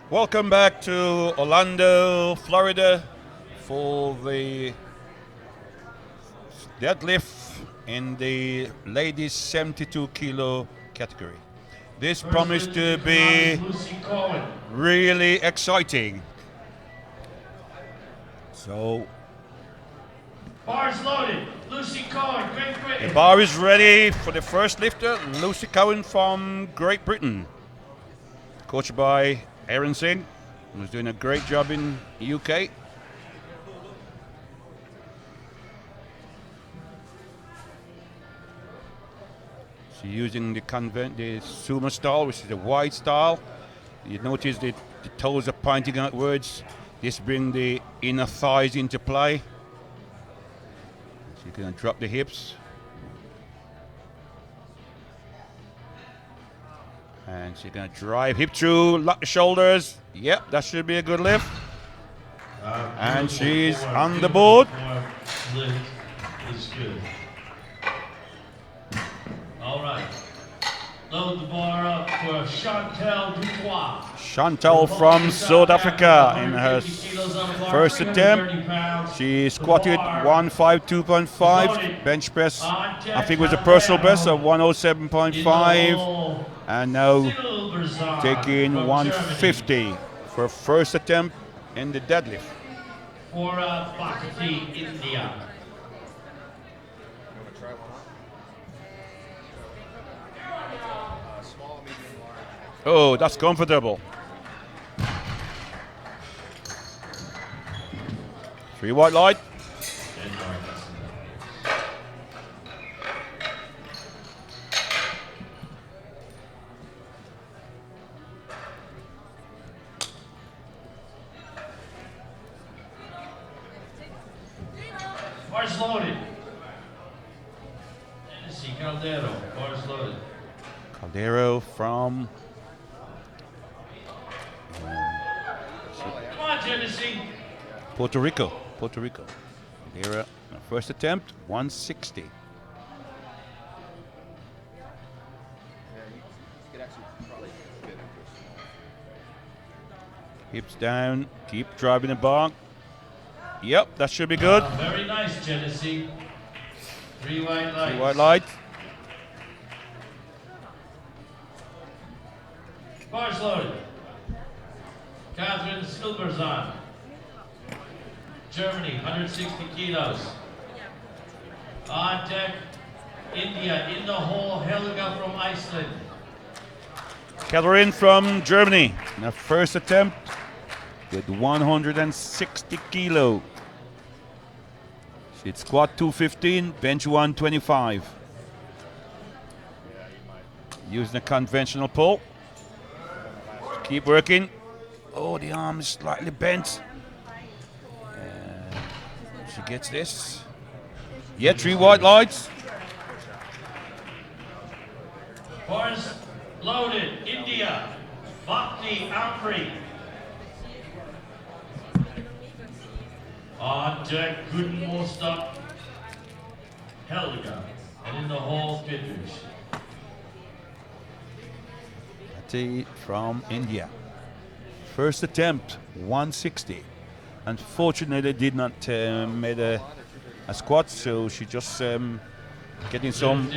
Welcome back to Orlando, Florida for the deadlift in the ladies 72 kilo category. This promised to be really exciting. So Bars loaded. Lucy Cohen, Great Britain. the bar is ready for the first lifter, Lucy Cohen from Great Britain. Coached by Aaron Singh, who's doing a great job in the UK. She's using the sumo style, which is the wide style. You notice that the toes are pointing outwards. This brings the inner thighs into play. She's going to drop the hips. And she's going to drive hip through, lock the shoulders. Yep, that should be a good lift. And she's on the board. Lift is good. All right. Load the bar up for Chantal Dubois. Chantal from South Africa in her first attempt. She squatted 152.5, bench press, I think it was a personal best of 107.5, and now taking 150 for first attempt in the deadlift. For Bhakti, India. Oh, that's comfortable. 3 white light. Bars loaded. Tennessee Caldero, bars loaded. Caldero from Come on, Tennessee. Puerto Rico. Caldero, first attempt, 160. Hips down, keep driving the bar. Yep, that should be good. Very nice, Tennessee. 3 white lights. 3 white light. Bars loaded. Catherine Silberzahn. Germany, 160 kilos. On deck, India. In the hole, Helga from Iceland. Catherine from Germany. In her first attempt with 160 kilo. She'd squat 215, bench 125. Using a conventional pull. Keep working. Oh, the arm is slightly bent. She gets this. Yeah, 3 white lights. Bars loaded, India. Bhakti Amri. On deck, Guten stop. Helga. And in the hole, Pitters. Bhakti from India. First attempt, 160. Unfortunately, did not made a squat, so she just getting some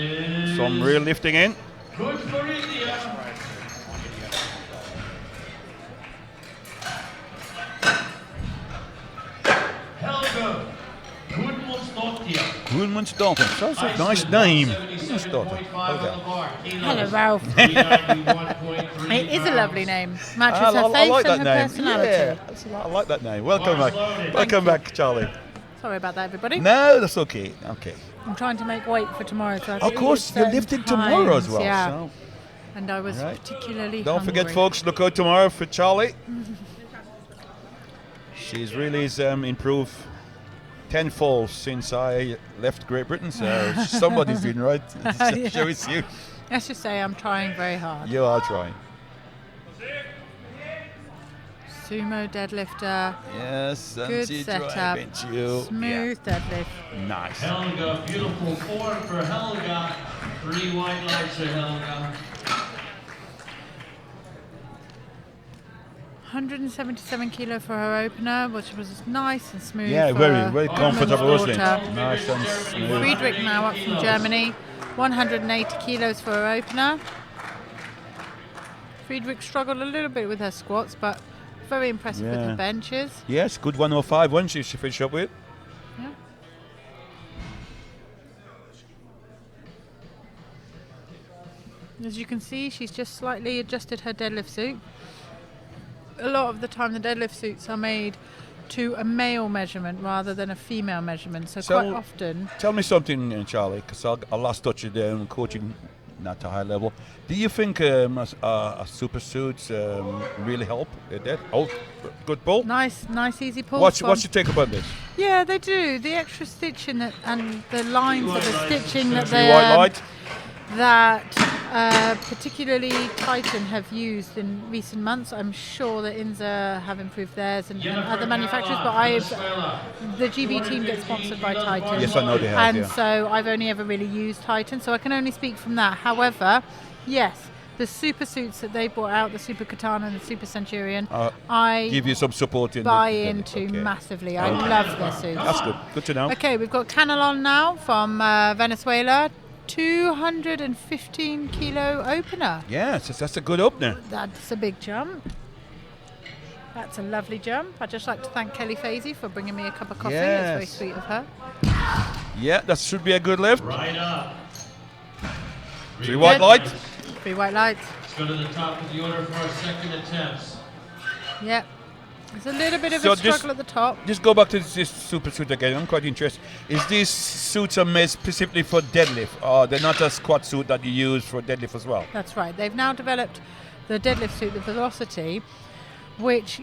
real lifting in. Good for India. Helga. Gudmundsdottir. That's a nice name. Gudmundsdottir. Hello, Ralph. It is a lovely name. Matches her I face like and that her name. personality. Yeah, I like that name. Welcome back. Welcome back, Charlie. Sorry about that, everybody. No, that's okay. Okay. I'm trying to make weight for tomorrow. So I Of think course, it's you're certain lifting tomorrow as times, well. Yeah. So And I was Right. particularly don't forget, hungry. folks, look out tomorrow for Charlie. She's really improved tenfold since I left Great Britain, so somebody's doing right. Yeah. Show it's you. Let's just say I'm trying very hard. You are trying. Sumo deadlifter, Yes, and good she setup, driving you. smooth deadlift. Yeah. Nice. Helga, beautiful form for Helga. 3 white lights for Helga. 177 kilo for her opener, which was nice and smooth. Yeah, for very, a very woman's comfortable, wasn't it? daughter. Nice and smooth. Friedrich now up from Germany, 180 kilos for her opener. Friedrich struggled a little bit with her squats, but very impressive with her benches. Yes, good 105, wasn't she finished up with? Yeah. As you can see, she's just slightly adjusted her deadlift suit. A lot of the time the deadlift suits are made to a male measurement rather than a female measurement. So quite often... Tell me something, Charlie, because I last touched you there on coaching at a high level. Do you think a super suits really help with that? Oh, good pull. Nice, easy pull. What's your take about this? Yeah, they do. The extra stitching and the lines of the stitching that White light. that particularly Titan have used in recent months. I'm sure that Inza have improved theirs and other manufacturers, but the GB team gets sponsored by Titan. Yes, I know they have. And so I've only ever really used Titan, so I can only speak from that. However, yes, the super suits that they brought out, the Super Katana and the Super Centurion, I give you some support in buy into massively. I love their suits. That's good. Good to know. Okay, we've got Canelon now from Venezuela. 215 kilo opener. Yes, that's a good opener. That's a big jump. That's a lovely jump. I'd just like to thank Kelly Fazy for bringing me a cup of coffee. Yes. It's very sweet of her. Yeah, that should be a good lift. Right up. 3 white lights. 3 white lights. Let's go to the top of the order for our second attempts. Yep. There's a little bit of a struggle at the top. Just go back to this super suit again. I'm quite interested. Is these suits are made specifically for deadlift, or they're not a squat suit that you use for deadlift as well? That's right. They've now developed the deadlift suit, the Velocity, which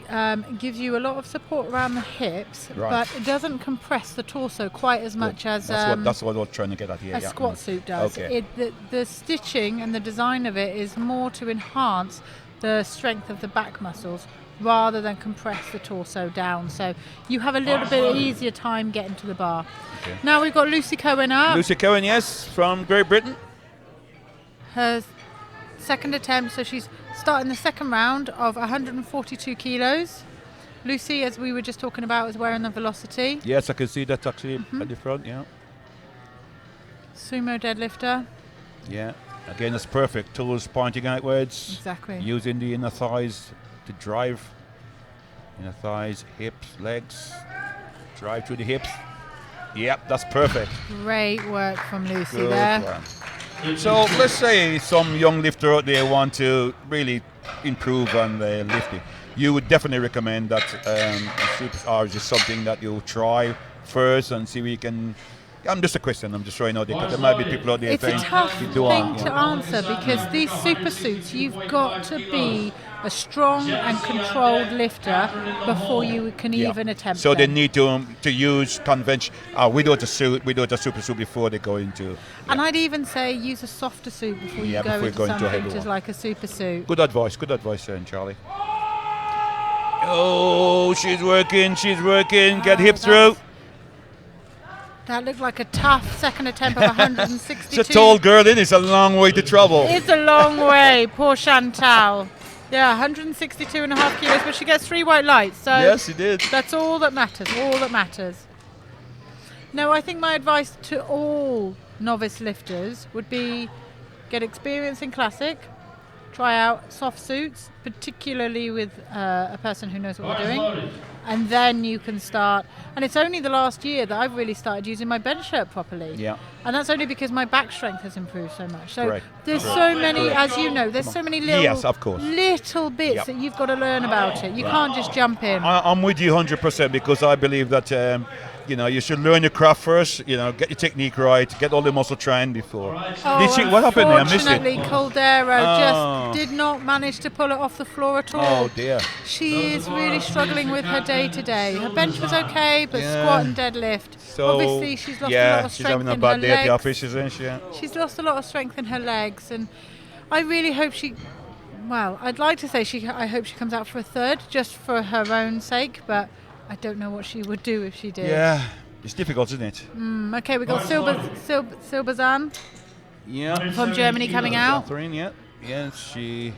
gives you a lot of support around the hips, but it doesn't compress the torso quite as much as that's what I was trying to get at here. a squat suit does. Okay. The stitching and the design of it is more to enhance the strength of the back muscles rather than compress the torso down. So you have a little bit easier time getting to the bar. Okay. Now we've got Lucy Cohen up. Lucy Cohen, yes, from Great Britain. Her second attempt, so she's starting the second round of 142 kilos. Lucy, as we were just talking about, is wearing the Velocity. Yes, I can see that actually at the front, yeah. Sumo deadlifter. Yeah, again, it's perfect. Toes pointing outwards. Exactly. Using the inner thighs to drive. Inner thighs, hips, legs. Drive through the hips. Yep, that's perfect. Great work from Lucy Good there. one. So let's say some young lifter out there want to really improve on the lifting. You would definitely recommend that Super R's is something that you try first and see if you can. I'm just a question. I'm just throwing out there because there might be people out there. It's a tough thing to answer because these super suits, you've got to be a strong and controlled lifter before you can even attempt. So them. they need to use convention without a suit, without a super suit before they go into. Yeah. And I'd even say use a softer suit before you go into something which is like a super suit. Good advice, Charlie. Oh, she's working. Get hip through. That looked like a tough second attempt of 162. It's a tall girl, isn't it? It's a long way to travel. It's a long way, poor Chantal. Yeah, 162 and a half kilos, but she gets 3 white lights. So yes, she did. That's all that matters, No, I think my advice to all novice lifters would be get experience in classic, try out soft suits, particularly with a person who knows what they're doing. And then you can start. And it's only the last year that I've really started using my bench shirt properly. Yeah. And that's only because my back strength has improved so much. So there's so many, as you know, there's so many little bits that you've got to learn about it. You can't just jump in. I'm with you 100% because I believe that you should learn your craft first. Get your technique right, get all the muscle trained before. What happened there? I missed it. Unfortunately, Caldera just did not manage to pull it off the floor at all. Oh dear. She is really struggling with her day-to-day. Her bench was okay, but squat and deadlift. So obviously, she's lost a lot of strength in her legs. She's having a bad day at the office, isn't she? She's lost a lot of strength in her legs, and I really hope I'd like to say I hope she comes out for a third, just for her own sake, but I don't know what she would do if she did. Yeah, it's difficult, isn't it? Okay, we've got Silberzahn from Germany coming out. Catherine, yeah, she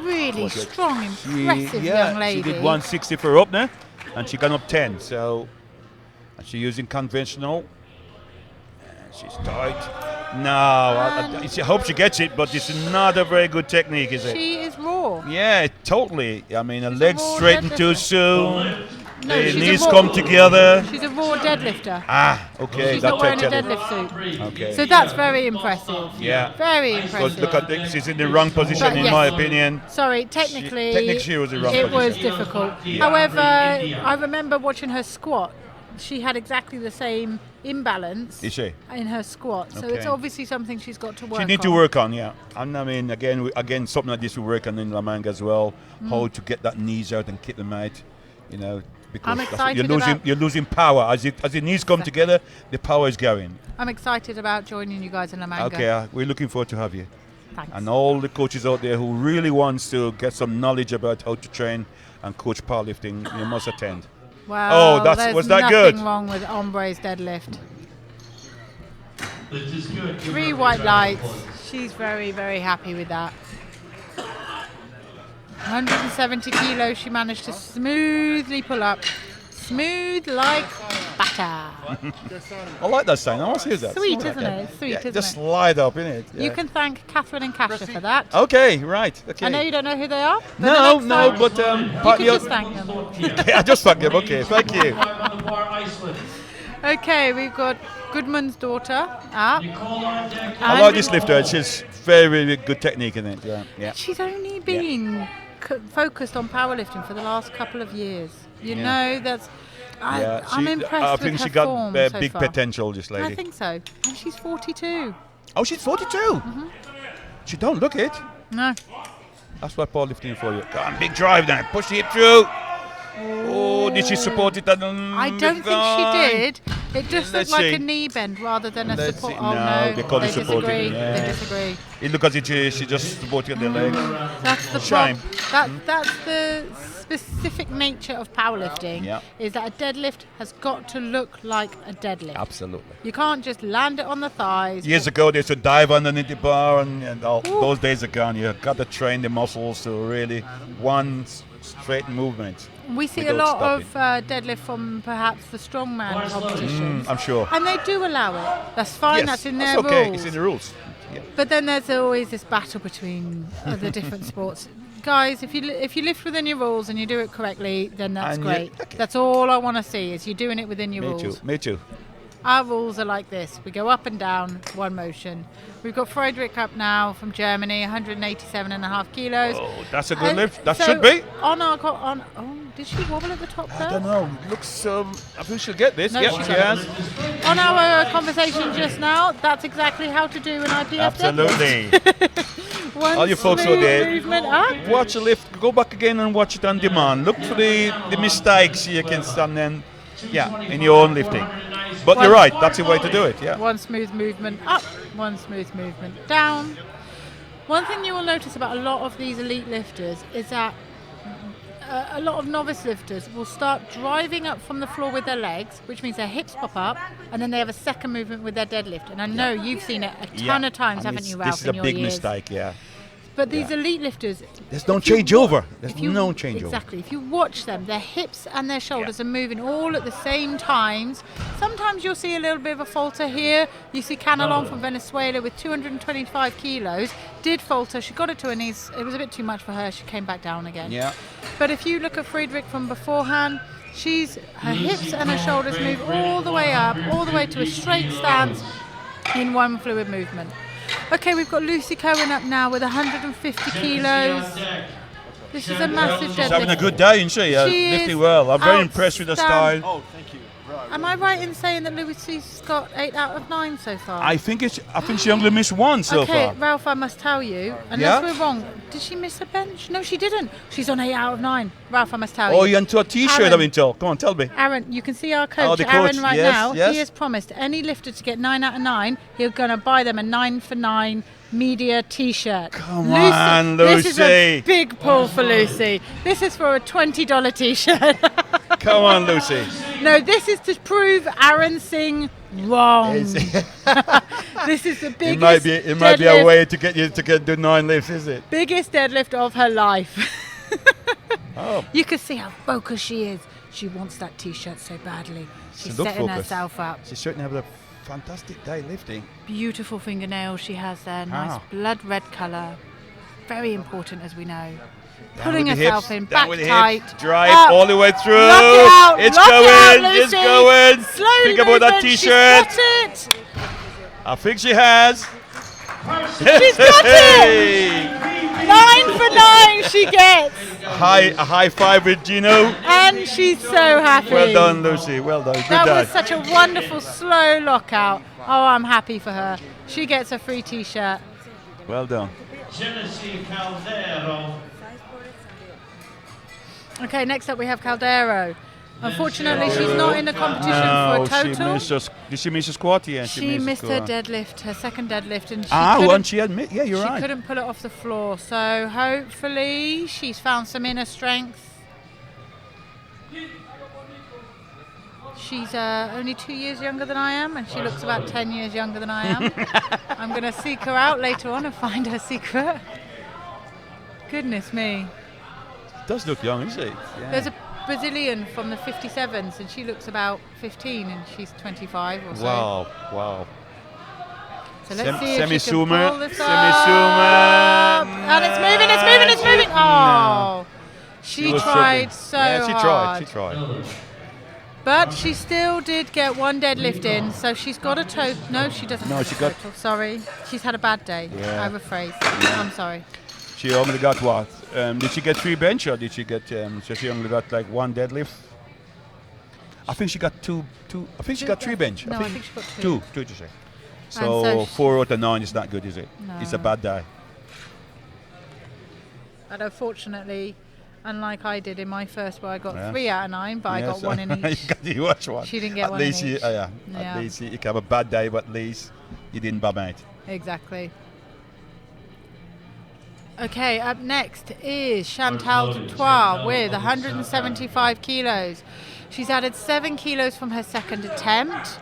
Really Was it? strong, impressive young lady. She did 160 for opener, and she got up 10. So, and she's using conventional. And she's tight. No, I hope she gets it, but it's not a very good technique, is it? She is raw. Yeah, totally. I mean, her She's a legs raw straighten too deadlifter. soon. No, The she's a knees raw- come together. She's a raw deadlifter. Ah, okay. She's That's not wearing a right. deadlift suit. Okay. So that's very impressive. Yeah. Very Because impressive. look at this, she's in the wrong position, But in yes. my opinion. Sorry, technically, she was in the wrong it was position. difficult. However, I remember watching her squat. She had exactly the same imbalance Is she? in her squat. So it's Okay. obviously something she's got to work on. She need to work on, yeah. And I mean, again, something like this we work on in La Manga as well. How to get that knees out and kick them out, you know. Because I'm that's- excited about- you're losing power as the knees come together. The power is going. I'm excited about joining you guys in La Manga. Okay, we're looking forward to have you. Thanks. And all the coaches out there who really wants to get some knowledge about how to train and coach powerlifting, you must attend. Well, was there's that nothing good? wrong with Ombre's deadlift. This is good. 3 white lights. She's very, very happy with that. 170 kilos she managed to smoothly pull up. Smooth like butter. I like that sign. I want to see that. Sweet, isn't it? It's sweet, Yeah, isn't just it? slide up, innit? Yeah. You can thank Catherine and Kasha for that. Okay, right. Okay. I know you don't know who they are. But No, the next no, time but you can just thank them. Okay, I just thank them. Okay, thank you. On the bar, Iceland. Okay, we've got Goodman's daughter up. Nicole on deck. I like this lifter. She's very, very good technique in it. Yeah, yeah. She's only been focused on powerlifting for the last couple of years. You Yeah. know, that's. Yeah, I'm she- impressed I with think her she got form so big far. potential, this lady. I think so. And she's 42. Oh, she's 42. She don't look it. No. That's what powerlifting for you. Go on, big drive now. Push the hip through. Oh, did she support it? I don't think she did. It just Let's looked like see. a knee bend rather than a Let's support. see. Oh No, no, they call it they supporting, disagree. yeah. They disagree. It look as if she just supported the leg. That's the Shame. That's the specific nature of powerlifting. Yeah. Is that a deadlift has got to look like a deadlift. Absolutely. You can't just land it on the thighs. Years ago, they used to dive underneath the bar, and all those days are gone. You got to train the muscles to really one straight movement. We see a without lot of stopping. deadlift from perhaps the strongman competitions. I'm sure. And they do allow it. That's fine. Yes, That's in that's their okay. rules. It's in the rules. Yeah. But then there's always this battle between the different sports. Guys, if you lift within your rules and you do it correctly, then that's And great. okay. That's all I want to see is you doing it within your Me rules. too. Me too. Our rules are like this. We go up and down, one motion. We've got Friedrich up now from Germany, 187.5 kilos. Oh, that's a good And lift. That so should be. Did she wobble at the top there? I don't know. Looks. I think she'll get this. No, Yep, she she doesn't. has. On our conversation just now, that's exactly how to do an IPF deadlift. Absolutely. One All you folks out smooth there, movement up. watch the lift. Go back again and watch it on demand. Look for the mistakes you can stand then. Yeah, in your own lifting. But you're right. That's the way to do it. Yeah. One smooth movement up, one smooth movement down. One thing you will notice about a lot of these elite lifters is that a lot of novice lifters will start driving up from the floor with their legs, which means their hips pop up, and then they have a second movement with their deadlift. And I know you've seen it a ton of times, And haven't it's- you, Ralph, This is in a your big years? mistake. Yeah. But these Yeah. elite lifters, There's no if you changeover. wa- There's if you- no changeover. Exactly. If you watch them, their hips and their shoulders are moving all at the same times. Sometimes you'll see a little bit of a falter here. You see Canelon from Venezuela with 225 kilos did falter. She got it to her knees. It was a bit too much for her. She came back down again. Yeah. But if you look at Friedrich from beforehand, her hips and her shoulders move all the way up, all the way to a straight stance in one fluid movement. Okay, we've got Lucy Cohen up now with 150 kilos. This is a massive She's having a deadlift. good day, isn't she? She Lifting is well. I'm very impressed with the outstanding. style. Am I right in saying that Lucy's got 8 out of 9 so far? I think she only missed one so okay, far. Ralph, I must tell you, unless Yeah? we're wrong, did she miss a bench? No, she didn't. She's on 8 out of 9. Ralph, I must tell you. Oh, you're into a T-shirt, Aaron. I've been told. Come on, tell me. Aaron, you can see our Oh, coach, the Aaron, coach, right yes, now. yes. He has promised any lifter to get 9 out of 9, he's going to buy them a 9 for 9 media T-shirt. Come on, This is a Lucy. big pull for Lucy. This is for a $20 T-shirt. Come on, Lucy. No, this is to prove Aaron Singh wrong. Is it This is the biggest. it might be a deadlift- way to get you to do 9 lifts, is it? biggest deadlift of her life. Oh, You can see how focused she is. She wants that T-shirt so badly. She's look setting focused. herself up. she certainly have a fantastic day lifting. Beautiful fingernails she has there. Nice Ah. blood red colour. Very important, as we know. Down Pulling with the herself hips, in, down back with the tight. hips, drive up. all the way through. Lock it out, It's lock it out, going, it's Lucy. going. Slow Think about that movement, T-shirt. She's got it. I think she has. She's got it. 9 for 9 she gets. A high five with Gino. And she's so happy. Well done, Lucy. Well done. Good That day. was such a wonderful slow lockout. Oh, I'm happy for her. She gets a free T-shirt. Well done. Genesee Caldero. Okay, next up we have Caldero. Unfortunately, she's not in the competition No, for a she total. did she miss a squat? Yeah, She missed a her squat. deadlift, her second deadlift, and she Ah, couldn't, one she admit. Yeah, you're she right. couldn't pull it off the floor. So hopefully she's found some inner strength. She's only 2 years younger than I am, and she looks about 10 years younger than I am. I'm going to seek her out later on and find her secret. Goodness me. Does look young, isn't it? Yeah. There's a Brazilian from the 57s, and she looks about 15, and she's 25 or so. Wow. So let's see if she can Semi-sumer. pull this up. Semi-sumer. And it's moving. Oh, she was tried struggling. so Yeah, hard. she tried. But she still did get one deadlift in, so she's got a total. No, she doesn't No, have she a got- total. Sorry. She's had a bad day. Yeah. I rephrase. I'm sorry. She only got what? Did she get 3 bench or did she get? So she only got like 1 deadlift. I think she got two. I think she got 3 bench. No, I think she got two. Two to say. so So she- 4 out of 9 is not good, is it? No. It's a bad day. And unfortunately, unlike I did in my first, where I got Yeah. 3 out of 9, but I got 1 in each. you watch one. She didn't get at one in least each. Yeah. Yeah. At least you can have a bad day, but at least you didn't bum out. Exactly. Okay, up next is Chantal Dutois with 175 kilos. She's added 7 kilos from her second attempt,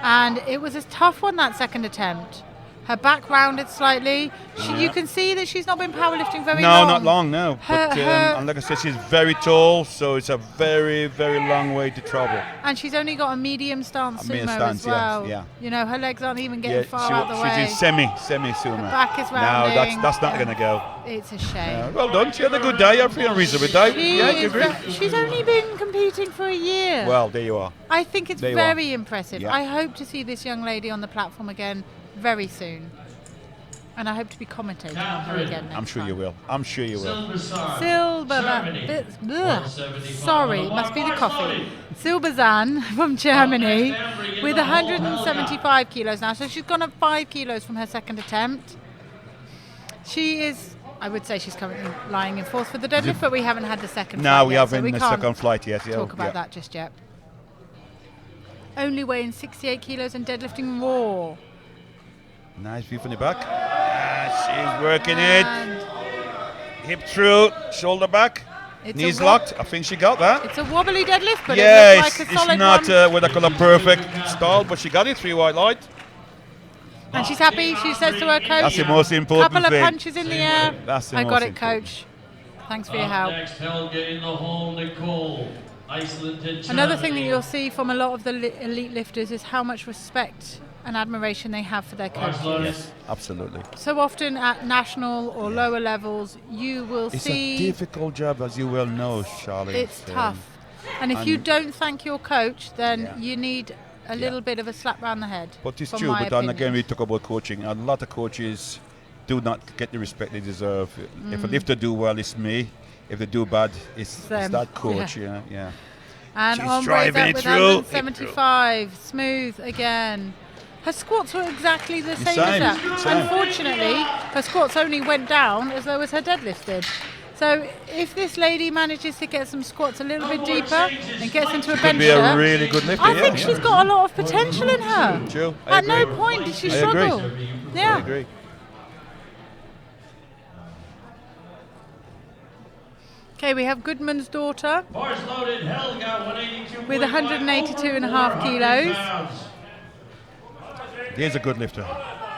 and it was a tough one, that second attempt. Her back rounded slightly. You can see that she's not been powerlifting very No, long. not long, no. Her- But her- and like I said, she's very tall, so it's a very, very long way to travel. And she's only got a medium stance A medium sumo stance, as yeah, well. yeah. You know, her legs aren't even getting far she, out the way. she's in semi-sumo. Her back is No, rounding. that's not going to go. It's a shame. Well done. She had a good day. I feel a reasonable day. She Yeah, you is agree? she's only been competing for a year. Well, there you are. I think it's there you very impressive. Yeah. I hope to see this young lady on the platform again very soon. And I hope to be commentating on her again next I'm sure time. you will. I'm sure you will. Sorry, it must be the coffee. Silberzan from Germany with 175 kilos now. So she's gone up 5 kilos from her second attempt. She is, I would say she's currently lying in fourth for the deadlift, but we haven't had the second No, flight we yet, haven't so we the can't second flight yet. Yeah, talk about that just yet. Only weighing 68 kilos and deadlifting raw. Nice view from the back. She's working And it. Hip through, shoulder back, it's knees a locked. I think she got that. It's a wobbly deadlift, but Yeah, it looks like a it's solid not one. what I call a perfect style, but she got it. 3 white light. And she's happy. She says to her coach, That's the most important couple of thing. punches in the air. That's the I most got it, important. coach. Thanks for your help. Next, Helga in the hole, Nicole. Iceland to Another thing that Germany. you'll see from a lot of the elite lifters is how much respect and admiration they have for their coaches. Yes. Absolutely. So often at national or lower levels, you will It's see a difficult job, as you well know, Charlie. it's tough. And if you and- don't thank your coach, then Yeah. you need a little bit of a slap round the head. But it's from true. my But then opinion. again, we talk about coaching. A lot of coaches do not get the respect they deserve. If a lifter do well, it's me. If they do bad, it's Them. that coach. Yeah. Yeah. And She's Ombre's driving up it with through. 175, smooth again. Her squats were exactly the same same, as that. same. Unfortunately, her squats only went down as low as her deadlift did. So if this lady manages to get some squats a little bit deeper and gets into a Could bench be a shirt, really good lifter. I yeah, think yeah. she's got a lot of potential in her. True. I At no agree. point did she I agree. struggle. I Yeah. agree. Okay, we have Goodman's daughter Force loaded Helga, 182. with 182.5 kilos. Here's a good lifter.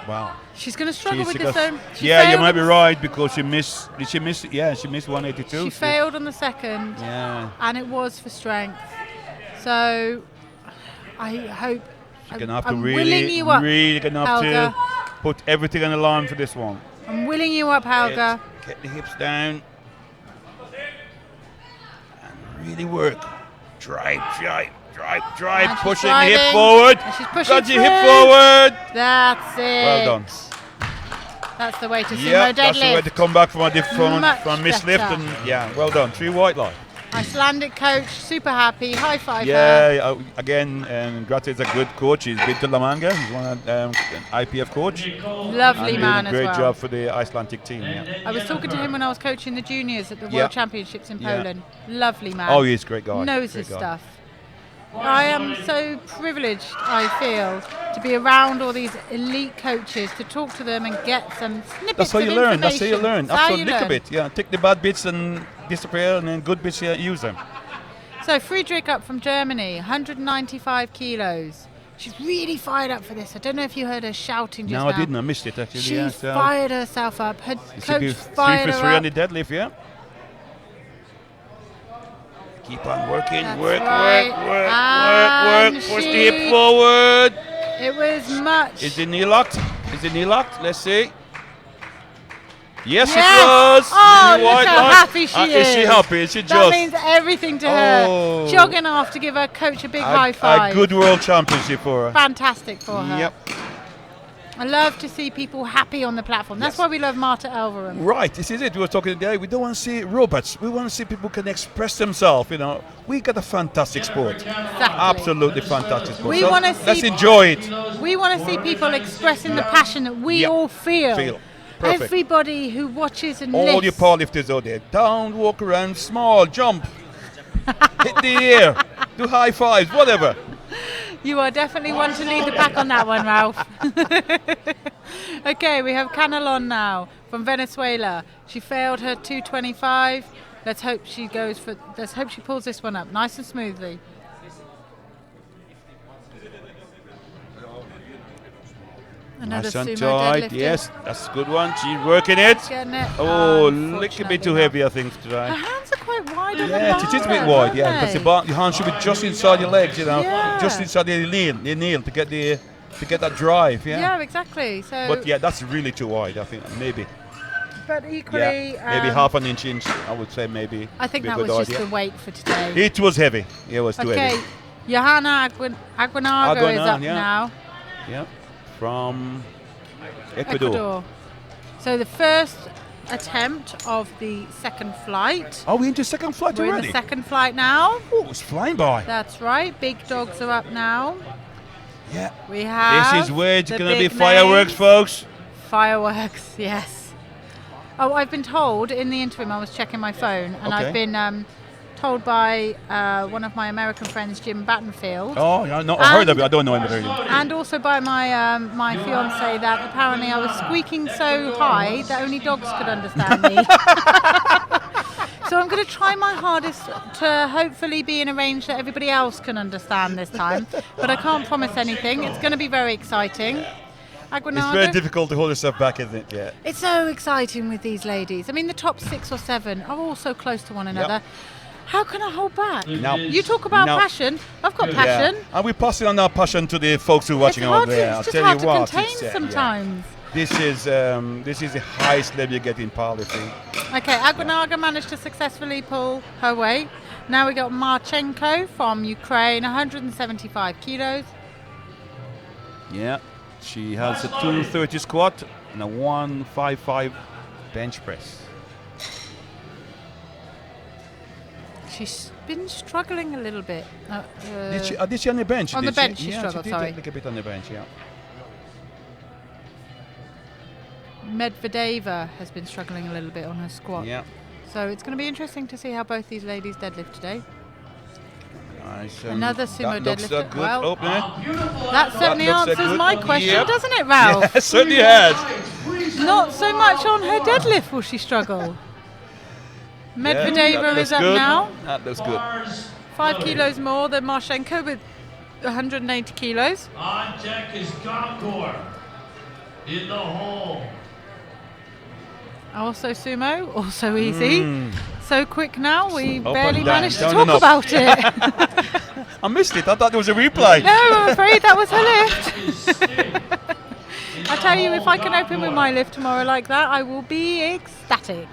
Wow. She's going to struggle She's with this got- though. Yeah, you might be right because she missed. Did she miss? Yeah, she missed 182. She failed on the second, Yeah. and it was for strength. So I hope. You're gonna have to I'm willing you up, really gonna have Helga. to put everything on the line for this one. I'm willing you up, Helga. Get the hips down. And really work. Drive. And she's Pushing the hip driving, forward. and she's pushing Got your hip through. forward. That's it. Well done. That's the way to sumo Yeah, that's the way deadlift. to come back from a different Much from mislift. better. And yeah, well done. 3 white line. Icelandic coach, super happy. High five her. Yeah, again, Gratia is a good coach. He's been to La Manga. He's one of an IPF coach. Lovely And man doing a as great well. job for the Icelandic team. Yeah. I was talking to him when I was coaching the juniors at the Yeah. World Championships in Yeah. Poland. Lovely man. Oh, he's a great guy. Knows Great his guy. stuff. I am so privileged, I feel, to be around all these elite coaches, to talk to them and get some snippets That's how of you learn. That's how you information. learn. That's how Absolutely, you little learn. bit. Yeah, take the bad bits and disappear, and then good bits, use them. So Friedrich up from Germany, 195 kilos. She's really fired up for this. I don't know if you heard her shouting just No, now. I didn't. I missed it actually. She yeah, so fired herself up. Her it's coach 3 fired for her 3 on up. the deadlift. Yeah. Keep on working. That's Work. right. And Push the she- hip forward. It was much. Is the knee locked? Let's see. Yes, Yes! it was. Oh, The look white how line. happy she Is she is. happy? Is she That just means everything to her. Jogging off to give her coach a big high a five. good world championship for her? Fantastic for her. Yep. I love to see people happy on the platform. That's Yes. why we love Marta Elverum. Right, this is it. We were talking today. We don't want to see robots. We want to see people can express themselves. You know, we got a fantastic sport. Exactly. Absolutely fantastic sport. We So wanna see- let's enjoy it. We want to see people expressing the passion that we Yep. all feel. Perfect. Everybody who watches and All your lifts. powerlifters out there, down, walk around, small, jump, hit the air, do high fives, whatever. You are definitely one to lead the pack on that one, Ralph. Okay, we have Canelon now from Venezuela. She failed her 225. Let's hope she pulls this one up nice and smoothly. Another Nice and sumo tight. deadlifter. Yes, that's a good one. She's working it. Getting it. Oh, little bit too heavy, I think, Her today. hands are quite wide on the Yeah, bar. it is a bit wide, yeah, aren't because they? your hand should be just inside your legs, you know, Yeah. just inside the knee to get that drive, yeah. Yeah, exactly. So, But yeah, that's really too wide, I think, maybe. but equally, Yeah, maybe half an inch, I would say, maybe. I think be a that was good just idea. the weight for today. It was heavy. Yeah, it was too Okay, heavy. Johanna Aguinaga is up yeah. now. Yeah, from Ecuador. Ecuador. So the first attempt of the second flight. Oh, we're into second flight We're in already. the second flight now. Oh, it's flying by. That's right. Big dogs are up now. Yeah. We have. This is where it's the going to be big fireworks, names. folks. Fireworks, yes. Oh, I've been told in the interim, I was checking my phone, and Okay. I've been told by one of my American friends, Jim Battenfield, Oh, yeah, no, I heard of it. I don't know him really. and also by my fiance, that apparently I was squeaking so high that only dogs could understand me. So I'm going to try my hardest to hopefully be in a range that everybody else can understand this time, but I can't promise anything. It's going to be very exciting. It's very Aguinaga. difficult to hold yourself back, isn't it? Yeah. It's so exciting with these ladies. I mean, the top 6 or 7 are all so close to one another. How can I hold back? No. You talk about No. passion. I've got passion. Yeah. And we're passing on our passion to the folks who are watching It's out hard there. to, I'll it's just tell hard you to what. contain yeah. sometimes. This is the highest level you get in powerlifting. Okay, Aguinaga managed to successfully pull her weight. Now we got Marchenko from Ukraine, 175 kilos. Yeah. She has a 230 squat and a 155 bench press. She's been struggling a little bit. Did she on the bench? On did the bench she yeah, struggled, she did sorry. a little bit on the bench, yeah. Medvedeva has been struggling a little bit on her squat. Yeah. So it's going to be interesting to see how both these ladies deadlift today. Nice. Another sumo that looks a deadlifter. good Well, opener. That certainly looks a answers good- my question, Yep. doesn't it, Ralph? Yeah, certainly has. Not so much on her deadlift will she struggle. Medvedeva is up good. now. That looks good. 5 kilos more than Marchenko with 180 kilos. On deck is Concord in the hole. Also sumo, also easy. So quick now, we Up barely and down, managed to down talk and up. about it. I missed it. I thought there was a replay. No, I'm afraid that was her lift. Is Stig I tell you, if I can open with my lift tomorrow like that, I will be ecstatic.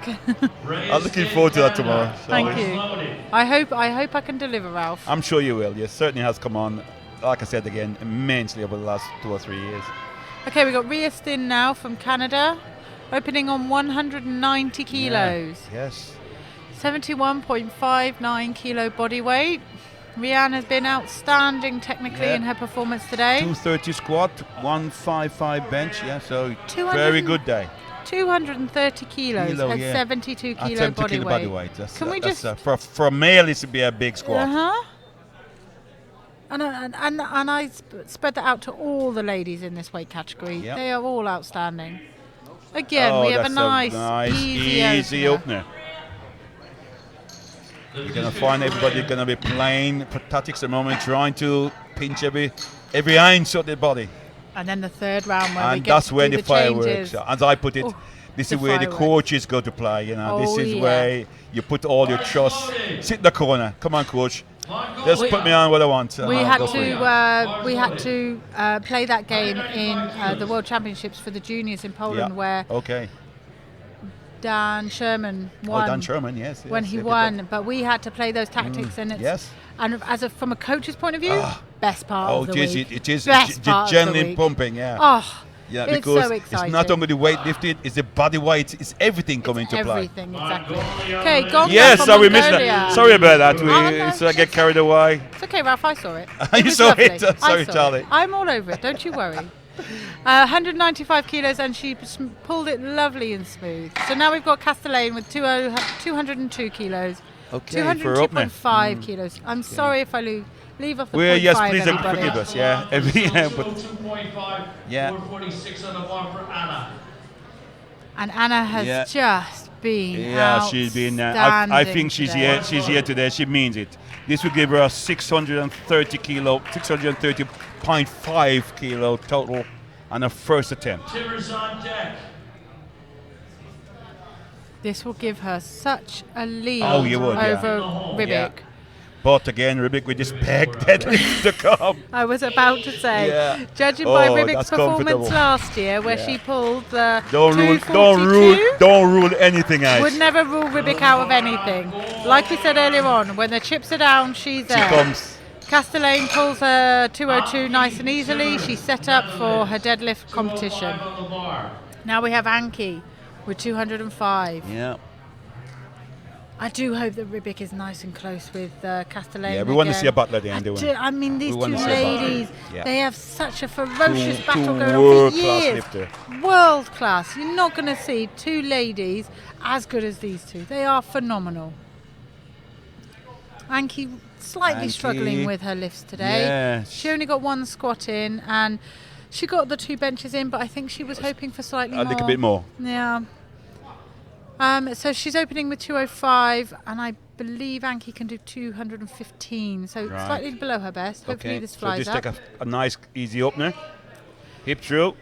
I'm looking forward to that tomorrow. Thank you. I hope I can deliver, Ralph. I'm sure you will. Yes, certainly has come on, like I said again, immensely over the last 2 or 3 years. Okay, we've got Ria Stin now from Canada, opening on 190 kilos. Yeah. Yes. 71.59 kilo body weight. Rianne has been outstanding technically in her performance today. 230 squat, 155 bench. Yeah, so 200 very good day. 230 kilos at 72 At kilo 70 body kilo weight. body weight. Can we just for a male, it should be a big squat. And I spread that out to all the ladies in this weight category. Yep. They are all outstanding. Again, we have a that's easy opener. You're gonna find everybody gonna be playing for tactics at the moment, trying to pinch every inch of their body. And then the third round where we And get that's to where do the fireworks changes. are. As I put it, Oh, this the is where the fireworks. coaches go to play. You know, this Oh, is yeah. where you put all your trust. Sit in the corner. Come on, coach. Just put me on what I want. We I'll had go for it. to play that game in the World Championships for the juniors in Poland, Yeah. where Okay. Dan Sherman won. Oh, Dan Sherman, yes. When yes, he yeah, won, but we had to play those tactics, and it's yes. and from a coach's point of view, best part Oh, of the week. it is. Best part of the Adrenaline week. pumping, yeah. Oh, Yeah, it's because so it's exciting. not only the weight lifted, it's the body weight, it's everything coming to play. Everything, exactly. Okay, Gonga Yes, from sorry, we missed Mongolia. that. Sorry about that. We Oh, no, so I get it's- carried away. It's okay, Ralph, I saw it. You was saw lovely. it? I Sorry, saw Charlie. it. I'm all over it, don't you worry. 195 kilos, and she pulled it lovely and smooth. So now we've got Castellane with 202 kilos. Okay, for opener. 202.5 kilos. I'm sorry if I leave off the Well, point yes, five, please everybody. forgive us. Yeah, yeah, but 2.5, Yeah. 446 on the bar for Anna. And Anna has Yeah. just been she's been. I outstanding think she's today. here. She's here today. She means it. This will give her a 630.5 kilo total on her first attempt. Timbers on deck. This will give her such a lead Oh, you would, yeah. over Ribik. Yeah. But again, Ribik with this big deadlift to come. I was about to say, Yeah. judging by Oh, Ribik's that's performance comfortable. last year, where Yeah. she pulled the Don't 242, rule anything out. would never rule Ribik out of anything. Like we said earlier on, when the chips are down, she's She there. comes. Castellane pulls her 202 nice and easily. She's set up for her deadlift competition. 205 on the bar. Now we have Anki with 205. Yeah. I do hope that Ribik is nice and close with Castellane. Yeah, we want to again. see a battle at the end, don't we? I mean, these We two want to see a battle. ladies, Yeah. they have such a ferocious Two battle going on for world-class years. lifter. World class. You're not going to see two ladies as good as these two. They are phenomenal. Anki slightly Anki. struggling with her lifts today. Yeah. She only got one squat in, and she got the 2 benches in, but I think she was hoping for slightly A more. little bit more. Yeah. So she's opening with 205, and I believe Anki can do 215, so Right. slightly below her best. Hopefully this So flies just up. take a nice, easy opener. Hip through.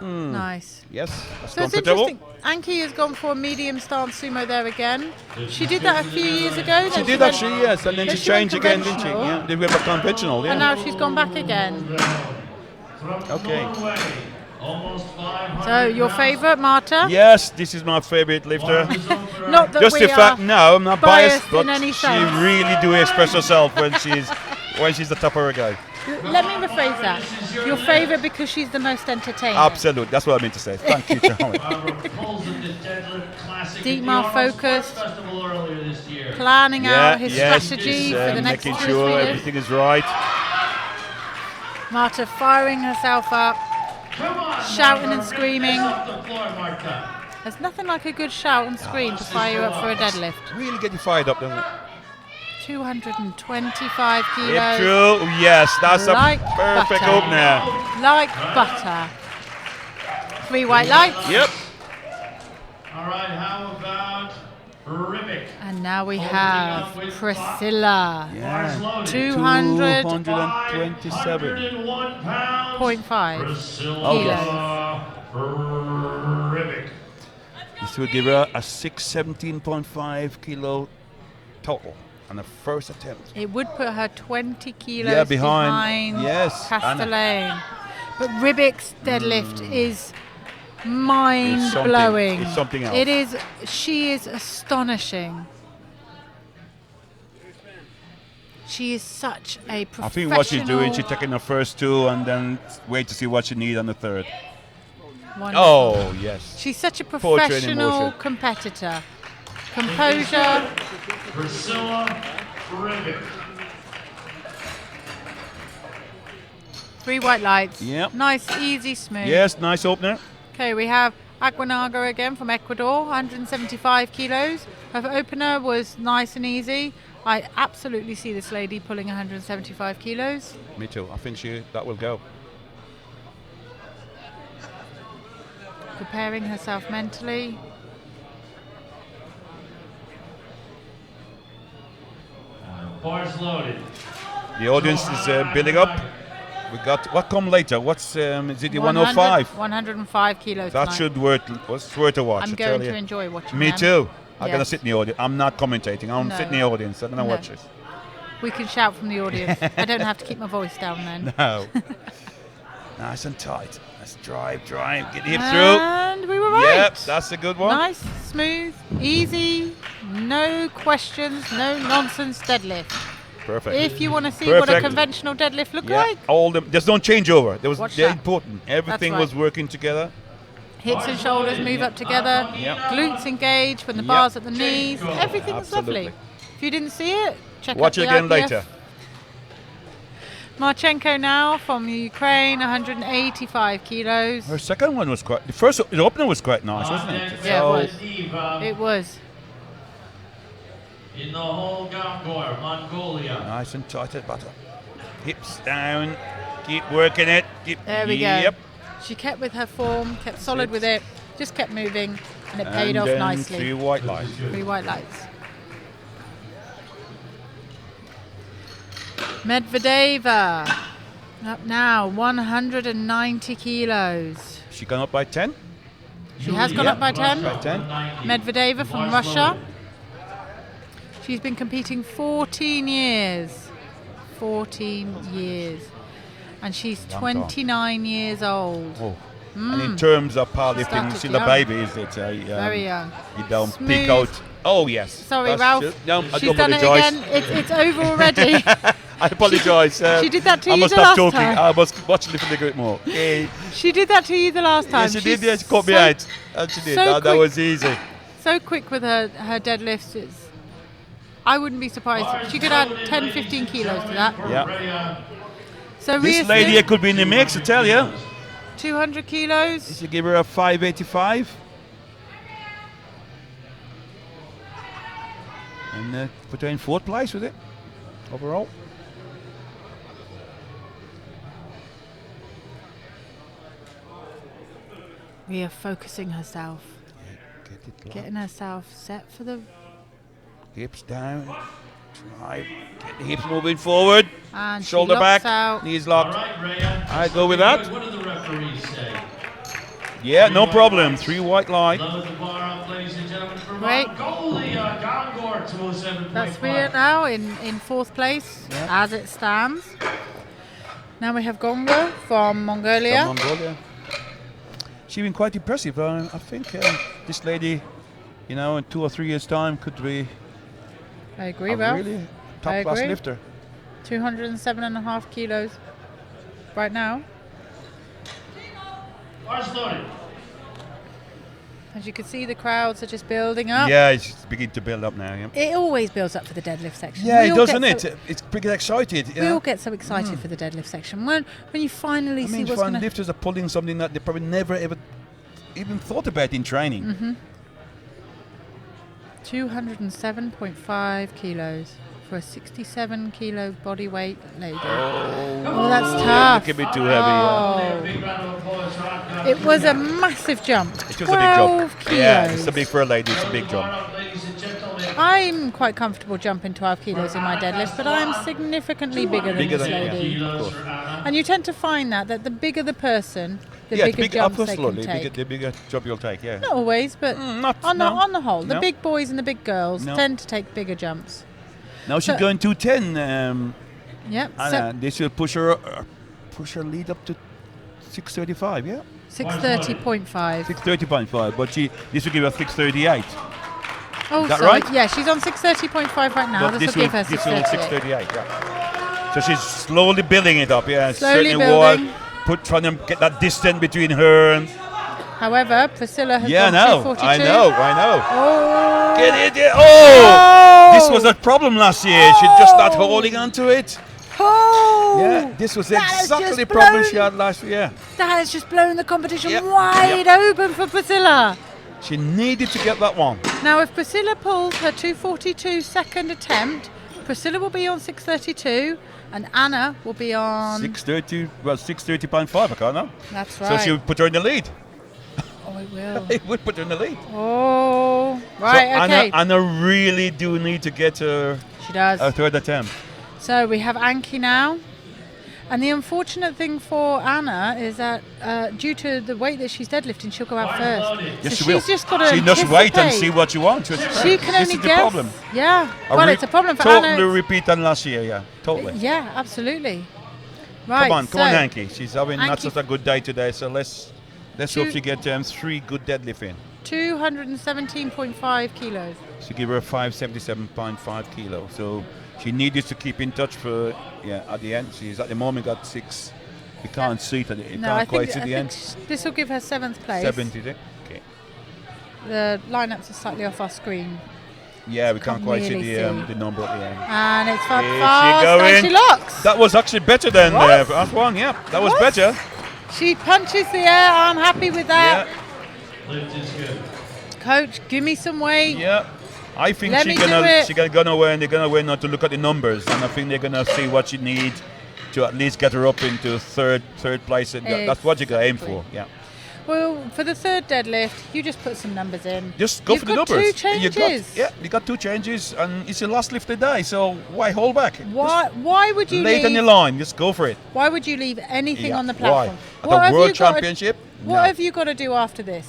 Nice. Yes, that's So it's comfortable. interesting. Anki has gone for a medium stance sumo there again. She did that a few years ago. She then did went- actually, yes, and then then she she went changed again, didn't she? conventional. Yeah, they went back conventional, And yeah. now she's gone back again. Okay. Almost 500 So your pounds. favourite, Marta? Yes, this is my favorite lifter. Not that Just we the fact, are no, I'm not biased, biased but in any she sense. really do express herself when she's the top of her game. Let me rephrase that. Your favourite because she's the most entertaining. Absolutely, that's what I meant to say. Thank you, Charlie. Barbara pulls at the Deadlift Classic at Dietmar the Arnold focused. Sports Festival earlier this year. Planning out his yes, strategy it's, for the next 2 making or 3 sure years. everything is right. Marta firing herself up. Come on, Shouting Marta, and screaming. get off the floor, Marta. There's nothing like a good shout and scream to fire you up for a deadlift. Really get you fired up, doesn't it? 225 Hip kilos. through, yes, that's Like a perfect butter. opener. Like butter. 3 white lights. Yep. All right, how about Rivik. And now we have Priscilla. Yeah. 200.5 227. Priscilla kilos. Rivik. This will give her a 617.5 kilo total on the first attempt. It would put her 20 kilos behind. Yes, Castellane. But Ribik's deadlift is mind-blowing. It's something else. It is. She is astonishing. She is such a professional. I think what she's doing, she's taking the first two and then wait to see what she needs on the third. Wonderful. Oh, yes. She's such a Poor training professional motion. competitor. Composure. Priscilla Rivik. 3 white lights. Yep. Nice, easy, smooth. Yes, nice opener. Okay, we have Aguanago again from Ecuador, 175 kilos. Her opener was nice and easy. I absolutely see this lady pulling 175 kilos. Me too. I think that will go. Preparing herself mentally. Bars loaded. The audience is building up. We got what come later? What's is it the 105? 105 kilos. That tonight. should worth a watch. I'm I going tell to you. enjoy watching Me them. too. I'm gonna Yes. sit in the audience. I'm not commentating. I'm No. sitting in the audience. I'm gonna No. watch this. We can shout from the audience. I don't have to keep my voice down then. No. Nice and tight. Let's drive. Get the hips through. And we were right. Yep, that's a good one. Nice, smooth, easy, no questions, no nonsense deadlift. Perfect. If you want to see what a Perfect. conventional deadlift look Yeah, like, all them. There's no changeover. Watch They're that. important. Everything right. was working together. hips and shoulders move up together, Yep. glutes engage when the Yep. bar's at the knees. Everything's Absolutely. lovely. If you didn't see it, check Watch out it the again IPF. later. Marchenko now from Ukraine, 185 kilos. Her second one was quite. The opener was quite nice, wasn't it? Yeah, So- it was. It was. In the whole Gangor, Mongolia. Nice and tight at butter. Hips down. Keep working it. There we go. Yep. She kept with her form, kept solid it. with it, just kept moving, and it paid And off then nicely. 3 white lights. 3 white lights. Medvedeva, up now, 190 kilos. She gone up by 10? She has gone up by 10. By 10. Medvedeva from Russia. She's been competing 14 years. 14 years. And she's Long time. 29 years old. Oh. And in terms of powerlifting, Started still a young. baby, is it? Very young. You don't Smooth. peek out. Oh, yes. Sorry, That's Ralph. true. No, I She's do done it apologise. again. It's over already. I apologise. She did that to I you must the stop last talking. time. I must watch a little bit more. Okay. She did that to you the last time. Yes, she did. She's Yes, she caught me so- out. And she did. so That quick. was easy. So quick with her deadlifts. I wouldn't be surprised. She could add 10, 15 kilos to that. Yeah. So This lady here could be in the mix, I tell you. 200 kilos. Did you give her a 585? And put her in 4th place with it, overall. Rhea focusing herself, Get it low. getting herself set for the. Hips down. Drive. Get the hips moving forward. And she Shoulder locks back. out. Knees All locked. right, Rhea. I go with that. What do the referees say? Yeah, no problem. 3 white light. Load the bar up, ladies and gentlemen, for Great. Mongolia, Gangor, 207.5. That's Rhea now in 4th place as it stands. Now we have Gonga from Mongolia. From Mongolia. She's been quite impressive. I think this lady, in 2 or 3 years' time could be I agree, a Ralph. really I top-class agree. lifter. 207.5 kilos right now. Bars loaded. As you can see, the crowds are just building up. Yeah, it's beginning to build up now. Yeah, It always builds up for the deadlift section. yeah We it all doesn't get it? so- It's pretty excited. We all get so excited for the deadlift section. When you finally I see mean, what's fun going to... lifters are pulling something that they probably never ever even thought about in training. Mm-hmm. 207.5 kilos for a 67 kilo body weight lady. Oh, that's Yeah, tough. it could be too heavy. Yeah. Big round of applause for our guys. It was a massive jump. It was a big 12 jump. kilos. Yeah, it's a big for a lady. It's a big Load the bar jump. up, ladies and gentlemen. I'm quite comfortable jumping 12 kilos in my deadlift, but I'm significantly bigger than this lady. Kilos course. for Anna. And you tend to find that the bigger the person, the Yeah, bigger jumps they can take. the bigger job you'll take. Yeah. Not always, but Not on no. the whole, the No. big boys and the big girls No. tend to take bigger jumps. Now she's So- going 210. Yep. Anna, this will push her lead up to 635. Yeah. 630.5. 630.5, but this will give her 638. Oh, Is that sorry. right? Yeah, she's on 630.5 right now. But This will give her this will 638. 638. Yeah. So she's slowly building it up. Yeah. Slowly Certainly building. trying to get that distance between her and. However, Priscilla has Yeah, gone I know. 242. I know. Oh. Get it. Yeah. Oh! This was a problem last year. She's just not holding on to it. Oh. Yeah. This was That has exactly just the problem blown- she had last year. That has just blown the competition Yep, wide open for Priscilla. She needed to get that one. Now, if Priscilla pulls her 242 second attempt, Priscilla will be on 632 and Anna will be on... 630. Well, 630.5. I can't know. That's So right. she would put her in the lead. Oh, it will. It would put her in the lead. Oh, So right, okay. Anna really do need to get her She does. third attempt. So we have Anki now. And the unfortunate thing for Anna is that due to the weight that she's deadlifting, she'll go out first. Yes, so she will. she's just got to She must wait and anticipate. see what she wants. She can This only is the guess. problem. Yeah. I Well, it's a problem for totally Anna. repeat than last year, yeah. Totally. Yeah, absolutely. Right. Come on, so Anki. She's having not Anki- such a good day today, so let's hope she gets 3 good deadlift in. 217.5 kilos. She give her 577.5 kilo. So she needed to keep in touch for at the end. She's at the moment got 6. You can't see it. You No, I can't quite think, see I the think end. this will give her 7th place. 70, is it? Okay. The lineups are slightly off our screen. Yeah, we can't quite really see see. the number at the end. And it's fast, Is she fast and going? she locks. That was actually better than What? last one. Yeah, that was What? better. She punches the air. I'm happy with that. Lift is good. Coach, give me some weight. Yeah. I think Let me she's do gonna it. she gonna win. They're gonna win not to look at the numbers, and I think they're gonna see what she need to at least get her up into third place. And that's what you gotta aim for. Yeah. Well, for the third deadlift, you just put some numbers in. Just go You've for the got numbers. 2 changes. You got 2 changes, and it's your last lift of the day. So why hold back? Why would you Late leave? on the line, just go for it. Why would you leave anything Yeah, on the why? platform? At What the have World you got to- Championship? What No. have you got to do after this?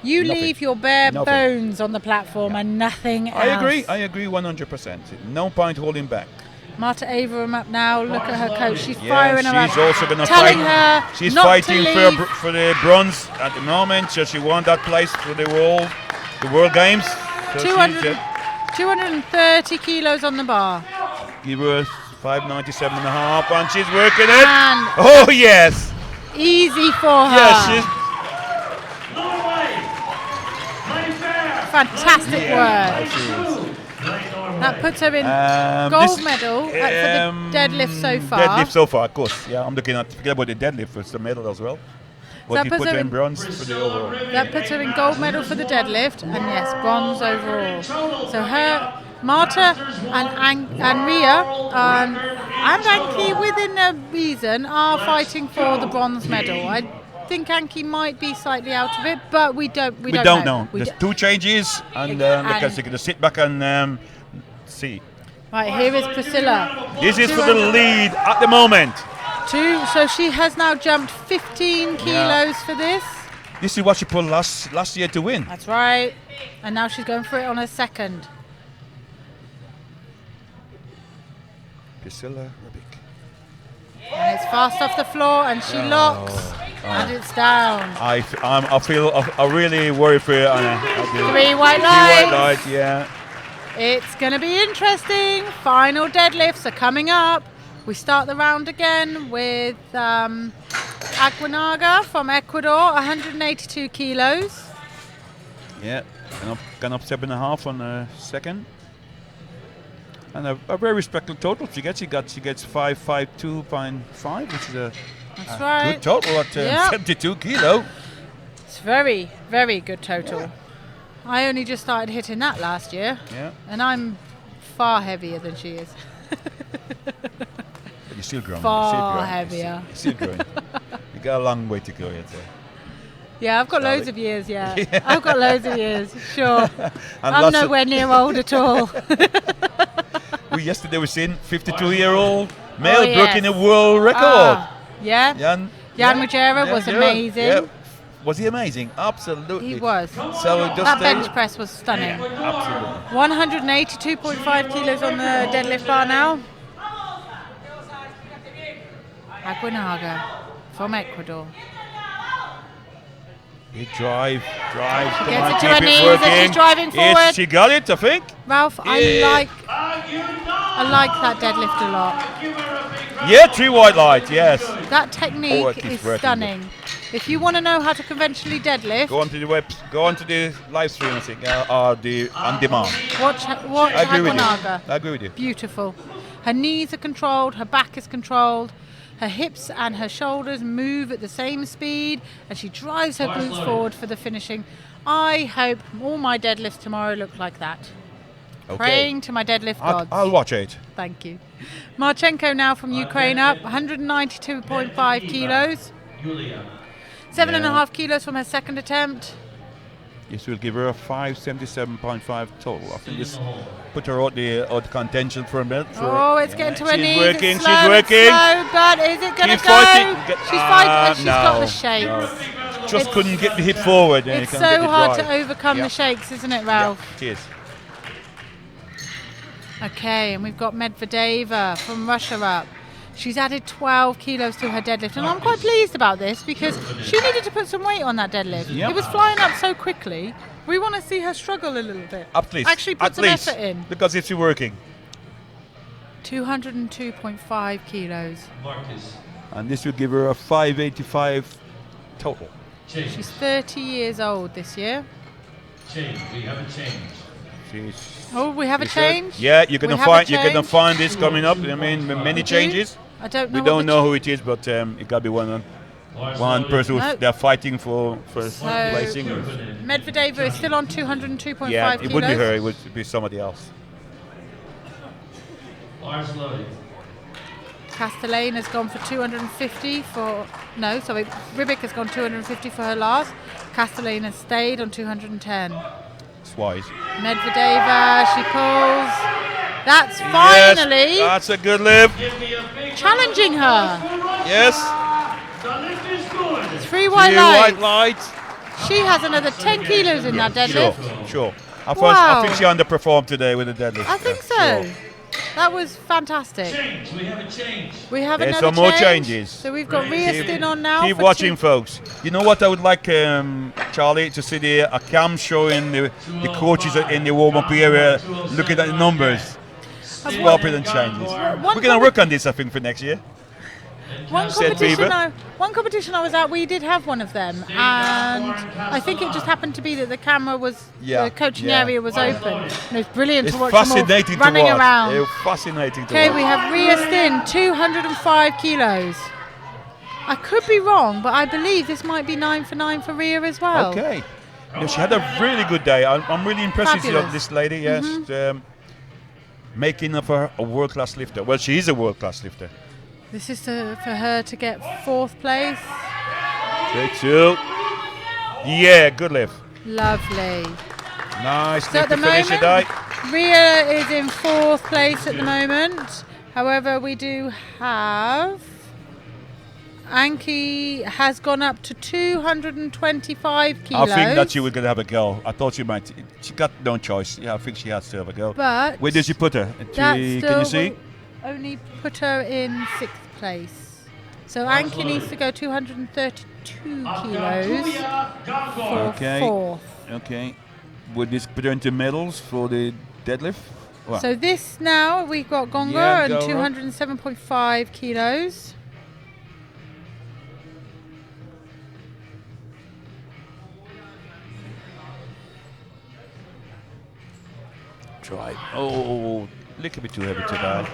You Nothing. leave your bare Nothing. bones on the platform and nothing else. I agree 100%. No point holding back. Marta Avram up now. Look at her coach. She's Yeah, firing her she's up. also going to telling fight. her She's not fighting to for, leave. for the bronze at the moment, so she won that place for the World Games. So 200, 230 kilos on the bar. give her 597.5, and she's working it. And Oh yes, easy for her. yes, she's Norway! Play fair! Fantastic work. she is. That puts her in This- gold medal for the deadlift so far. Deadlift so far, of course. Yeah, I'm looking at forget about the deadlift. It's the medal as well. But that he puts put her her in in- bronze for the overall. That puts her in gold medal for the deadlift, and yes, bronze overall. So her, Marta and Ria and Anki, within a reason, are fighting for the bronze medal. I think Anki might be slightly out of it, but we don't know. We There's don't- 2 changes, and And- because you can just sit back and see. Right, here is Priscilla. This is for the lead at the moment. So she has now jumped 15 kilos for this. This is what she pulled last year to win. That's right. And now she's going for it on her second. Priscilla Rubik. And it's fast off the floor, and she locks, and it's down. I really worry for her. I do. 3 white Three lights. white lights, yeah. It's going to be interesting. Final deadlifts are coming up. We start the round again with Aguinaga from Ecuador, 182 kilos. Yeah, gone up 7.5 on the second. And a very respectable total she gets. She gets 552.5, which is a That's right. good total at Yeah. 72 kilo. It's very, very good total. I only just started hitting that last year, Yeah, and I'm far heavier than she is. but you're still growing. Far you're still growing. heavier. You're still growing. You got a long way to go yet. Yeah, I've got Sally. loads of years, I've got loads of years, sure. And I'm lots of- nowhere near old at all. Yesterday we seen 52-year-old male yes. broken a world record. Yeah. Jan Ruggiero was Ruggiero. amazing. Yeah. Was he amazing? Absolutely. He was. So just That bench press was stunning. Absolutely. 182.5 kilos on the deadlift bar now. Aguinaga from Ecuador. He drives. She Come gets on, it to keep her it knees working. as she's driving Yes, forward. she got it, I think. Ralph, Yeah. I like that deadlift a lot. Yeah, 3 white lights, yes. That Oh, technique it keeps is working, stunning. If you want to know how to conventionally deadlift, Go onto the live stream, I think, or the on demand. watch I agree with you. Aguinaga. I agree with you. Beautiful. Her knees are controlled, her back is controlled, her hips and her shoulders move at the same speed, and she drives her glutes forward for the finishing. I hope all my deadlifts tomorrow look like that. Okay. Praying to my deadlift gods. I'll watch it. Thank you. Marchenko now from Ukraine up, 192.5 kilos. Yulia. 7.5 kilos from her second attempt. This will give her a 577.5 total. I think this put her out the contention for a minute. Oh, it's getting to her she's knees. working, It's she's slow, working. It's slow, but is it going to Keep go? fighting. She's fighting. She's got the shakes. No. Just couldn't get the hip forward. And It's you can't so get the hard drive. to overcome Yeah. the shakes, isn't it, Ralph? Yeah, it is. Okay, and we've got Medvedeva from Russia up. She's added 12 kilos to her deadlift, and I'm quite pleased about this because she needed to put some weight on that deadlift. Yep. It was flying up so quickly. We want to see her struggle a little bit. At least. Actually put At some least. effort in. Because it's working. 202.5 kilos. Marcus. And this will give her a 585 total. Change. She's 30 years old this year. Change. We have a change. She's Oh, we have a You said- change? Yeah, you're We gonna have a find change? this coming up. I mean, many Do? changes. I don't know. We what don't the know who it is, but it got to be one person who's No. they're fighting for first So- placing. Medvedeva is still on 202.5 Yeah, kilos. it wouldn't be her. It would be somebody else. Bars loaded. Castellane has gone for 250 for... No, sorry. Ribic has gone 250 for her last. Castellane has stayed on 210. It's wise. Medvedeva, she pulls. That's finally Yes, that's a good lift. Give me a big challenging her. Yes. The lift is good. 3 white Few white lights. lights. She has another 10 kilos in that Sure, deadlift. sure. I Wow. think she underperformed today with the deadlift. I think so. Sure. That was fantastic. Change. We have a change. We have There's another some more change. changes. So we've got Ria Stin on now. Keep for watching, 2 folks. You know what I would like, Charlie, to see a cam showing the coaches in the warm-up area looking at the numbers. Swapping and changes. We're going to work on this, I think, for next year. One Said competition, Beaver. one competition I was at, we did have one of them, and I think it just happened to be that the camera was, Yeah, the coaching yeah. area was open. And it was brilliant It's to watch them all fascinating to running watch. around. It's fascinating to Okay, watch. we have Ria Stin, 205 kilos. I could be wrong, but I believe this might be 9 for 9 for Ria as well. Okay. No, she had a really good day. I'm really impressed with Fabulous. this lady. Yes, making of her a world-class lifter. Well, she is a world-class lifter. This is for her to get 4th place. 3-2. Yeah, good lift. Lovely. Nice So lift at the to finish the day. moment, Ria is in 4th place at the moment. However, we do have... Anki has gone up to 225 kilos. I think that she was going to have a go. I thought she might. She got no choice. Yeah, I think she has to have a go. But Where did she put her? that Can you still see? will only put her in 6th place. So Anki needs to go 232 kilos for Okay. 4th. Okay. Would this put her into medals for the deadlift? Well, So this now, we've got Gonga Yeah, and Gonga. 207.5 kilos. try. Oh, a little bit too heavy today.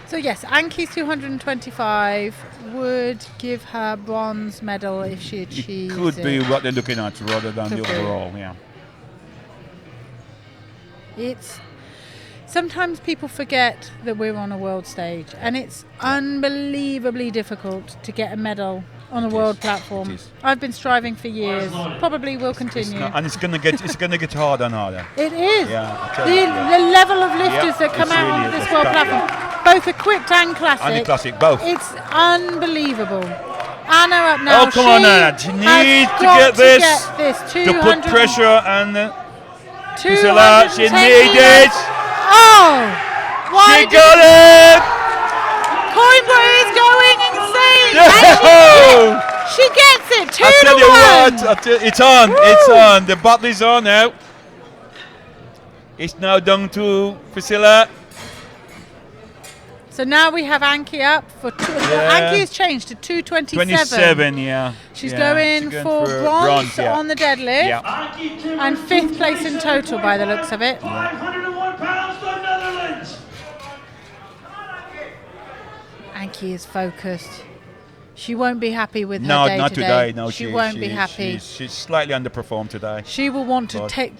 So yes, Anki's 225 would give her bronze medal if she achieves It could be it. what they're looking at rather than Could the be. overall. Yeah. It's sometimes people forget that we're on a world stage, and it's unbelievably difficult to get a medal on the It world is. platform. It is. I've been striving for years. Probably will continue. And it's gonna get harder and harder. It is. Yeah, I tell The, you, yeah. the level of lifters Yeah, that come it's out really onto this it's world tough, platform, yeah. both equipped and classic. And the classic, both. It's unbelievable. Anna up now. Oh, come on, Anna. She has needs to got get this, get this. to put 200 pressure and 210 Priscilla, she kilos. needs it. Oh! Why She did got it. Coimbra is going insane. No! And she gets it. 2 I to tell you 1. what, it's on. Woo! It's on. The battle is on now. It's now down to Priscilla. So now we have Anki up for Yeah. Anki has changed to 227. 27, yeah. She's Yeah, going she's for bronze yeah. on the deadlift Yeah. and 5th place in total by the looks of it. 501 pounds for Netherlands. Anki is focused. She won't be happy with her No, day not today. today. No, she won't be happy. She's slightly underperformed today. She will want to But- take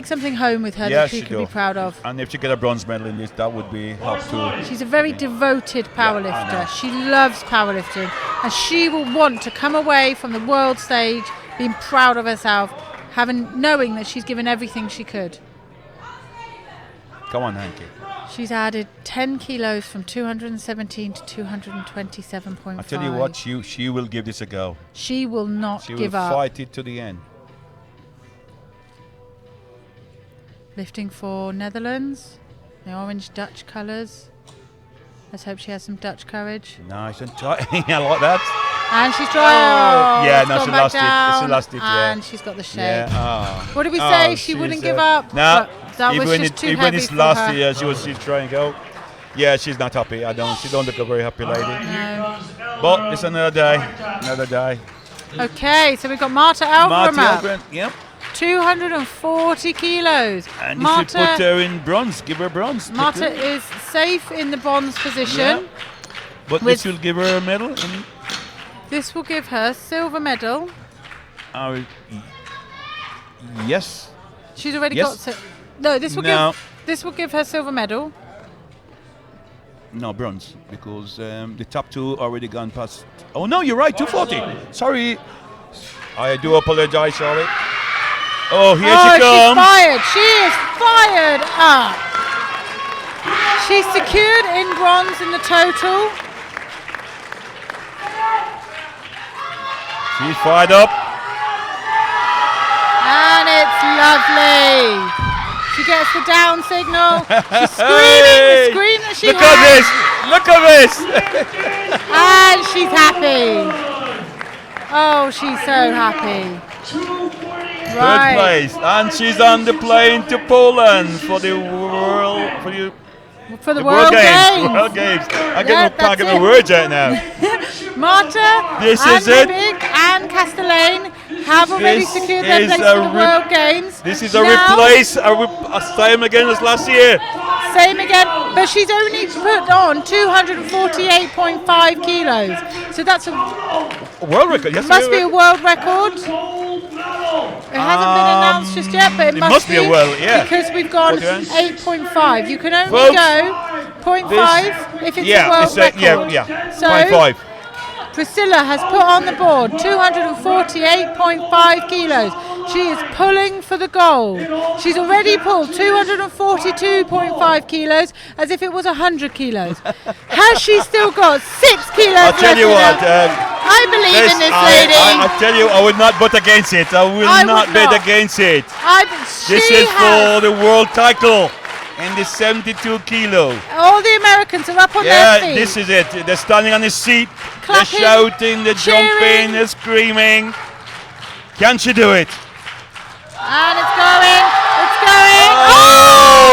something home with her Yeah, that she she can do. be proud of. And if she get a bronze medal in this, that would be help too. She's a very devoted I know. powerlifter. She loves powerlifting, and she will want to come away from the world stage being proud of herself, knowing that she's given everything she could. Come on, Hanky. She's added 10 kilos from 217 to 227.5. I tell you what, she will give this a go. She will not She give will up. fight it to the end. Lifting for Netherlands, the orange Dutch colours. Let's hope she has some Dutch courage. Nice and tight. I like that. And she's dry. Oh, Yeah, it's no, gone she back lost it. She down, lost it, yeah. And she's got the shape. Yeah. Oh. What did we say? Oh, She wouldn't she's, give up. No, but that was even just too even heavy it's for last her. year, she's trying to go. Yeah, she's not happy. She don't look a very happy lady. No. But it's another day. Another day. Okay, so we've got Marta Elverum Marty up, Elgren, yep. 240 kilos. And you should put her in bronze. Give her bronze. Marta is safe in the bronze position. Yeah. But with- this will give her a medal. And This will give her silver medal. yes. She's already Yes. got. No, this will No. give her silver medal. No, bronze, because the top two already gone past. Oh no, you're right, 240. Sorry, I do apologize, sorry. Oh, here she She's comes. fired. She is fired up. She's secured in bronze in the total. She's fired up. And it's lovely. She gets the down signal. She's screaming the scream that she Look has. at this! Look at this! And she's happy. Oh, she's so happy. Third Right. place, and she's on the plane to Poland for the For the World World Games. Games. World Games. I Yeah, can't that's get it. my words out now. Marta This and is it. Ribig and Castellane have already This secured their is place a for the World Games. This is a Now, replace, same again as last year. Same again, but she's only put on 248.5 kilos. So that's World record, yes. must be a world record. Gold medal. It hasn't been announced just yet, but it, it must be a world, yeah. Because we've gone What do you want? 8.5. You can only Folks, go 0.5 if it's a world it's record. yeah. So 0.5. Priscilla has put on the board 248.5 kilos. She is pulling for the gold. She's already pulled 242.5 kilos as if it was 100 kilos. Has she still got 6 kilos I'll tell left you in what. her? I believe in this I lady. tell you, I would not bet against it. I will I not would bet not. against it. This She is has. for the world title in the 72 kilo. All the Americans are up on their Yeah, feet. this is it. They're standing on the seat. Clapping, they're shouting, they're cheering. jumping, they're screaming. Can she do it? And it's going. It's going.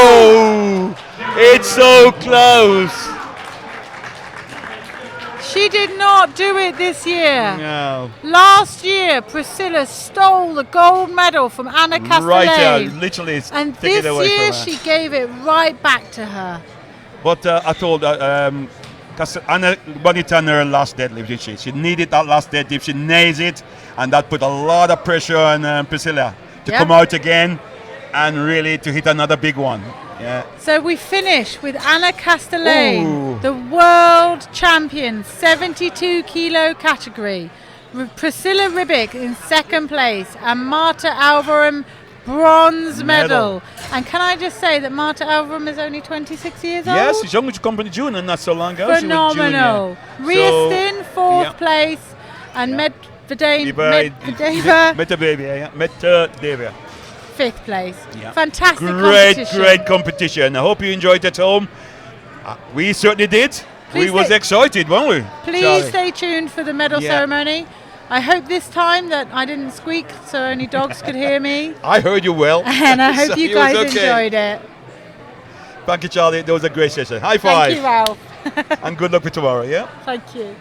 Oh! It's so close. She did not do it this year. No. Last year, Priscilla stole the gold medal from Anna Castellane. Right, literally, it's And taken this away year, from her. she gave it right back to her. But I told Anna won it on her last deadlift, didn't she? She needed that last deadlift. She nails it, and that put a lot of pressure on Priscilla to Yep. come out again and really to hit another big one. Yeah. So we finish with Anna Castellane, Ooh. the world champion, 72 kilo category. Priscilla Ribic in second place, and Marta Alvarum bronze medal. And can I just say that Marta Alvarum is only 26 years old? Yes, she's young. She come from June and not so long ago. Phenomenal. She was Ria junior. Stin, fourth yeah. place, and Yeah. Medvedeva, Medvedeva. fifth place. Yeah. Fantastic Great, competition. great competition. I hope you enjoyed it at home. We certainly did. Please we was stay- excited, weren't we? Please Charlie? stay tuned for the medal Yeah. ceremony. I hope this time that I didn't squeak so only dogs could hear me. I heard you well. And I hope So you it was guys okay. enjoyed it. Thank you, Charlie. That was a great session. High five. Thank you, Ralph. And good luck for tomorrow, yeah? Thank you.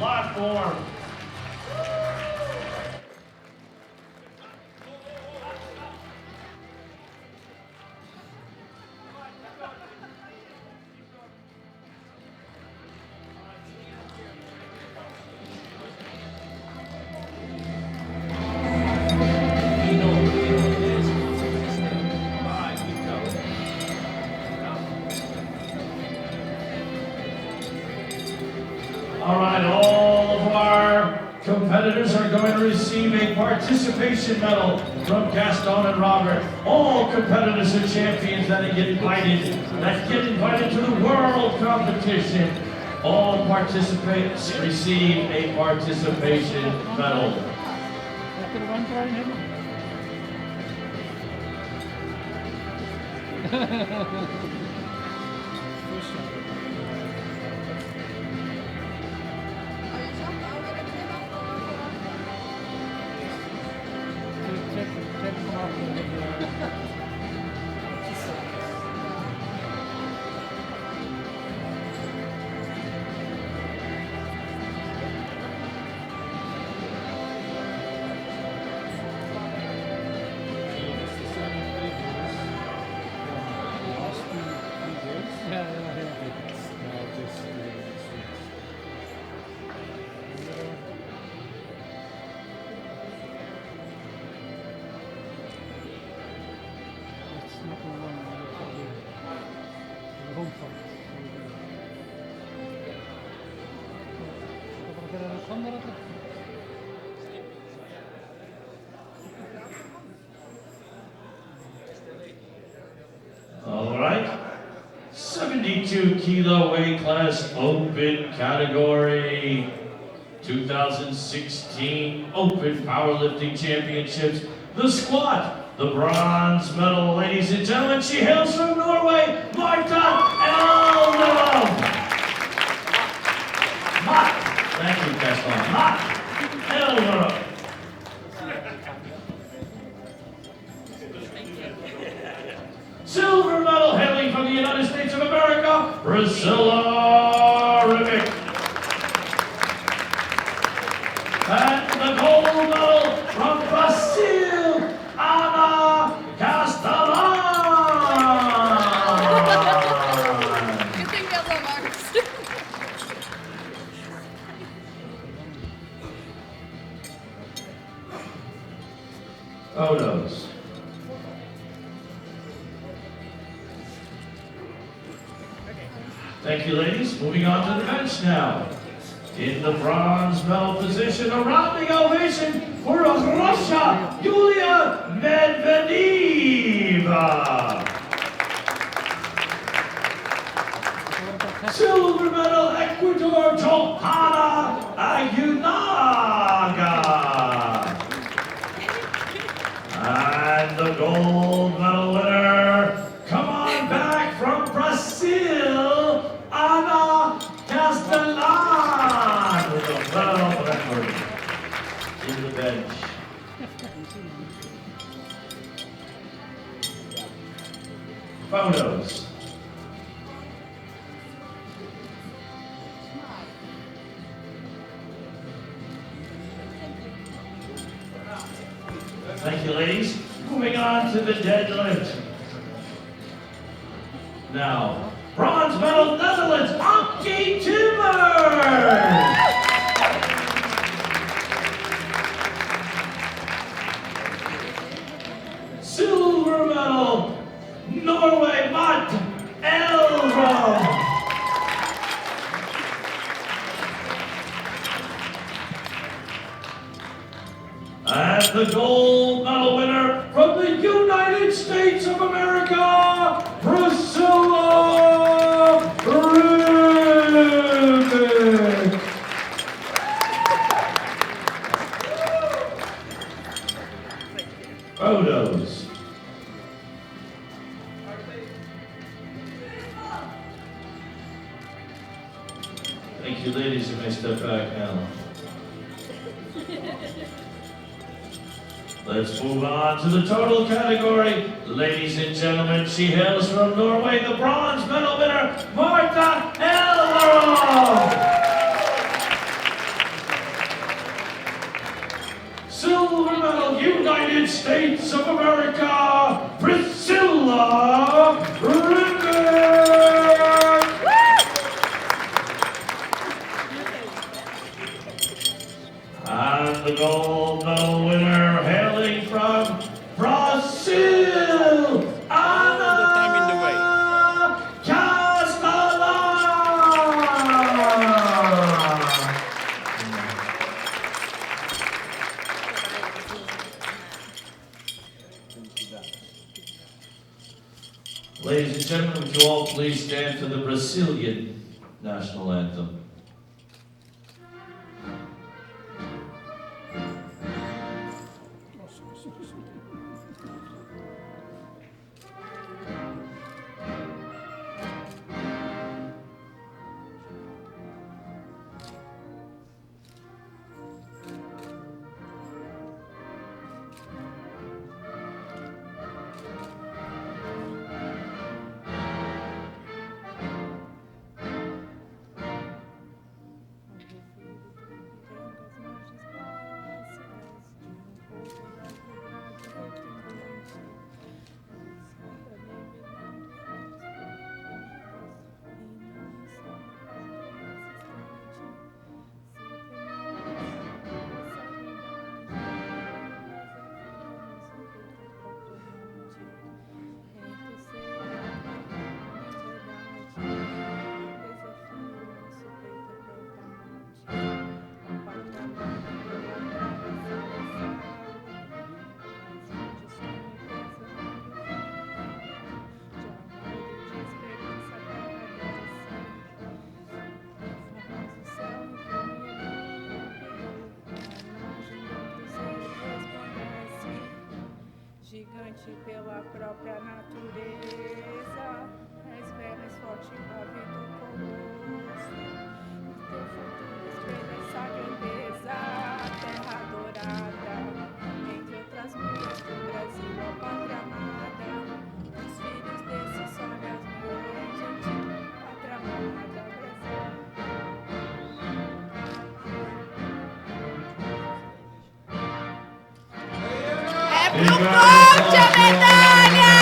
platform. All right, all of our competitors are going to receive a participation medal from Gaston and Robert. All competitors are champions that get invited to the world competition. All participants receive a participation medal. All right, 72 kilo weight class open category, 2016 Open Powerlifting Championships. The squat, the bronze medal, ladies and gentlemen. She hails from Norway, Marta Elverum. Thank you, Gaston. Marta Elverum. Silver medal hailing from the United States of America, Priscilla Rivik. And the gold medal from Brazil, Ana Castellan. You think we have long arms? Photos. Thank you, ladies. Moving on to the bench now. In the bronze medal position, a rounding ovation for Russia, Yulia Medvedeva. Silver medal, Ecuador, Johanna Aguinaga. And the gold medal winner, come on back from Brazil, Ana Castellan, with a medal record in the bench. Photos. Thank you, ladies. Moving on to the deadlift. Now, bronze medal, Netherlands, Ankie Timmer. Silver medal, Norway, Matt Elverum. And the gold medal winner from the United States of America, Priscilla Rivik. Photos. Thank you, ladies. You may step back now. Let's move on to the total category. Ladies and gentlemen, she hails from Norway, the bronze medal winner, Marta Elverum. United States of America, Priscilla Ritter. And the gold medal winner, hailing from Brazil, Ana Ladies and gentlemen, would you all please stand for the Brazilian national anthem? Gigante pela própria natureza, mais velha, mais forte, move do colosso. O teu futuro espelha essa grandeza, terra dourada, entre outras mulheres do Brasil, a pátria amada. Os filhos desse sonho, as mães, gente, pátria amada, Brasil. Pro corte a medalha!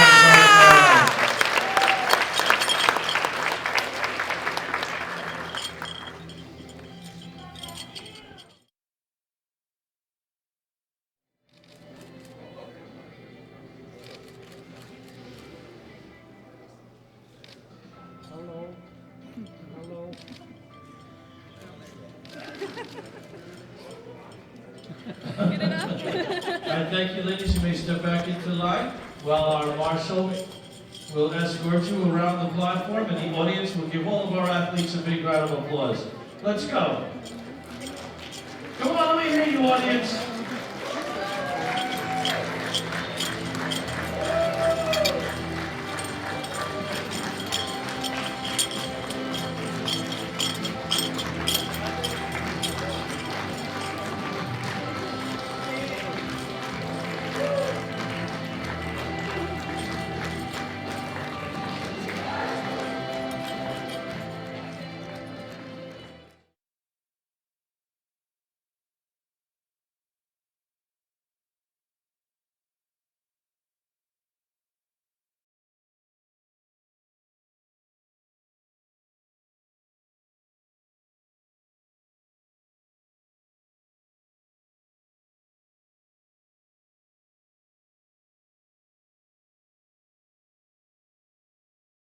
Good enough? All right, thank you, ladies. You may step back into line while our marshal will escort you around the platform, and the audience will give all of our athletes a big round of applause. Let's go. Come on, let me hear you, audience.